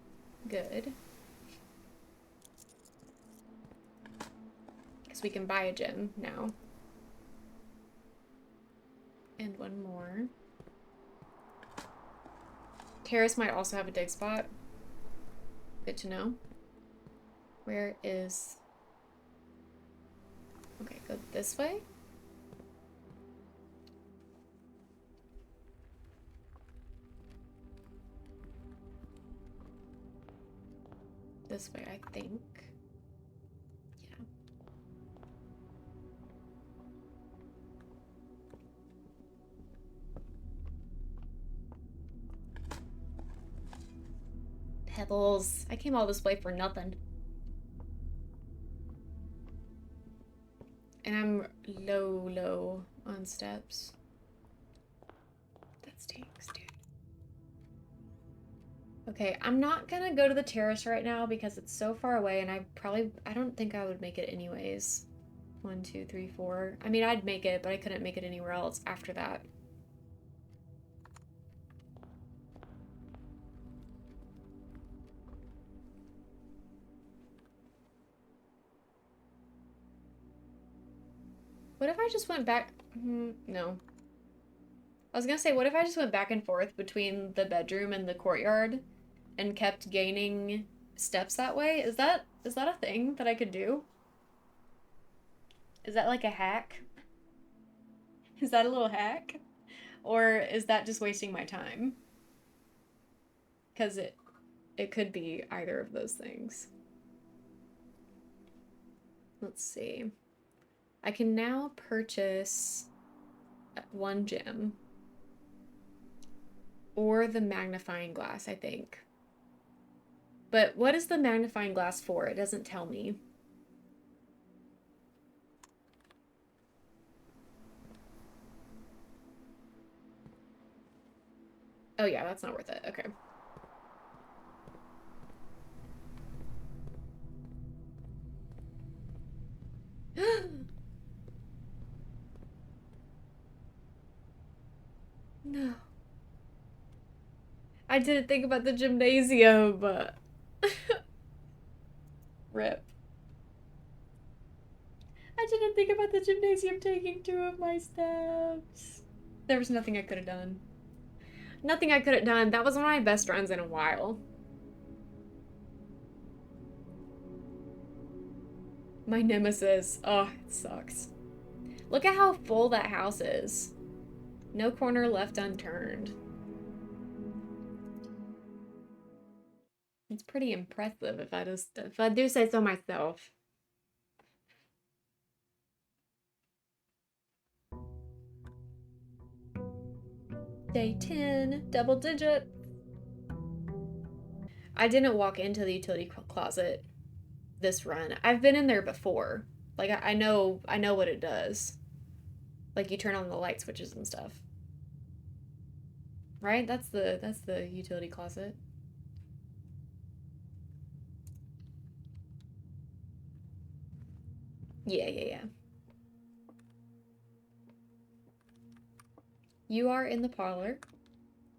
good. Because we can buy a gem now. And one more. Terrace might also have a dig spot. Good to know. Where is... Okay, go this way. This way, I think. Yeah. Pebbles. I came all this way for nothing. And I'm low on steps. That stinks, dude. Okay, I'm not gonna go to the terrace right now because it's so far away and I don't think I would make it anyways. 1, 2, 3, 4. I mean, I'd make it, but I couldn't make it anywhere else after that. What if I just went back? No. I was gonna say, what if I just went back and forth between the bedroom and the courtyard and kept gaining steps that way? Is that a thing that I could do? Is that like a hack? Is that a little hack? Or is that just wasting my time? Because it could be either of those things. Let's see. I can now purchase one gem. Or the magnifying glass, I think. But what is the magnifying glass for? It doesn't tell me. Oh yeah, that's not worth it. Okay. I didn't think about the gymnasium. Rip. I didn't think about the gymnasium taking 2 of my steps. There was nothing I could have done. Nothing I could have done. That was one of my best runs in a while. My nemesis. Oh, it sucks. Look at how full that house is. No corner left unturned. It's pretty impressive if I do say so myself. Day 10, double digit. I didn't walk into the utility closet this run. I've been in there before. Like I know what it does. Like you turn on the light switches and stuff. Right? That's the utility closet. Yeah. You are in the parlor.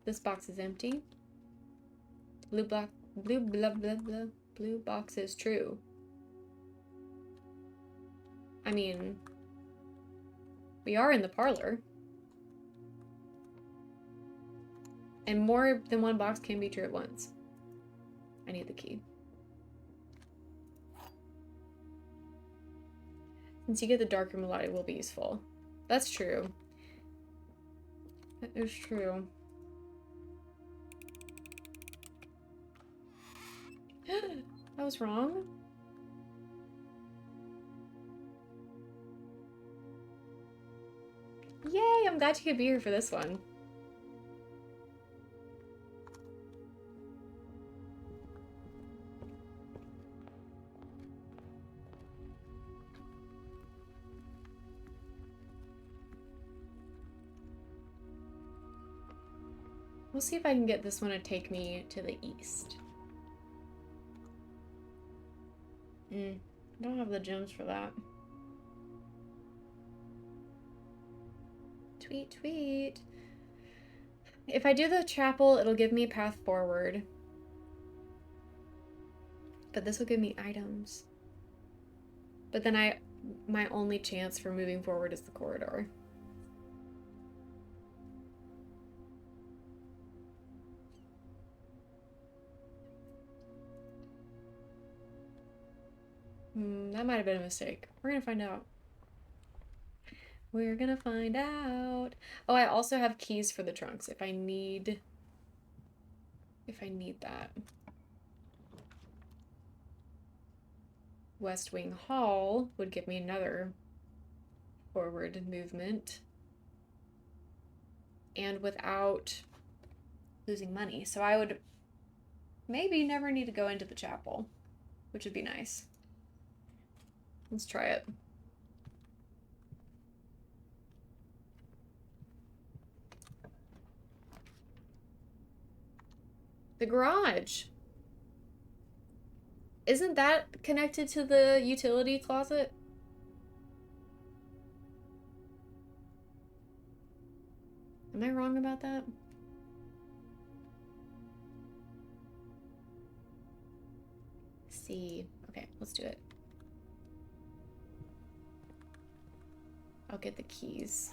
This box is empty. Blue blah blah. Blue box is true. I mean, we are in the parlor. And more than one box can be true at once. I need the key. Since you get the dark room a lot, it will be useful. That's true. That is true. I was wrong. Yay, I'm glad you could be here for this one. We'll see if I can get this one to take me to the east. I don't have the gems for that. Tweet. If I do the chapel, it'll give me a path forward. But this will give me items. But then my only chance for moving forward is the corridor. That might have been a mistake. We're gonna find out. We're gonna find out. Oh, I also have keys for the trunks if I need that. West Wing Hall would give me another forward movement. And without losing money. So I would maybe never need to go into the chapel, which would be nice. Let's try it. The garage. Isn't that connected to the utility closet? Am I wrong about that? See. Okay, let's do it. I'll get the keys.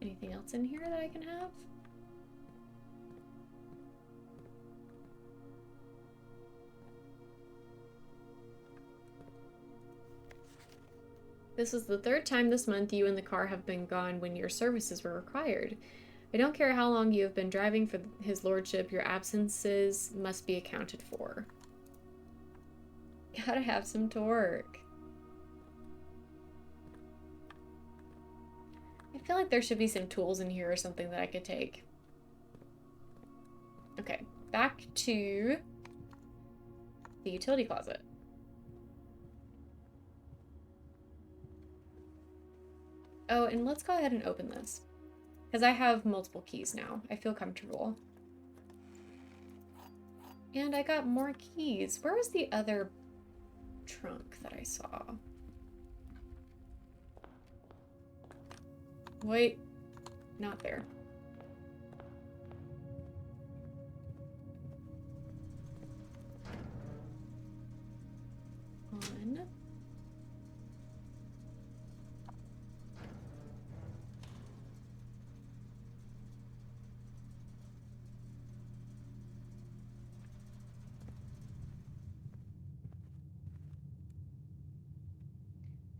Anything else in here that I can have? This is the 3rd time this month you and the car have been gone when your services were required. I don't care how long you have been driving for his lordship, your absences must be accounted for. Gotta have some torque. I feel like there should be some tools in here or something that I could take. Okay, back to the utility closet. Oh, and let's go ahead and open this. Because I have multiple keys now. I feel comfortable. And I got more keys. Where was the other trunk that I saw? Wait, not there. On.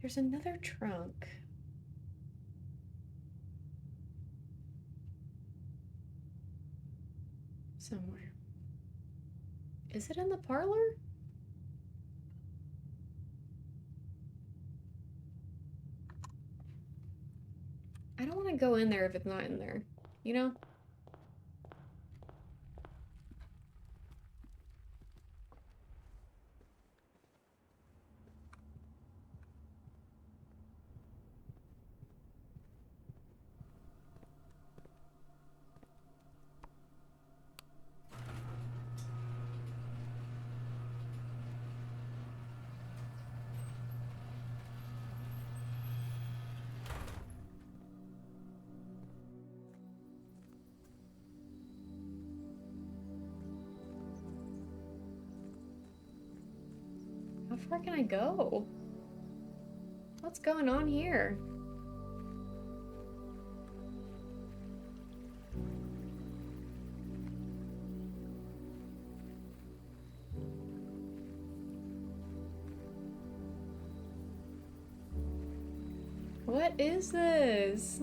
There's another trunk. Somewhere. Is it in the parlor? I don't want to go in there if it's not in there. You know? How far can I go? What's going on here? What is this?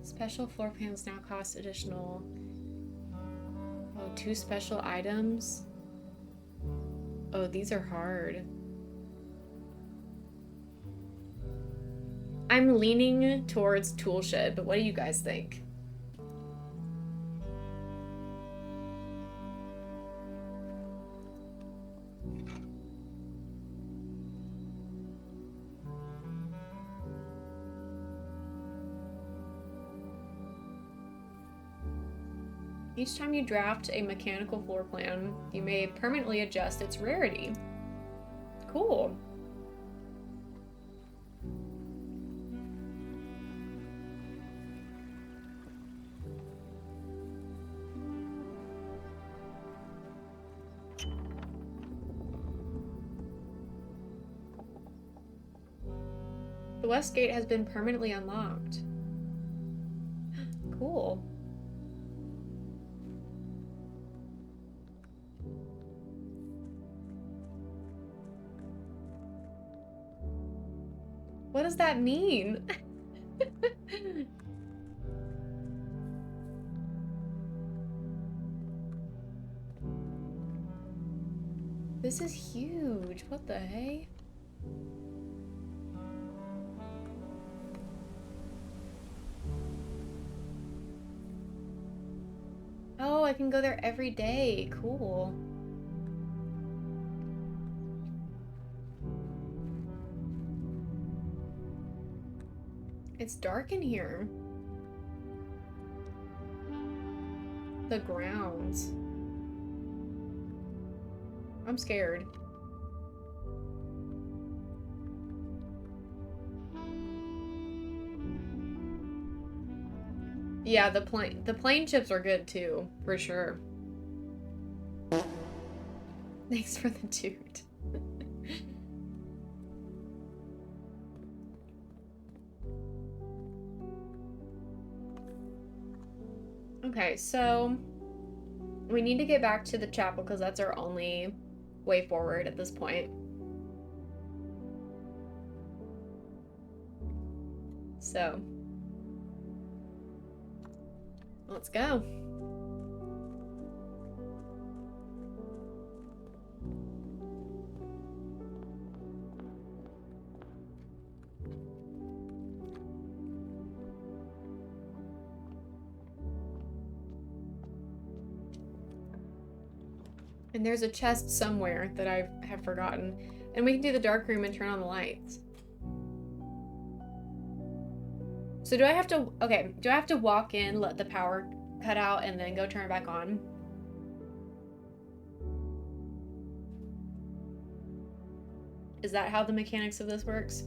Special floor plans now cost additional. Oh, 2 special items. Oh, these are hard. I'm leaning towards toolshed, but what do you guys think? Each time you draft a mechanical floor plan, you may permanently adjust its rarity. Cool. The west gate has been permanently unlocked. Cool. What does that mean? This is huge. What the hey? Oh, I can go there every day. Cool. It's dark in here. The grounds. I'm scared. Yeah, the plane chips are good too, for sure. Thanks for the toot. Okay, so we need to get back to the chapel because that's our only way forward at this point. So, let's go. And there's a chest somewhere that I have forgotten. And we can do the dark room and turn on the lights. So do I have to, okay, do I have to walk in, let the power cut out, and then go turn it back on? Is that how the mechanics of this works?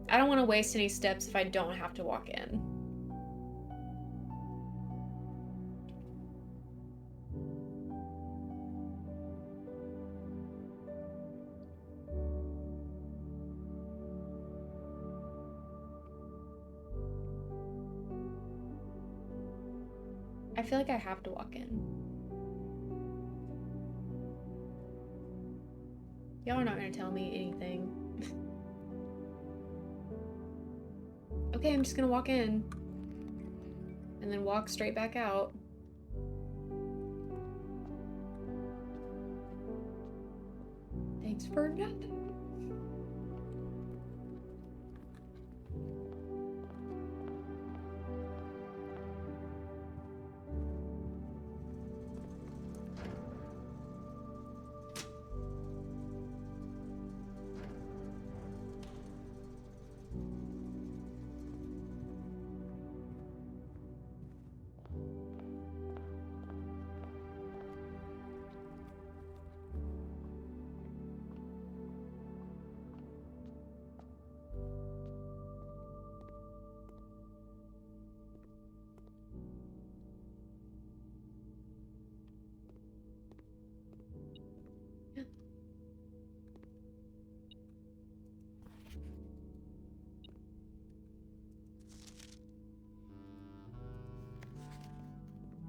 I don't want to waste any steps if I don't have to walk in. I feel like I have to walk in. Y'all are not gonna tell me anything. Okay, I'm just gonna walk in. And then walk straight back out. Thanks for nothing.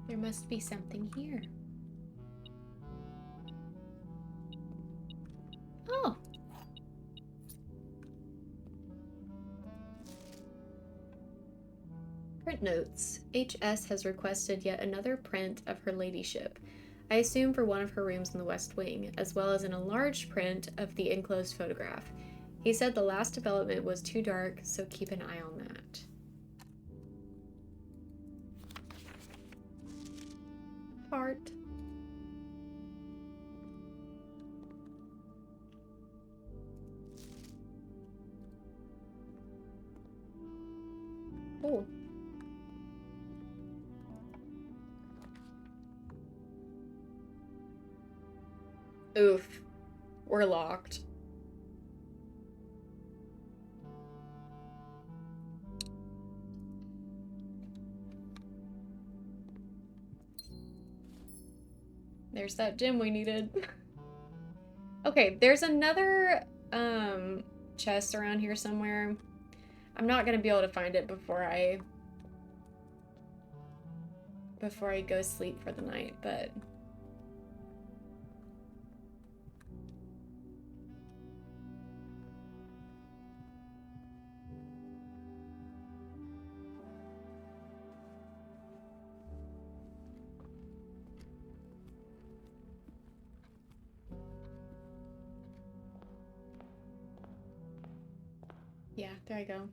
There must be something here. Oh. Print notes. HS has requested yet another print of her ladyship. I assume for one of her rooms in the West Wing, as well as an enlarged print of the enclosed photograph. He said the last development was too dark, so keep an eye on that. Heart. Oh. Oof. We're locked. There's that gem we needed. Okay, there's another chest around here somewhere. I'm not gonna be able to find it before I go sleep for the night, but yeah, there I go.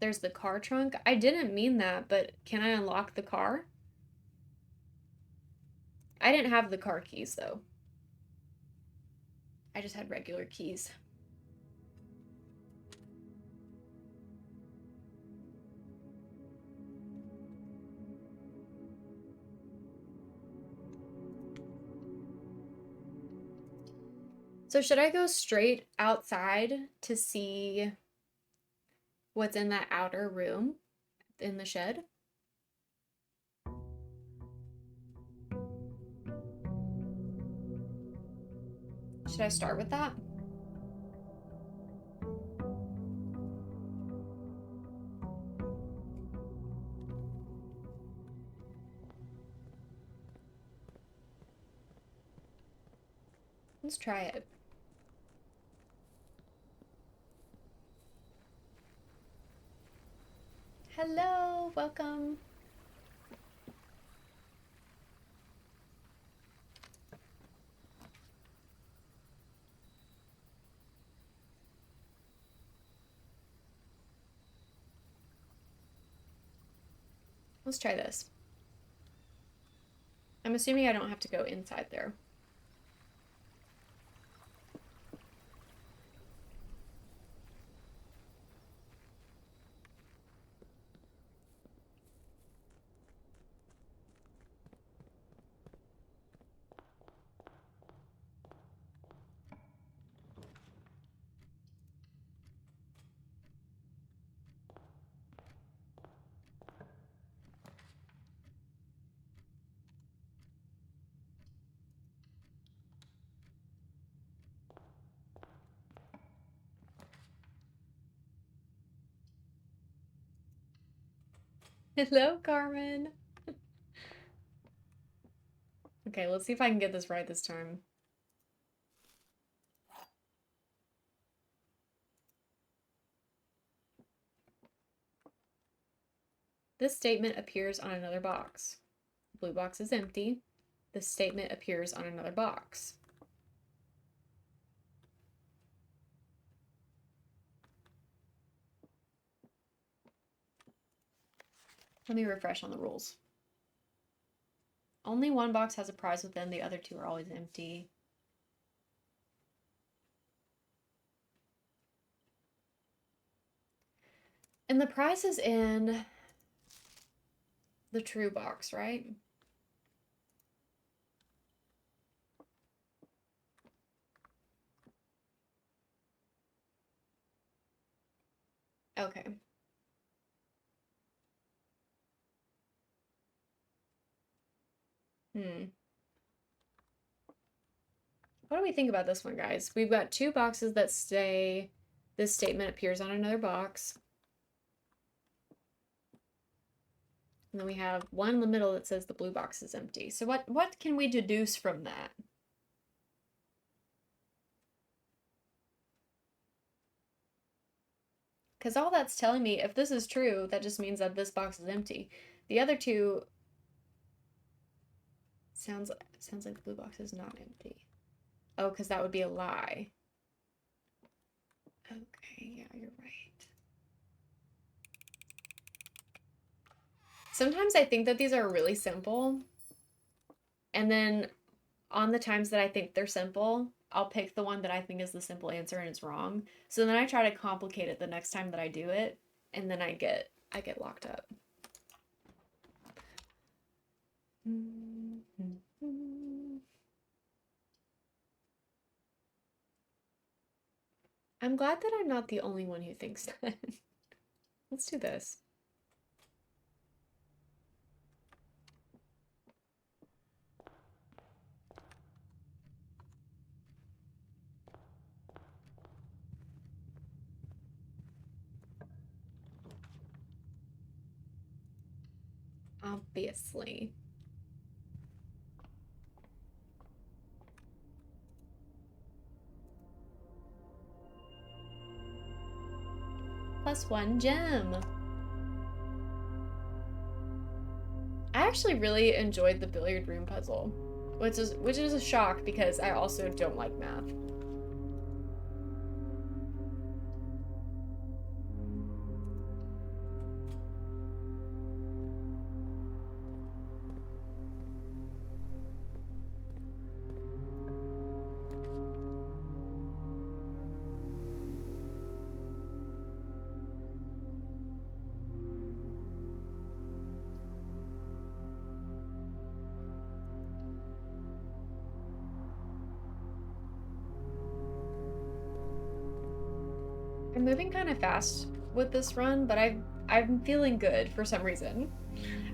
There's the car trunk. I didn't mean that, but can I unlock the car? I didn't have the car keys, though. I just had regular keys. So should I go straight outside to see what's in that outer room in the shed? Should I start with that? Let's try it. Hello, welcome. Let's try this. I'm assuming I don't have to go inside there. Hello, Carmen. Okay, let's see if I can get this right this time. This statement appears on another box. The blue box is empty. This statement appears on another box. Let me refresh on the rules. Only one box has a prize within, the other two are always empty. And the prize is in the true box, right? Okay. What do we think about this one, guys? We've got two boxes that say this statement appears on another box. And then we have one in the middle that says the blue box is empty. So what can we deduce from that? Because all that's telling me, if this is true, that just means that this box is empty. The other two sounds like the blue box is not empty. Oh, because that would be a lie. Okay, yeah, you're right. Sometimes I think that these are really simple. And then on the times that I think they're simple, I'll pick the one that I think is the simple answer and it's wrong. So then I try to complicate it the next time that I do it, and then I get locked up. I'm glad that I'm not the only one who thinks that. Let's do this. Obviously. +1 gem. I actually really enjoyed the billiard room puzzle, which is a shock because I also don't like math. I'm moving kind of fast with this run, but I'm feeling good for some reason.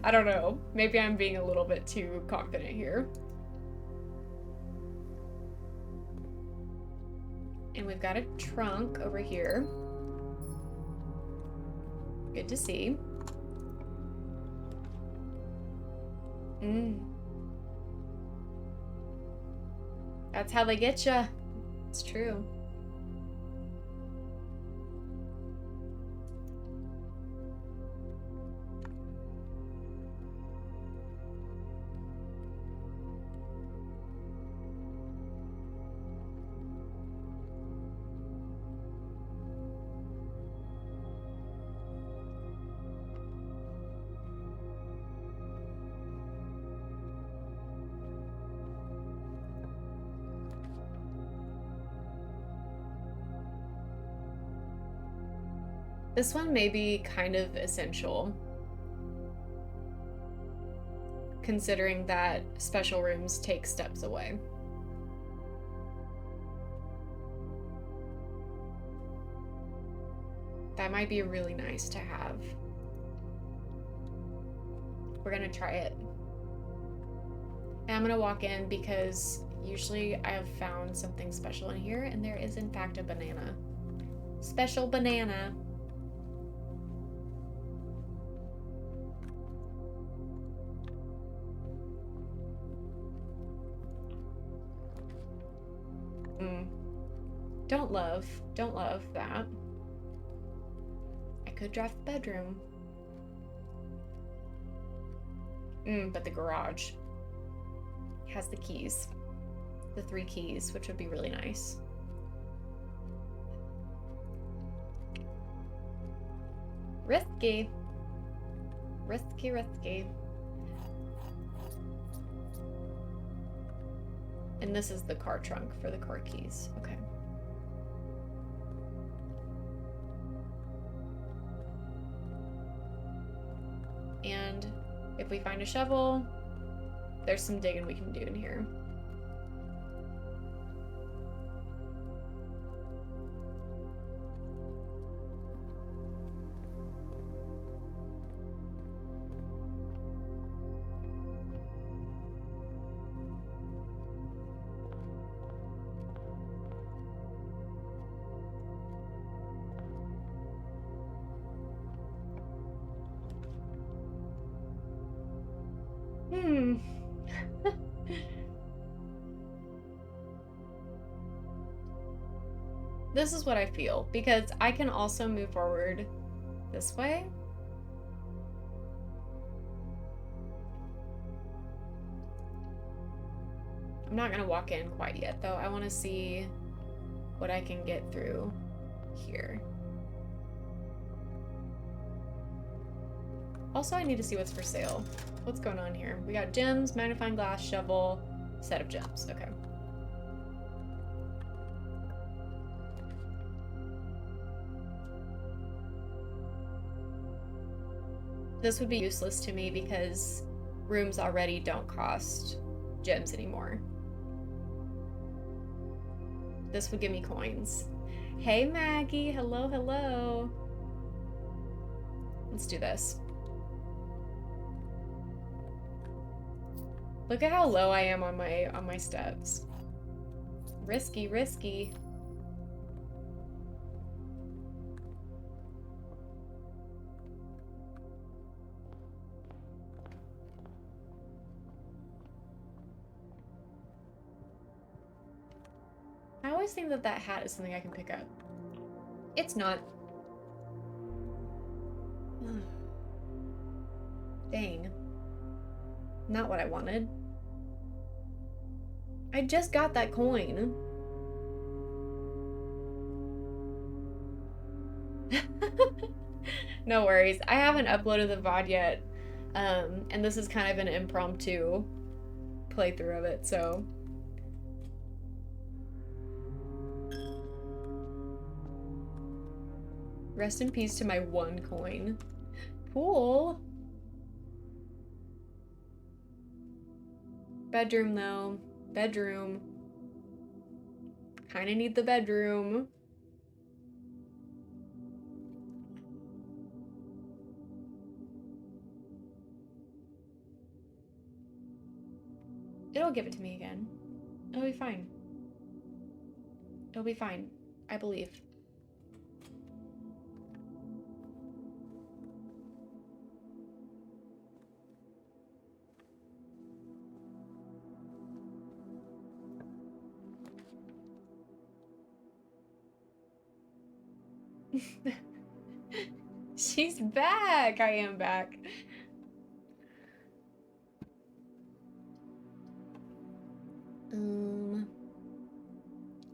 I don't know. Maybe I'm being a little bit too confident here. And we've got a trunk over here. Good to see. That's how they get ya. It's true. This one may be kind of essential, considering that special rooms take steps away. That might be really nice to have. We're gonna try it. And I'm gonna walk in because usually I have found something special in here, and there is in fact a banana. Special banana. Mm. Don't love that. I could draft the bedroom. But the garage has the keys. The 3 keys, which would be really nice. Risky. Risky, risky. And this is the car trunk for the car keys. Okay. And if we find a shovel, there's some digging we can do in here. This is what I feel, because I can also move forward this way. I'm not gonna walk in quite yet, though. I want to see what I can get through here. Also, I need to see what's for sale. What's going on here? We got gems, magnifying glass, shovel, set of gems. Okay. This would be useless to me because rooms already don't cost gems anymore. This would give me coins. Hey, Maggie. Hello, hello. Let's do this. Look at how low I am on my steps. Risky, risky. I always think that hat is something I can pick up. It's not. Dang. Not what I wanted. I just got that coin. No worries. I haven't uploaded the VOD yet. And this is kind of an impromptu playthrough of it, so. Rest in peace to my 1 coin. Cool. Bedroom, though. Bedroom. Kinda need the bedroom. It'll give it to me again. It'll be fine. It'll be fine. I believe. She's back! I am back.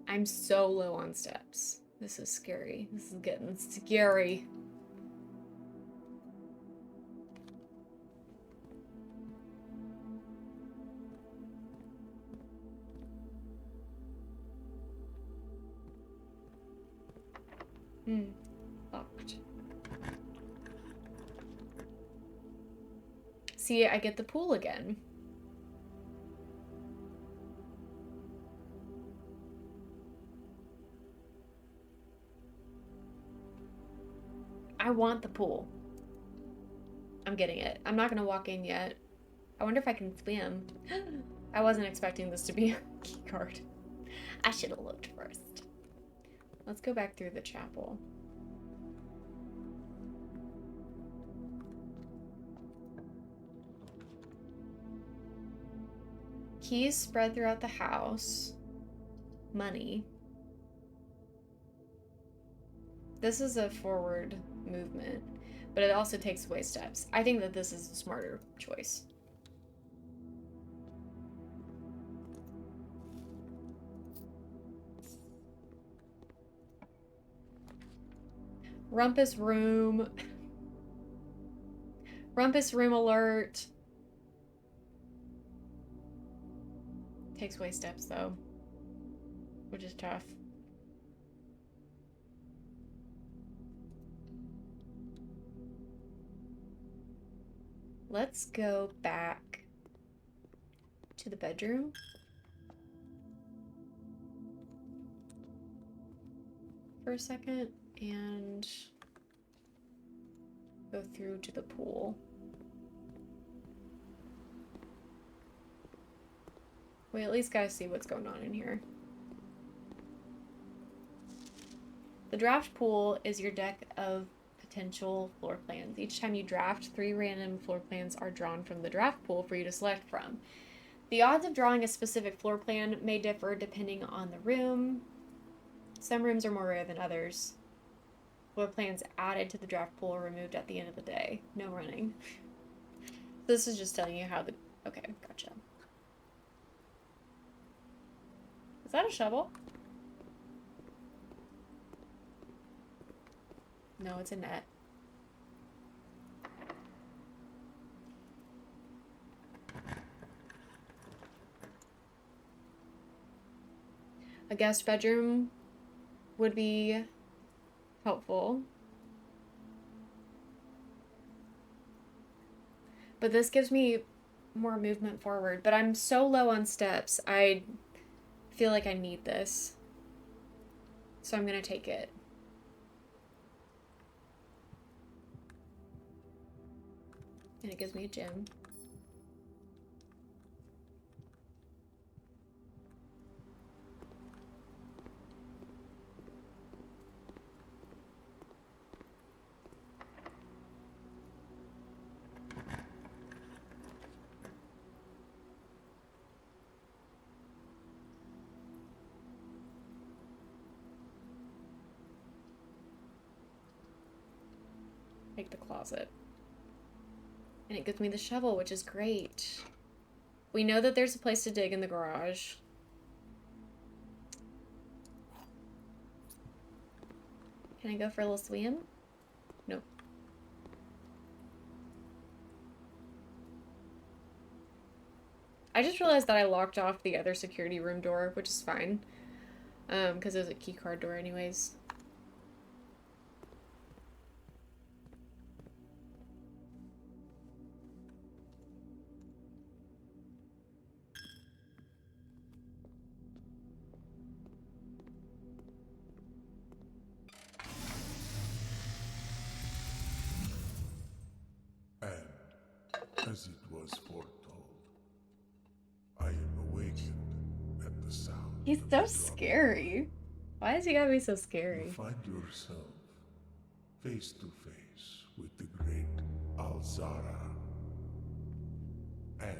I'm so low on steps. This is scary. This is getting scary. Locked. See, I get the pool again. I want the pool. I'm getting it. I'm not gonna walk in yet. I wonder if I can swim. I wasn't expecting this to be a key card. I should have looked first. Let's go back through the chapel. Keys spread throughout the house. money. This is a forward movement, but it also takes away steps. I think that this is a smarter choice. Rumpus room. Rumpus room alert. Takes away steps though, which is tough. Let's go back to the bedroom. For a second and go through to the pool. We at least gotta see what's going on in here. The draft pool is your deck of potential floor plans. Each time you draft, 3 random floor plans are drawn from the draft pool for you to select from. The odds of drawing a specific floor plan may differ depending on the room. Some rooms are more rare than others. Floor plans added to the draft pool are removed at the end of the day. No running. This is just telling you how the... Okay, gotcha. Is that a shovel? No, it's a net. A guest bedroom would be helpful. But this gives me more movement forward. But I'm so low on steps. I feel like I need this. So I'm gonna take it. And it gives me a gym. Take the closet. And it gives me the shovel, which is great. We know that there's a place to dig in the garage. Can I go for a little swim? Nope. I just realized that I locked off the other security room door, which is fine. Because it was a key card door anyways. As it was foretold, I am awakened at the sound. He's of so the drum. scary. Why has he gotta be so scary? You find yourself face to face with the great Alzara. And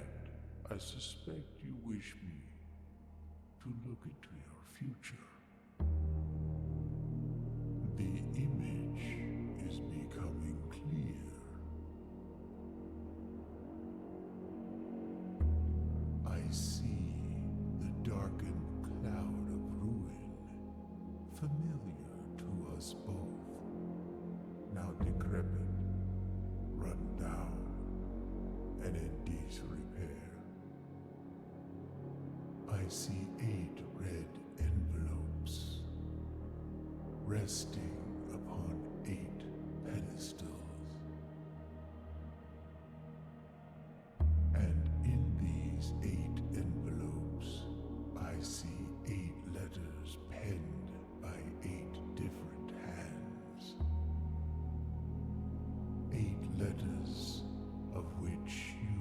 I suspect you wish me to look into your future. The image is becoming clear. I see the darkened cloud of ruin, familiar to us both, now decrepit, run down, and in disrepair. I see 8 red envelopes, resting upon 8 pedestals. And in these 8 envelopes, I see 8 letters penned by 8 different hands. 8 letters of which you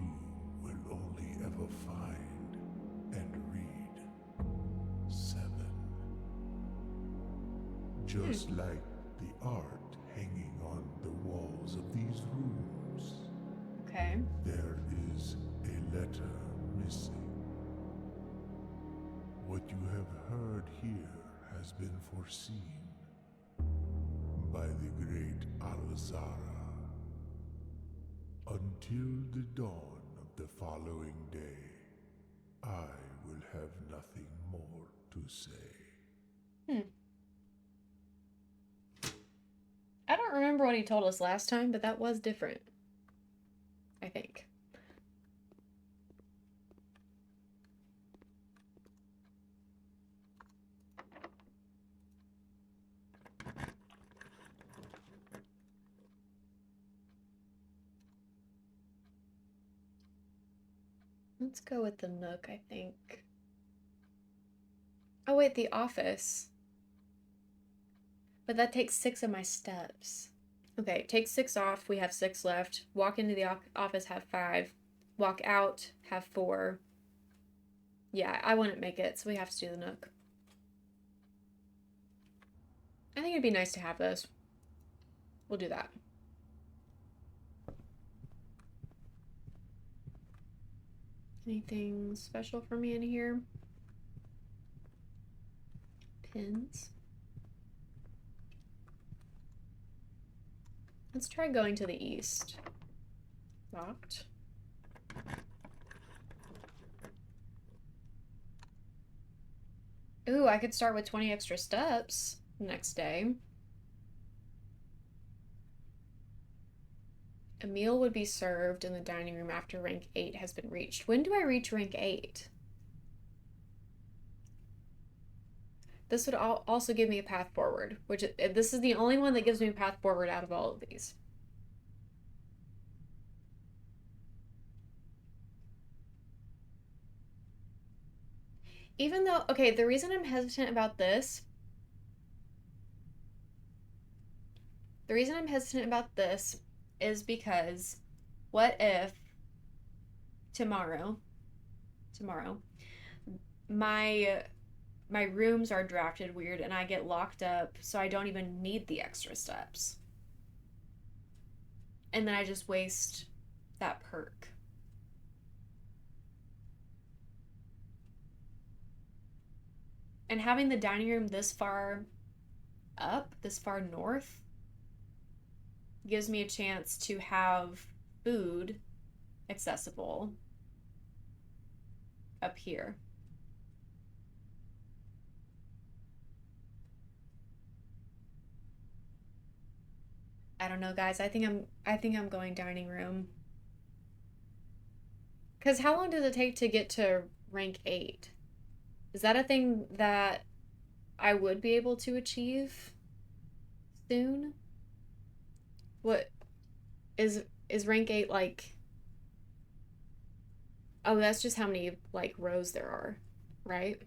will only ever find and read 7. Just like the art hanging on the walls of these rooms. Okay. There is a letter missing. What you have heard here has been foreseen by the great Alzara. Until the dawn of the following day, I will have nothing more to say. I don't remember what he told us last time, but that was different. I think. Let's go with the Nook, I think. Oh wait, the office. But that takes 6 of my steps. Okay, take 6 off, we have 6 left. Walk into the office, have 5. Walk out, have 4. Yeah, I wouldn't make it, so we have to do the Nook. I think it'd be nice to have those. We'll do that. Anything special for me in here? Pins. Let's try going to the east. Locked. Ooh, I could start with 20 extra steps next day. A meal would be served in the dining room after rank 8 has been reached. When do I reach rank 8? This would also give me a path forward, which this is the only one that gives me a path forward out of all of these. Even though, okay, the reason I'm hesitant about this, is because what if tomorrow, my rooms are drafted weird and I get locked up, so I don't even need the extra steps. And then I just waste that perk. And having the dining room this far up, this far north, gives me a chance to have food accessible up here. I don't know, guys. I think I'm going dining room. Cuz how long does it take to get to rank 8? Is that a thing that I would be able to achieve soon? What is rank 8 like? Oh, that's just how many like rows there are, right?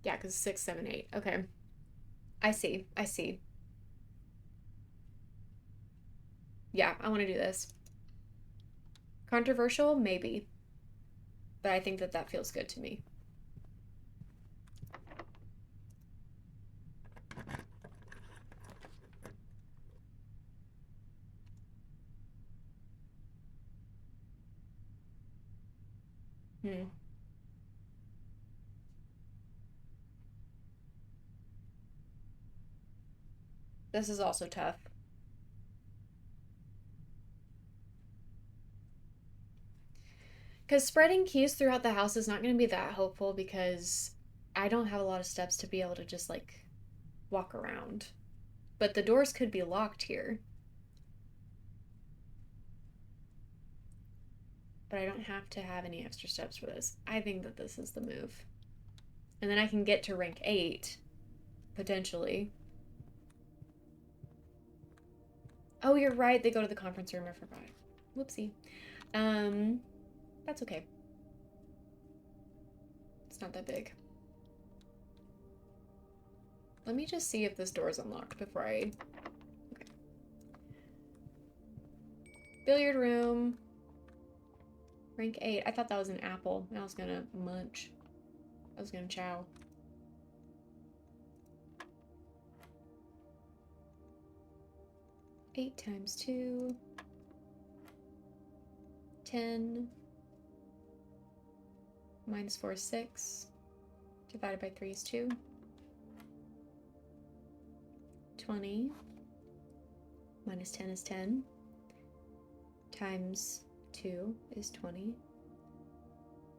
Yeah, cuz 6, 7, 8. Okay. I see. Yeah, I want to do this. Controversial? Maybe. But I think that feels good to me. This is also tough. Because spreading keys throughout the house is not going to be that helpful because I don't have a lot of steps to be able to just like walk around. But the doors could be locked here. But I don't have to have any extra steps for this. I think that this is the move. And then I can get to rank 8, potentially. Oh, you're right. They go to the conference room. I forgot. Whoopsie. That's okay. It's not that big. Let me just see if this door is unlocked before I... Okay. Billiard room. Rank 8. I thought that was an apple. I was gonna munch. I was gonna chow. Eight times 2. 10. Minus 4 is 6. Divided by 3 is 2. 20. Minus 10 is 10. Times 2 is 20.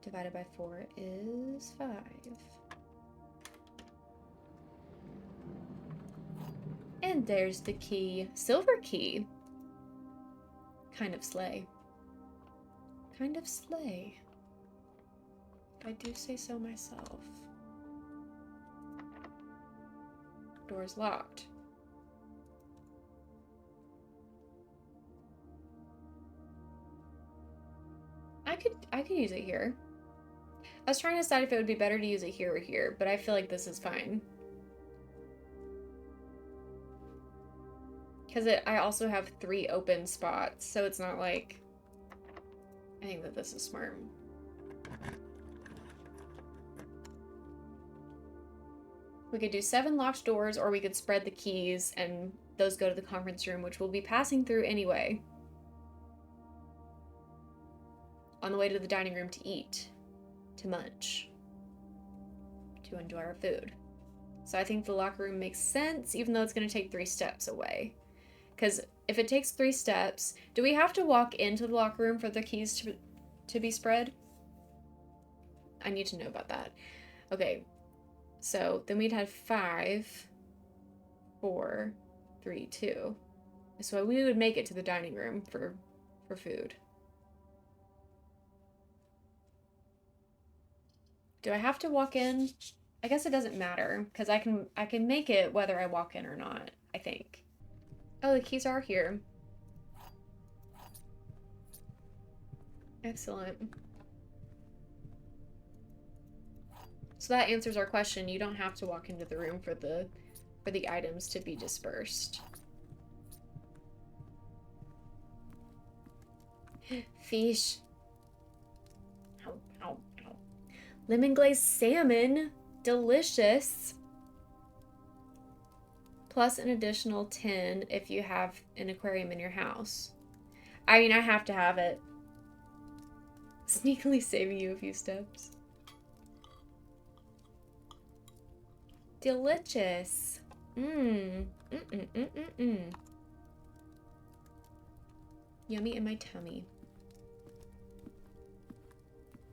Divided by 4 is 5. And there's the key. Silver key. Kind of slay. Kind of slay. If I do say so myself. Door's locked. I could use it here. I was trying to decide if it would be better to use it here or here, but I feel like this is fine. Because I also have 3 open spots, so it's not like... I think that this is smart. We could do 7 locked doors, or we could spread the keys, and those go to the conference room, which we'll be passing through anyway. On the way to the dining room to eat, to munch, to enjoy our food. So I think the locker room makes sense, even though it's going to take 3 steps away. Because if it takes 3 steps, do we have to walk into the locker room for the keys to be spread? I need to know about that. Okay, so then we'd have 5, 4, 3, 2. So we would make it to the dining room for food. Do I have to walk in? I guess it doesn't matter, because I can make it whether I walk in or not, I think. Oh, the keys are here. Excellent. So that answers our question. You don't have to walk into the room for the items to be dispersed. Fish. Ow, ow, ow. Lemon glazed salmon. Delicious. Plus an additional 10 if you have an aquarium in your house. I mean, I have to have it. Sneakily saving you a few steps. Delicious. Yummy in my tummy.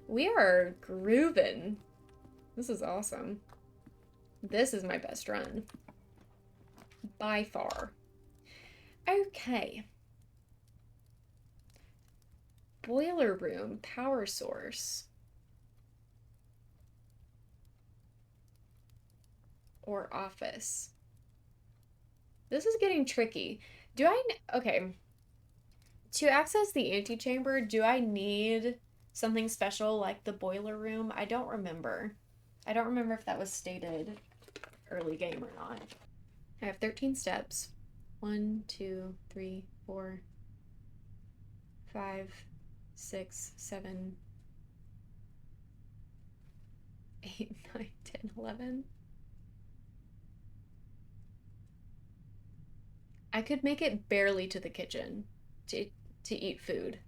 We are grooving. This is awesome. This is my best run. By far. Okay. Boiler room, power source. Or office. This is getting tricky. Okay. To access the antechamber, do I need something special like the boiler room? I don't remember. I don't remember if that was stated early game or not. I have 13 steps. 1, 2, 3, 4, 5, 6, 7, 8, 9, 10, 11. I could make it barely to the kitchen to eat food.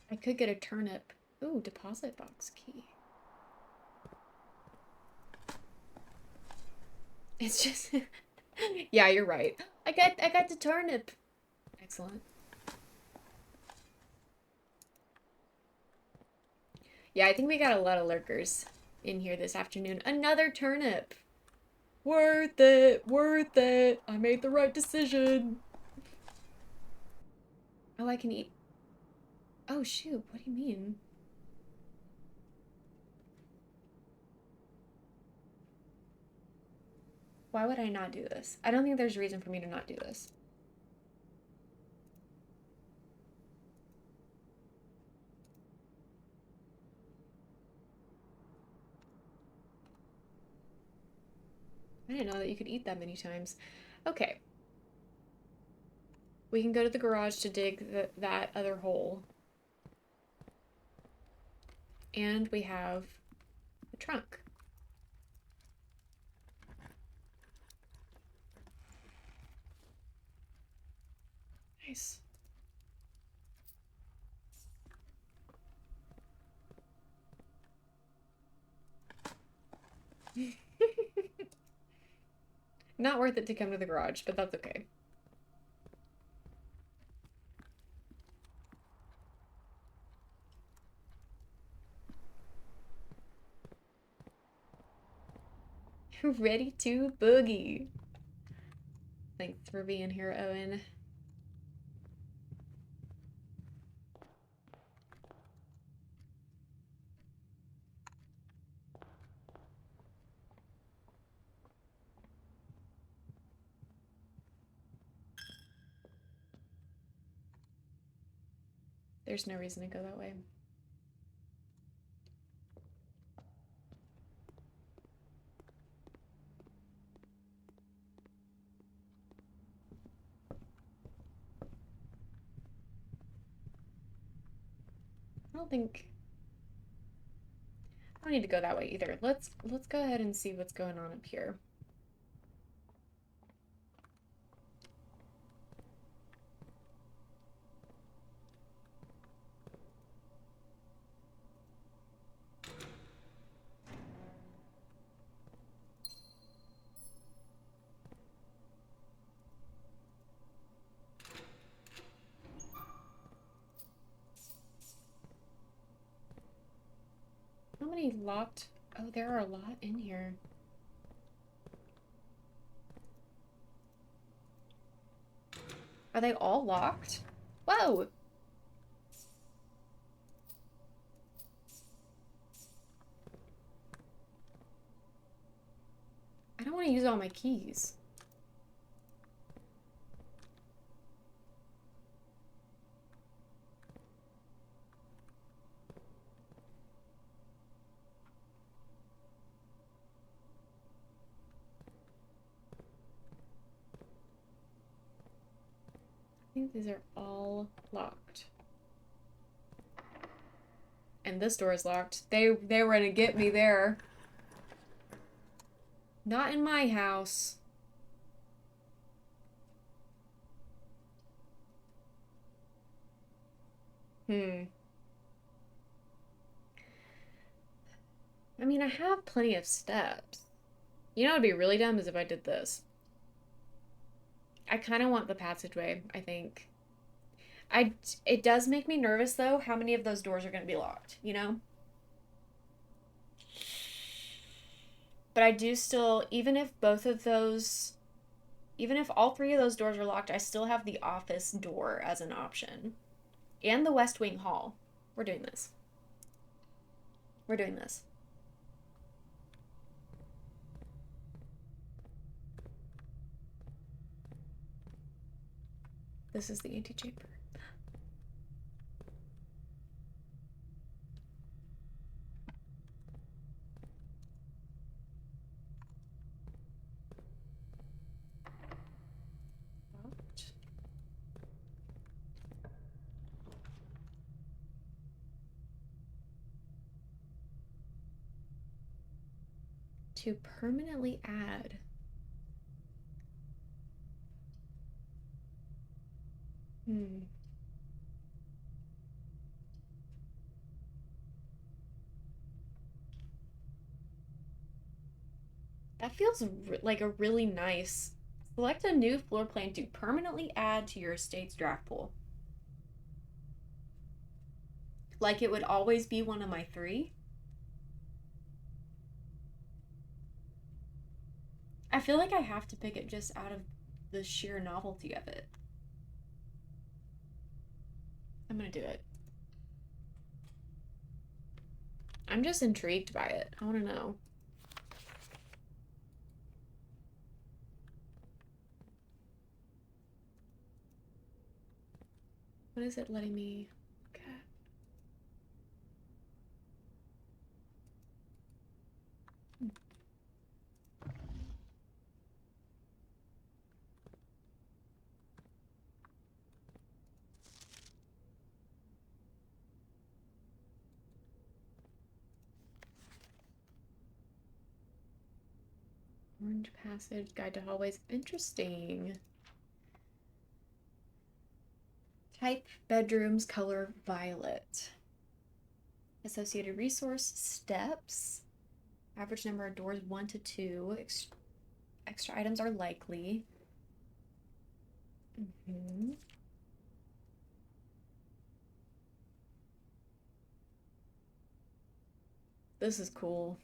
I could get a turnip. Ooh, deposit box key. It's just... Yeah, you're right. I got the turnip. Excellent. Yeah, I think we got a lot of lurkers in here this afternoon. Another turnip. Worth it. Worth it. I made the right decision. Oh, I can eat. Oh, shoot. What do you mean? Why would I not do this? I don't think there's a reason for me to not do this. I didn't know that you could eat that many times. Okay. We can go to the garage to dig that other hole. And we have the trunk. Nice. Not worth it to come to the garage, but that's okay. Ready to boogie. Thanks for being here, Owen. There's no reason to go that way. I don't think I don't need to go that way either. Let's go ahead and see what's going on up here. How many locked? Oh, there are a lot in here. Are they all locked? Whoa! I don't want to use all my keys. I think these are all locked. And this door is locked. They were gonna get me there. Not in my house. I mean, I have plenty of steps. You know what would be really dumb is if I did this. I kind of want the passageway, I think. It does make me nervous though, how many of those doors are going to be locked, you know? But I do still, even if all three of those doors are locked, I still have the office door as an option. And the West Wing Hall. We're doing this. We're doing this. This is the antechamber. Locked. To permanently add. That feels like a really nice. Select a new floor plan to permanently add to your estate's draft pool. Like it would always be one of my three. I feel like I have to pick it just out of the sheer novelty of it. I'm gonna do it. I'm just intrigued by it. I want to know. What is it letting me look at? Orange Passage, Guide to Hallways. Interesting. Type bedrooms, color violet. Associated resource steps. Average number of doors 1 to 2. Extra items are likely. This is cool.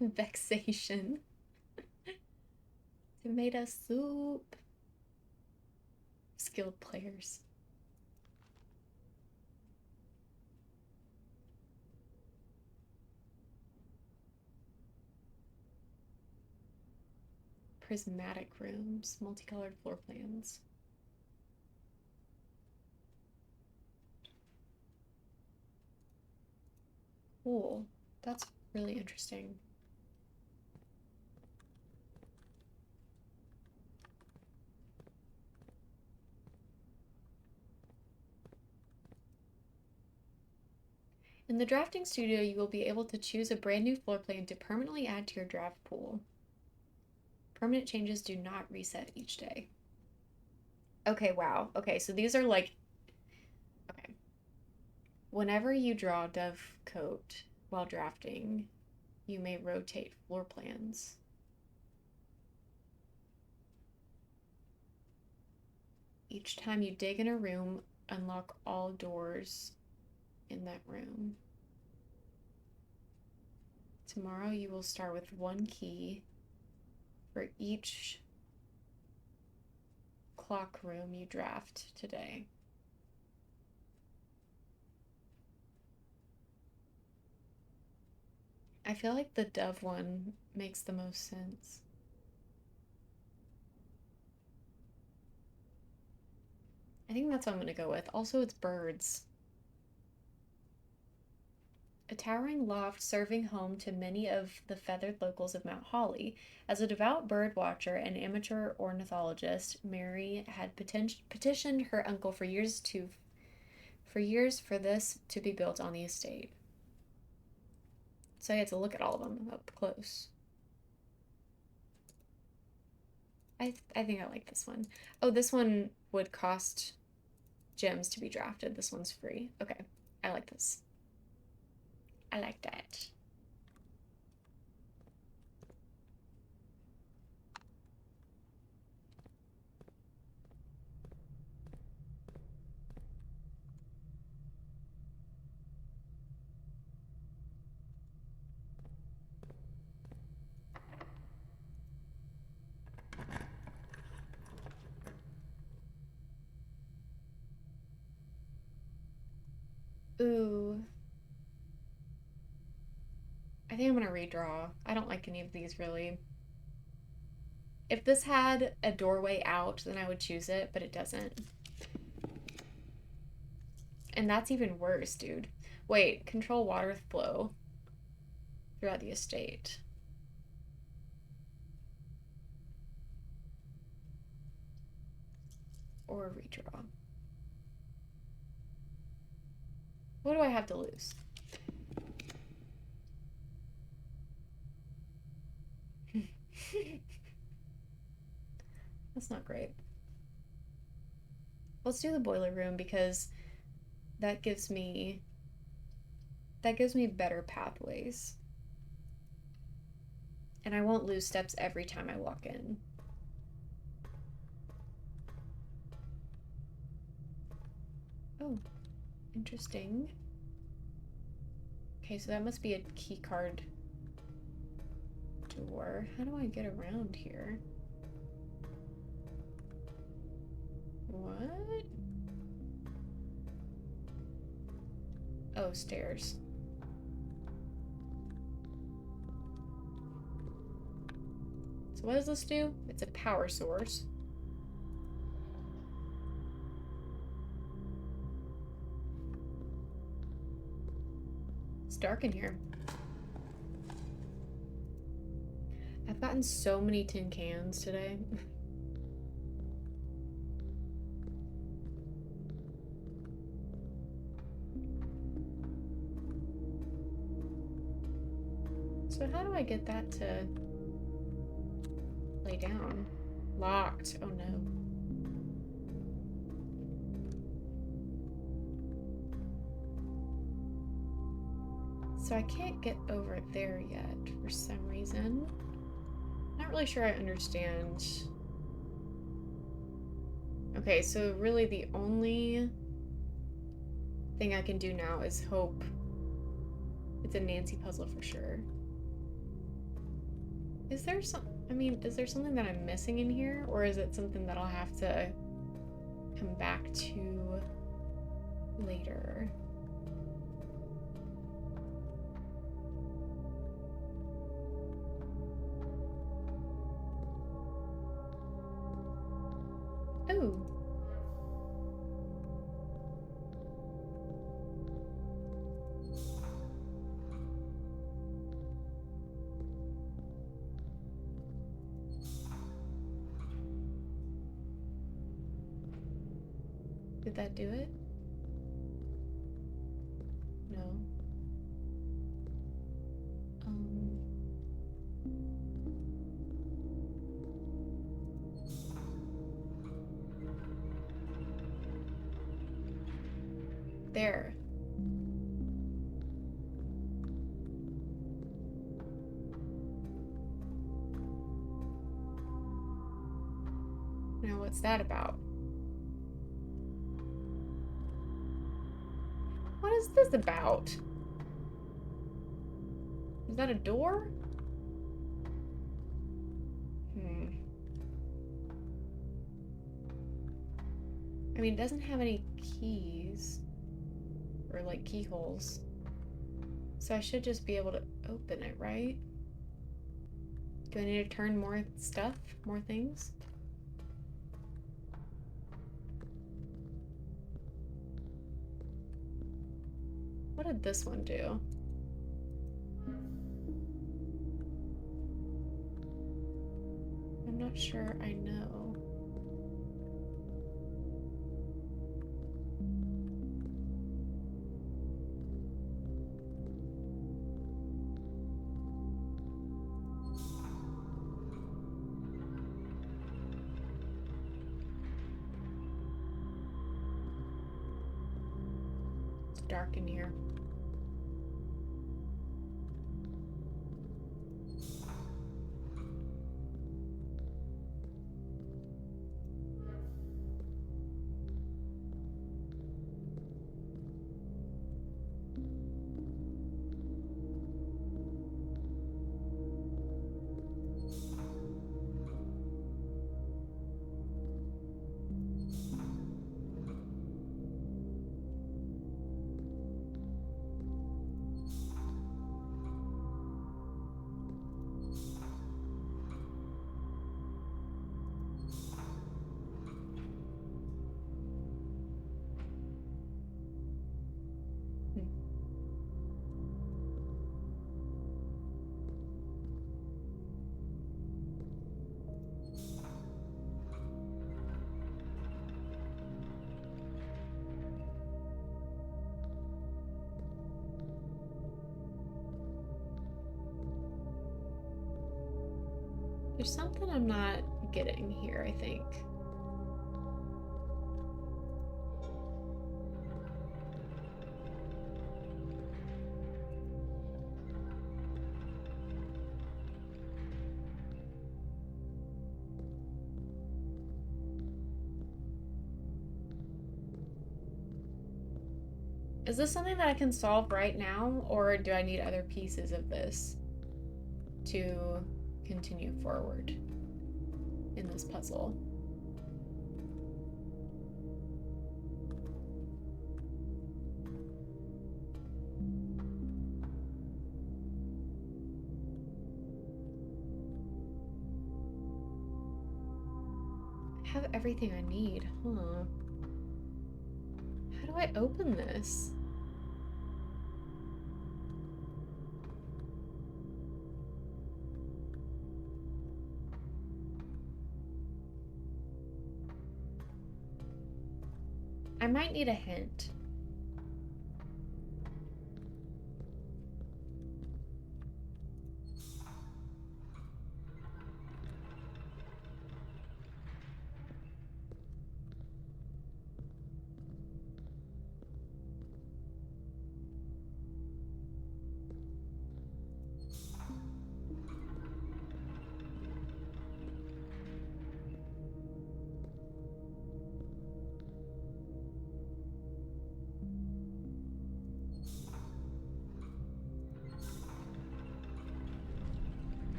Vexation. Tomato soup. Skilled players. Prismatic rooms. Multicolored floor plans. Cool. That's really interesting. In the drafting studio, you will be able to choose a brand new floor plan to permanently add to your draft pool. Permanent changes do not reset each day. Okay, wow. Okay, so these are like... Okay. Whenever you draw Dove Coat while drafting, you may rotate floor plans. Each time you dig in a room, unlock all doors in that room. Tomorrow you will start with 1 key for each clock room you draft today. I feel like the dove one makes the most sense. I think that's what I'm gonna go with. Also, it's birds. A towering loft serving home to many of the feathered locals of Mount Holly. As a devout bird watcher and amateur ornithologist, Mary had petitioned her uncle for years for this to be built on the estate. So I had to look at all of them up close. I think I like this one. Oh, this one would cost gems to be drafted. This one's free. Okay, I like this. I like that. Ooh. I think I'm gonna redraw. I don't like any of these really. If this had a doorway out, then I would choose it, but it doesn't. And that's even worse, dude. Wait, control water flow throughout the estate. Or redraw. What do I have to lose? That's not great. Let's do the boiler room because that gives me better pathways. And I won't lose steps every time I walk in. Oh, interesting. Okay, so that must be a key card door. How do I get around here? What? Oh, stairs. So what does this do? It's a power source. It's dark in here. I've gotten so many tin cans today. So how do I get that to lay down? Locked. Oh no. So I can't get over there yet for some reason. Not really sure I understand. Okay, so really the only thing I can do now is hope it's a Nancy puzzle for sure. Is there is there something that I'm missing in here? Or is it something that I'll have to come back to later? Oh. Did that do it? No. There. Now what's that about? What is this about? Is that a door? I mean, it doesn't have any keys or like keyholes. So I should just be able to open it, right? Do I need to turn more stuff? More things? What did this one do? I'm not sure I know. It's dark in here. There's something I'm not getting here, I think. Is this something that I can solve right now, or do I need other pieces of this to continue forward in this puzzle? I have everything I need, huh? How do I open this? I might need a hint.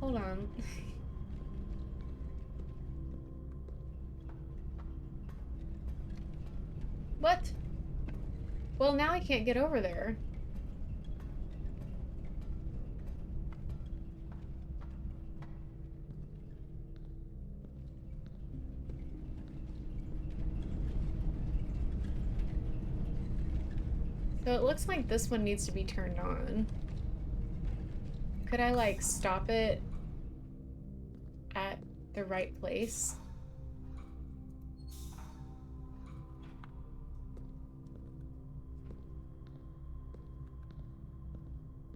Hold on. What? Well, now I can't get over there. So it looks like this one needs to be turned on. Could I, like, stop it at the right place?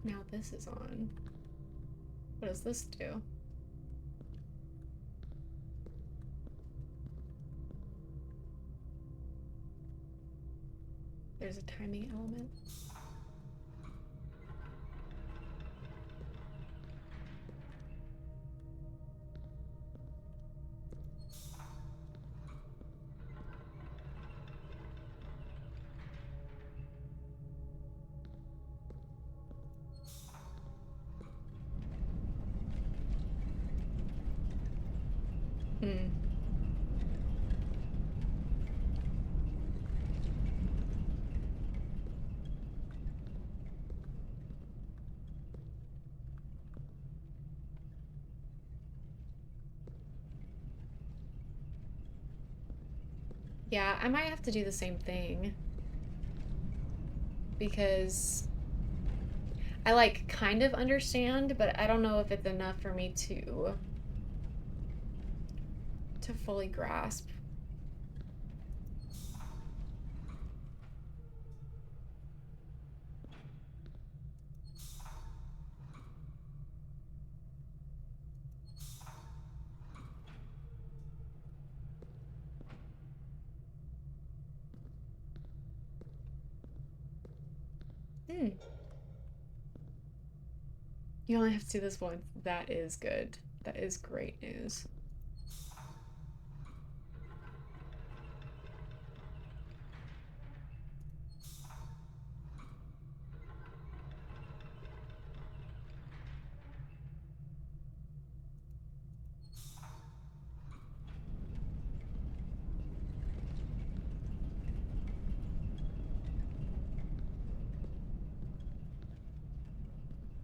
Now this is on. What does this do? There's a timing element. Hmm. Yeah, I might have to do the same thing. Because I, like, kind of understand, but I don't know if it's enough for me to fully grasp. Hmm. You only have to do this once. That is good. That is great news.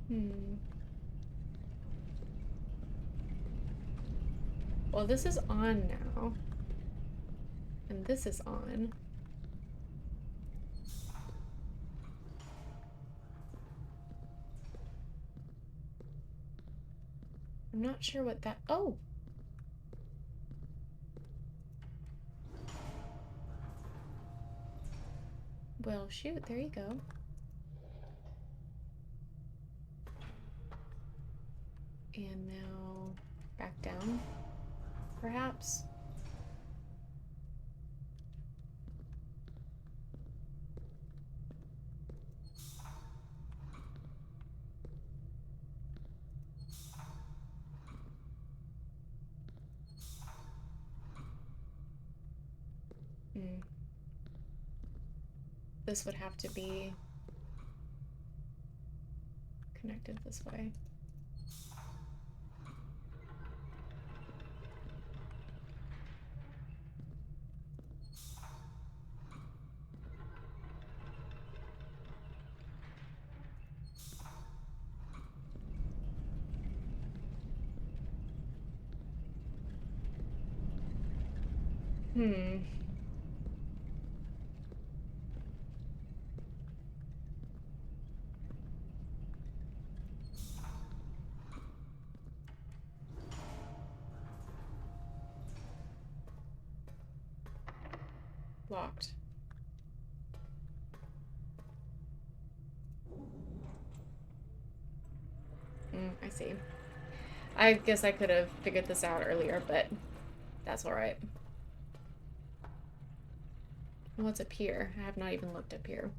Hmm. Well, this is on now. And this is on. I'm not sure what that... Oh! Well, shoot, there you go. And now back down, perhaps? Hmm. This would have to be connected this way. Hmm. Locked. I see. I guess I could have figured this out earlier, but that's alright. What's up here? I have not even looked up here.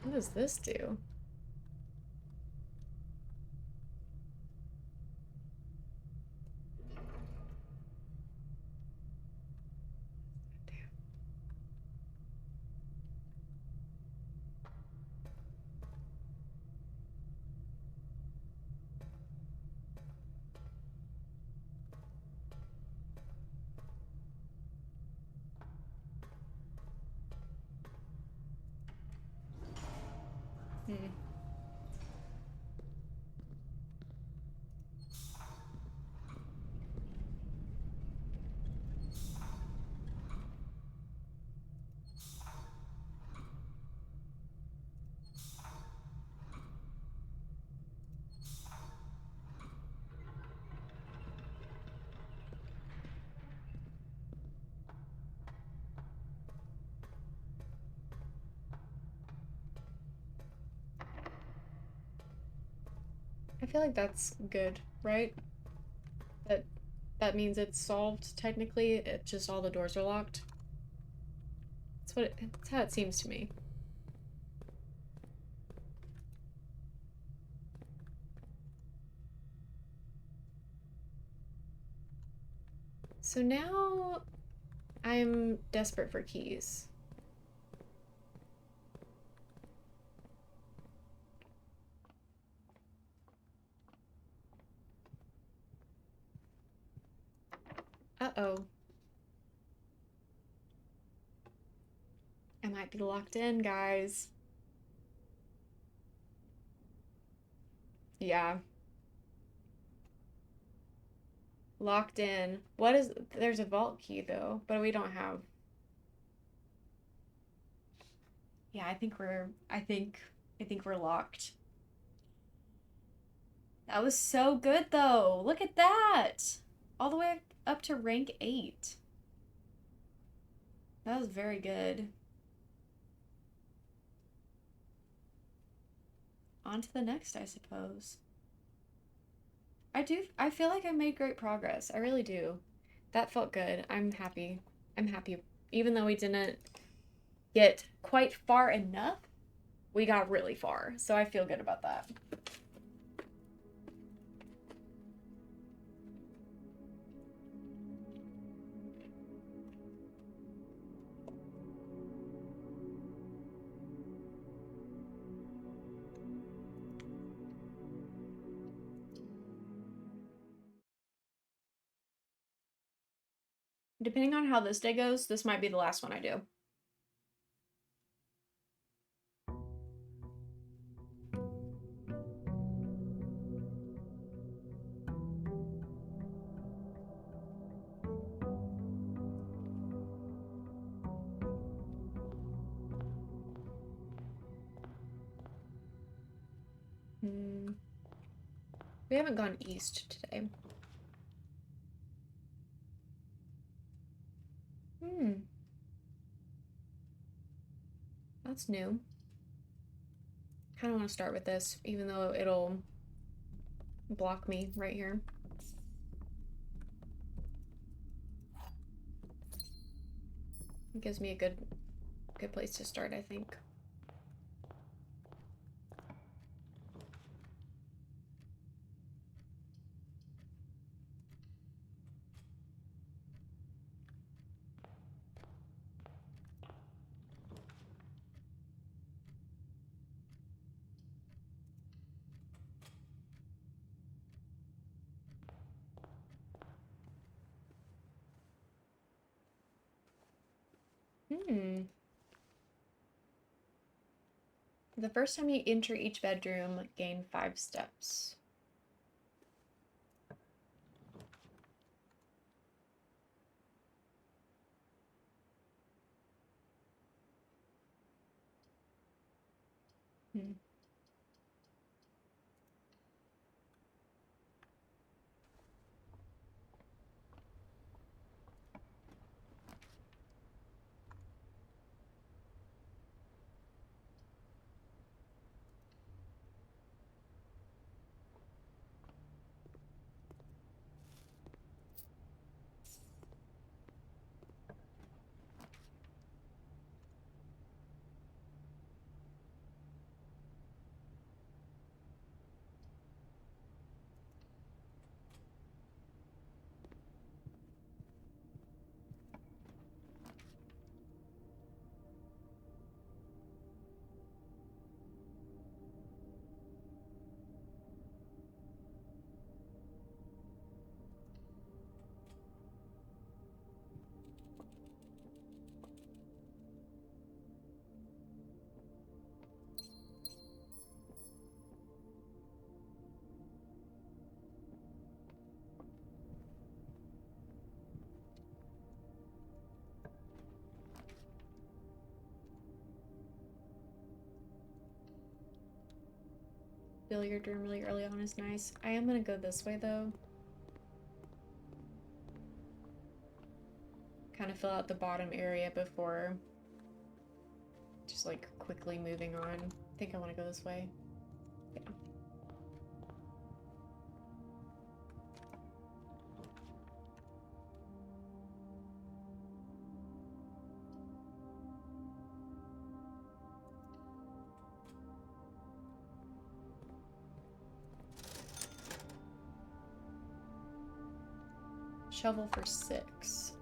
What does this do? Hmm. I feel like that's good, right? That that means it's solved technically. It just all the doors are locked. That's how it seems to me. So now I'm desperate for keys. Uh-oh. I might be locked in, guys. Yeah. Locked in. What is... There's a vault key, though, but we don't have... Yeah, I think we're locked. That was so good, though. Look at that. All the way up to rank 8. That was very good. On to the next, I suppose. I feel like I made great progress. I really do. That felt good. I'm happy. I'm happy. Even though we didn't get quite far enough, we got really far. So I feel good about that. Depending on how this day goes, this might be the last one I do. Hmm. We haven't gone east today. Hmm. That's new. Kind of want to start with this, even though it'll block me right here. It gives me a good place to start, I think. Hmm. The first time you enter each bedroom, gain 5 steps. Hmm. billiard room really early on is nice. I am gonna go this way though. Kind of fill out the bottom area before just like quickly moving on. I think I want to go this way. Yeah. Shovel for 6.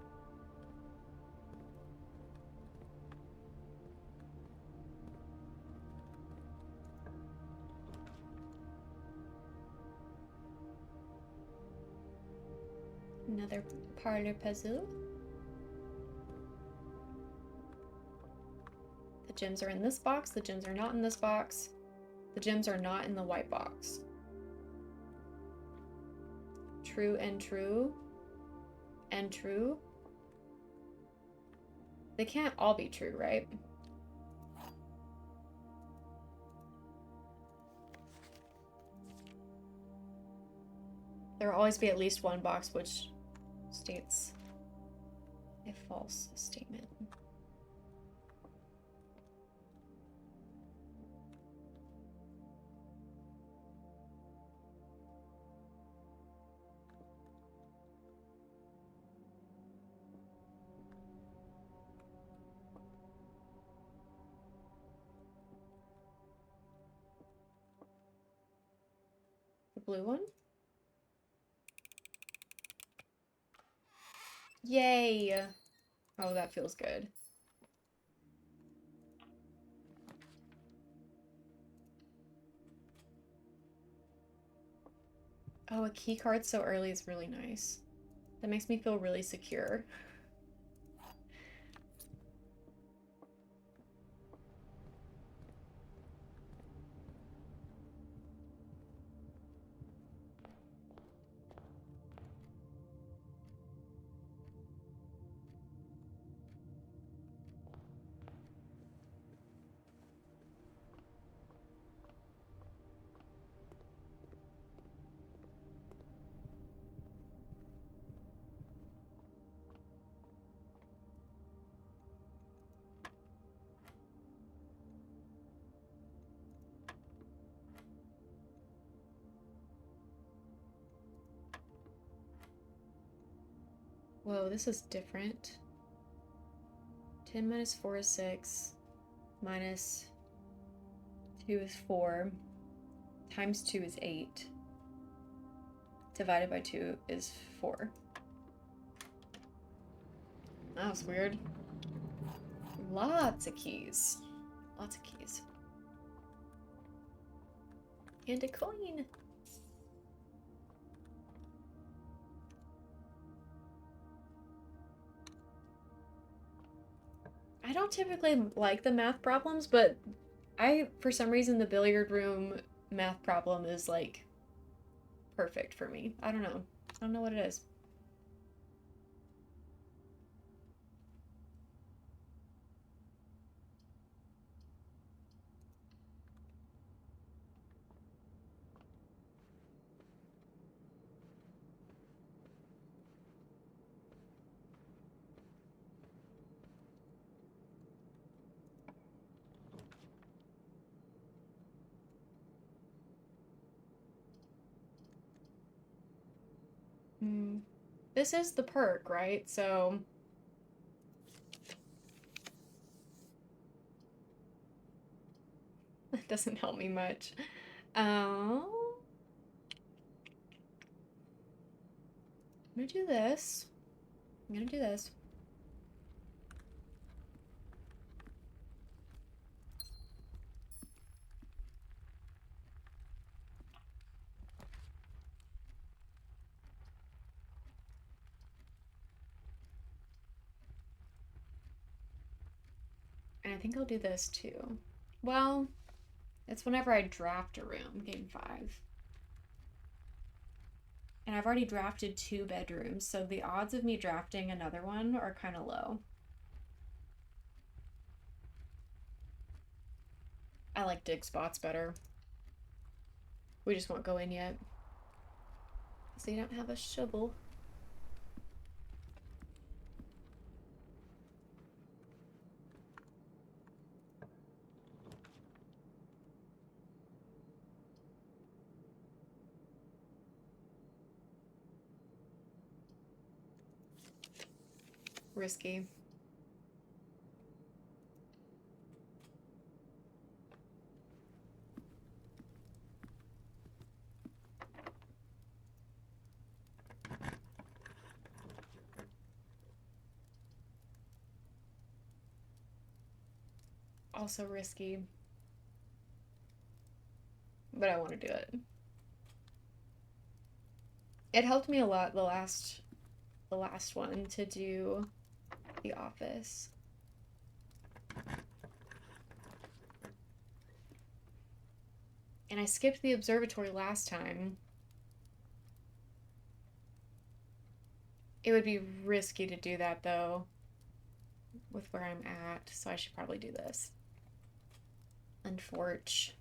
Another parlor puzzle. The gems are in this box. The gems are not in this box. The gems are not in the white box. True and true. And true. They can't all be true, right? There will always be at least one box which states a false statement. The blue one? Yay! Oh, that feels good. Oh, a key card so early is really nice. That makes me feel really secure. Whoa, this is different. 10 minus 4 is 6. Minus 2 is 4. Times 2 is 8. Divided by 2 is 4. That was weird. Lots of keys. Lots of keys. And a coin. I don't typically like the math problems, but for some reason, the billiard room math problem is like perfect for me. I don't know. I don't know what it is. This is the perk, right? So that doesn't help me much. I'm gonna do this. I'm gonna do this. And I think I'll do this too. Well, it's whenever I draft a room, game 5. And I've already drafted 2 bedrooms, so the odds of me drafting another one are kind of low. I like dig spots better. We just won't go in yet. So you don't have a shovel. Risky. Also risky. But I want to do it. It helped me a lot the last one to do the office. And I skipped the observatory last time. It would be risky to do that though with where I'm at, so I should probably do this. Unforge.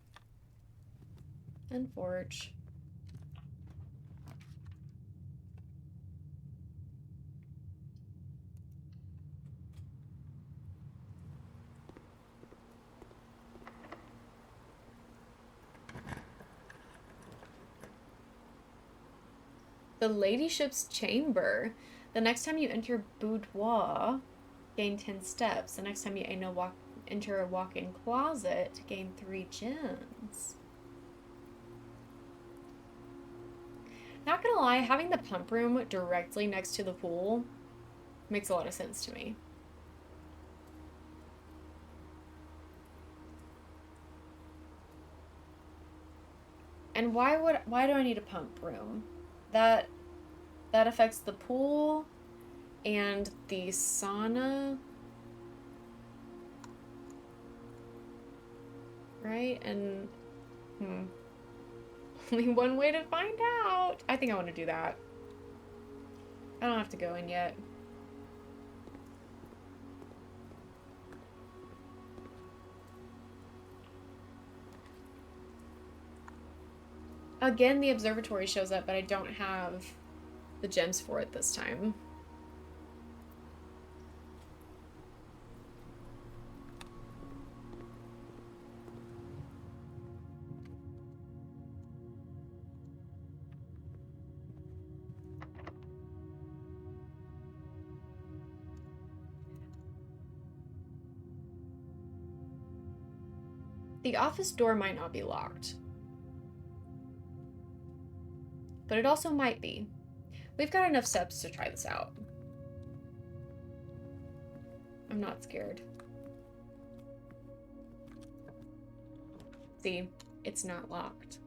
The ladyship's chamber. The next time you enter boudoir, gain 10 steps. The next time you enter a walk-in closet, gain 3 gems. Not gonna lie, having the pump room directly next to the pool makes a lot of sense to me. And why do I need a pump room? That affects the pool and the sauna, right? And only one way to find out. I think I want to do that. I don't have to go in yet. Again, the observatory shows up, but I don't have the gems for it this time. The office door might not be locked, but it also might be. We've got enough steps to try this out. I'm not scared. See, it's not locked.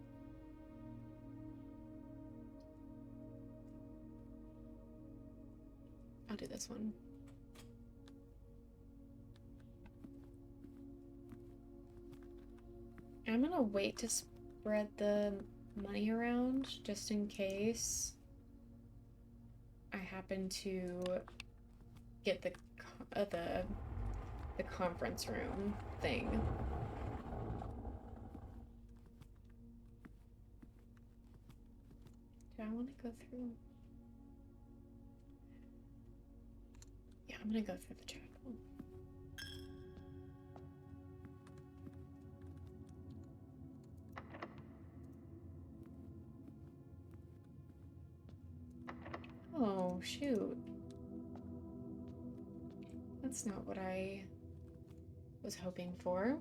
I'll do this one. I'm gonna wait to spread the money around just in case I happen to get the conference room thing. Do I want to go through? Yeah, I'm gonna go through the chapel. Oh, shoot. That's not what I was hoping for.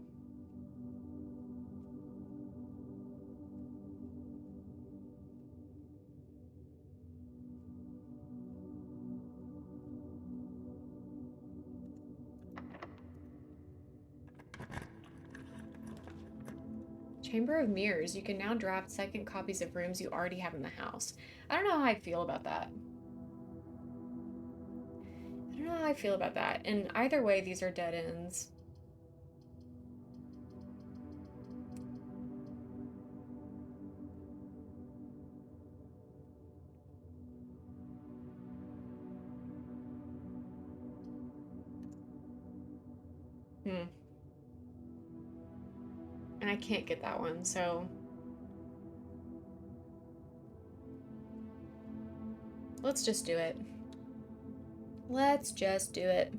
Chamber of Mirrors. You can now draft second copies of rooms you already have in the house. I don't know how I feel about that. And either way, these are dead ends. And I can't get that one, so Let's just do it. Let's just do it.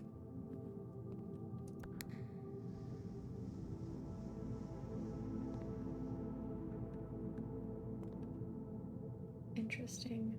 Interesting.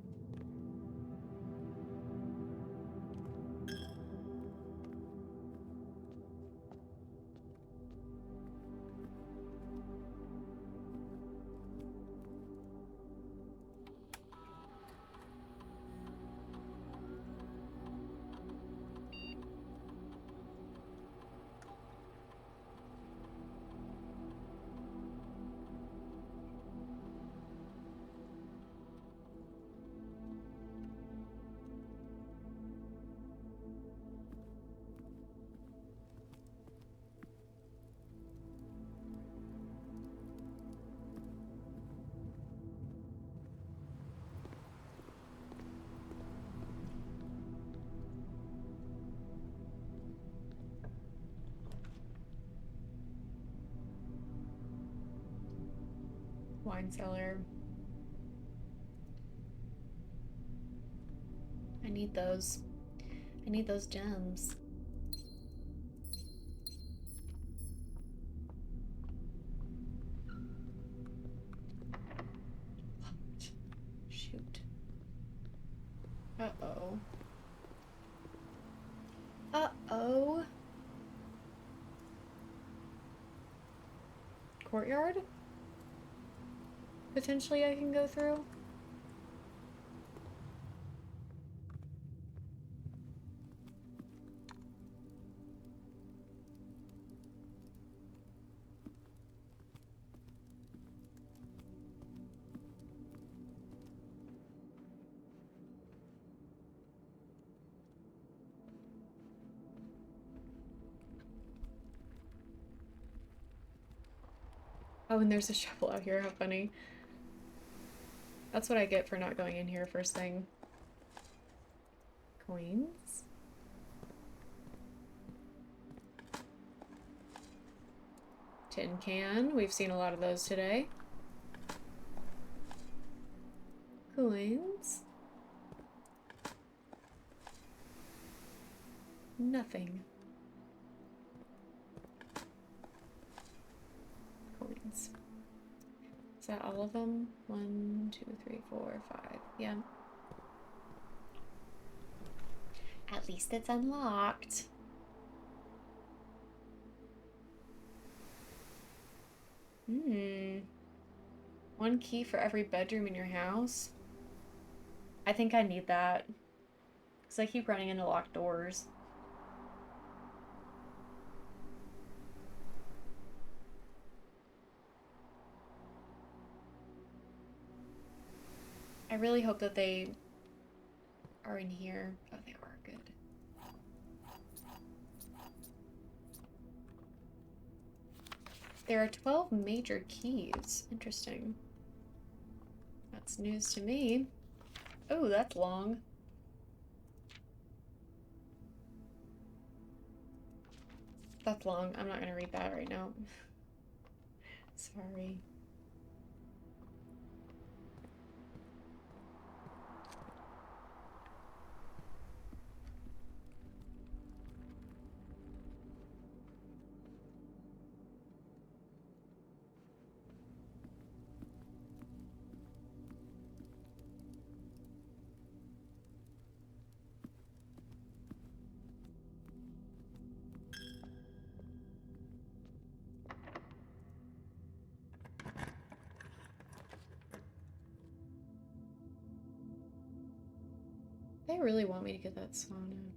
Wine cellar. I need those. I need those gems. Shoot. Uh-oh. Uh-oh. Courtyard? Potentially I can go through? Oh, and there's a shovel out here. How funny. That's what I get for not going in here first thing. Coins. Tin can. We've seen a lot of those today. Coins. Nothing. Coins. Is that all of them? 1, 2, 3, 4, 5. Yeah. At least it's unlocked. One key for every bedroom in your house. I think I need that. Because I keep running into locked doors. I really hope that they are in here. Oh, they are. Good. There are 12 major keys. Interesting. That's news to me. Oh, that's long. That's long. I'm not going to read that right now. Sorry. They really want me to get that sauna.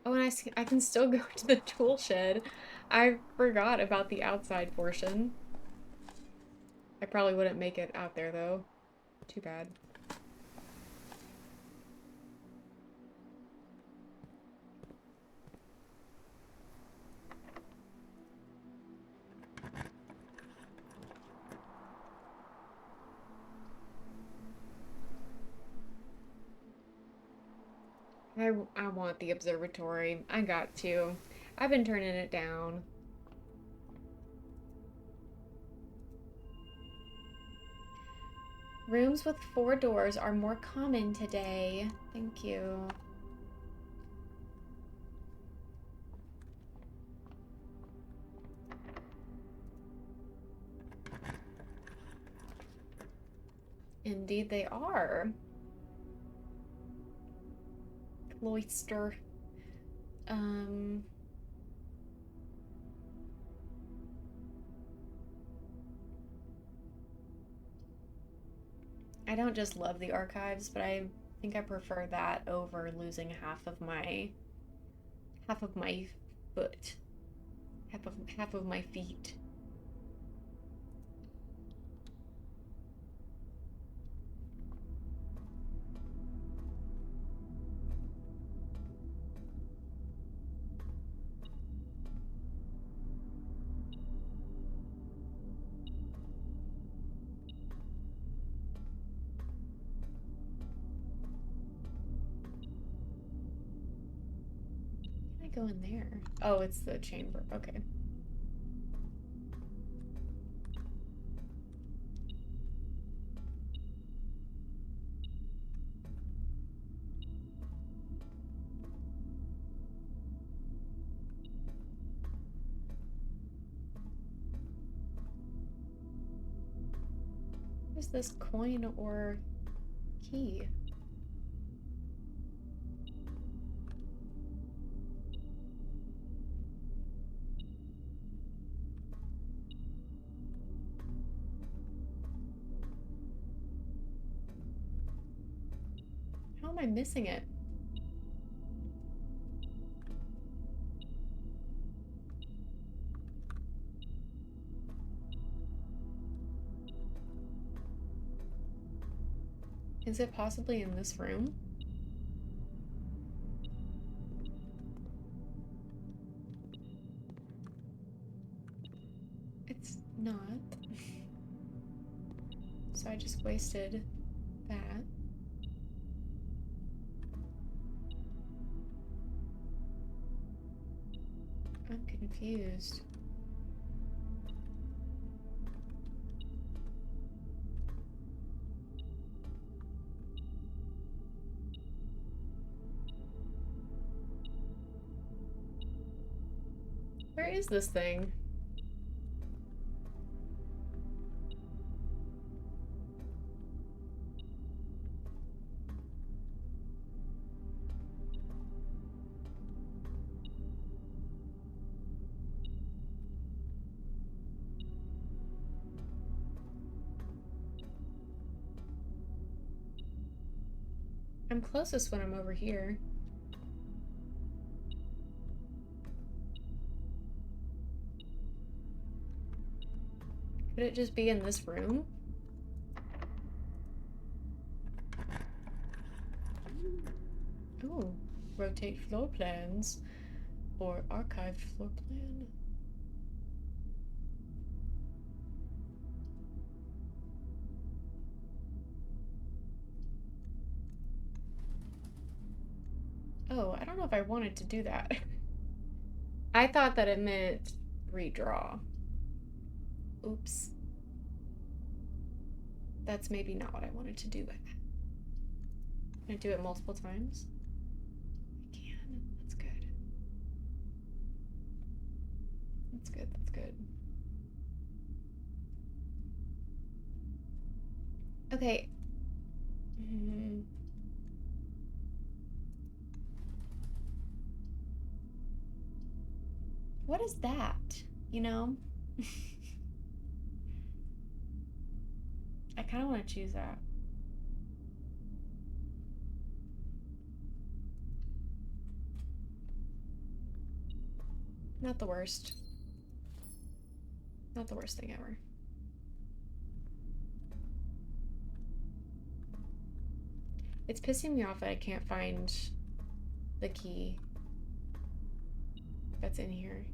Oh, and I can still go to the tool shed. I forgot about the outside portion. I probably wouldn't make it out there though. Too bad. I want the observatory. I got to. I've been turning it down. Rooms with 4 doors are more common today. Thank you. Indeed they are. Cloister. I don't just love the archives, but I think I prefer that over losing half of my foot. Half of my feet. Can I go in there? Oh, it's the chamber. Okay. What is this coin or key? How am I missing it? Is it possibly in this room? It's not. So I just wasted that. I'm confused. Where is this thing? I'm closest when I'm over here. Could it just be in this room? Oh, rotate floor plans or archived floor plan. Oh, I don't know if I wanted to do that. I thought that it meant redraw. Oops. That's maybe not what I wanted to do. Can I do it multiple times? I can. That's good. That's good. That's good. Okay. What is that? You know? I kind of want to choose that. Not the worst. Not the worst thing ever. It's pissing me off that I can't find the key that's in here.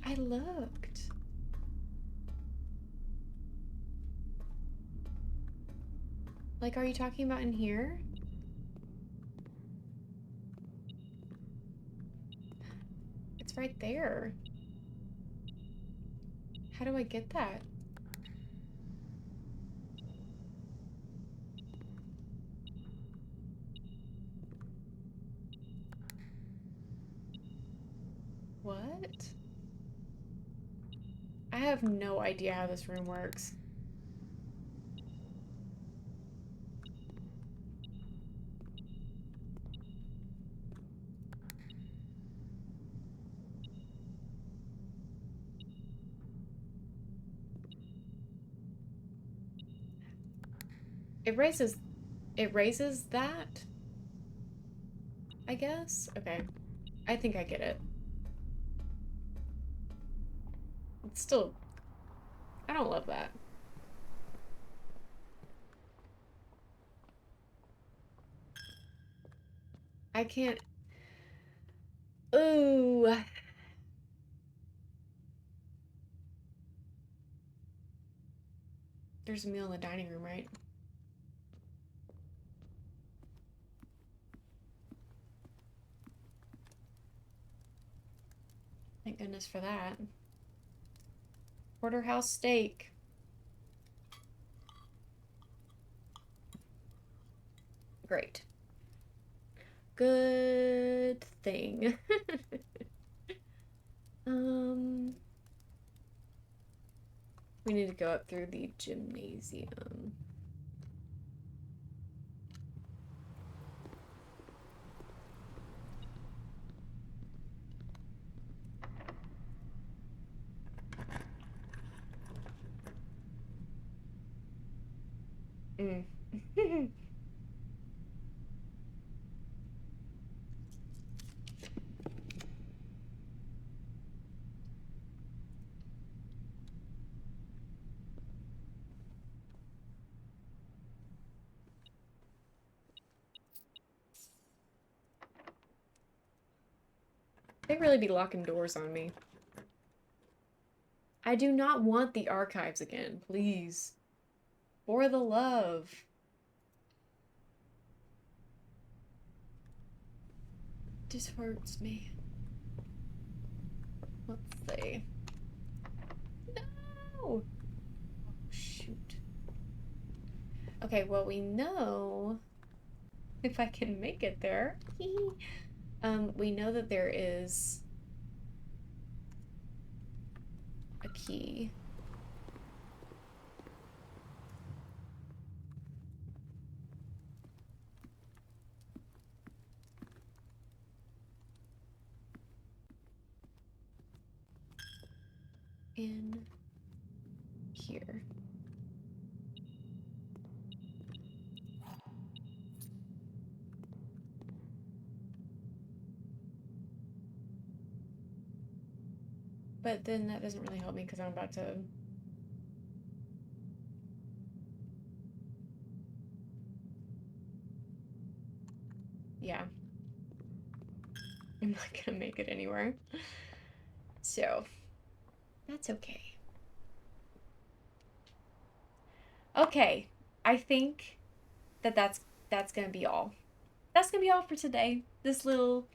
I looked. Like, are you talking about in here? It's right there. How do I get that? What? I have no idea how this room works. It raises that, I guess? Okay. I think I get it. It's still, I don't love that. I can't, ooh. There's a meal in the dining room, right? Thank goodness for that. Porterhouse steak. Great. Good thing. We need to go up through the gymnasium. They really be locking doors on me. I do not want the archives again, please. For the love. This hurts me. Let's see. No! Oh, shoot. Okay, well, we know if I can make it there. We know that there is a key. In here. But then that doesn't really help me because I'm about to... Yeah. I'm not gonna make it anywhere. So, that's okay. Okay, I think that that's gonna be all. That's gonna be all for today. This little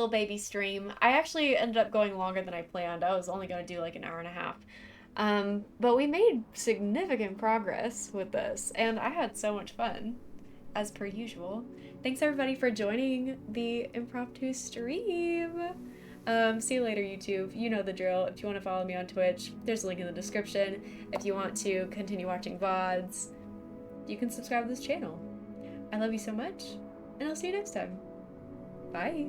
baby stream. I actually ended up going longer than I planned. I was only gonna do like an hour and a half. But we made significant progress with this, and I had so much fun, as per usual. Thanks everybody for joining the impromptu stream. See you later, YouTube. You know the drill. If you want to follow me on Twitch, there's a link in the description. If you want to continue watching VODs, you can subscribe to this channel. I love you so much, and I'll see you next time. Bye.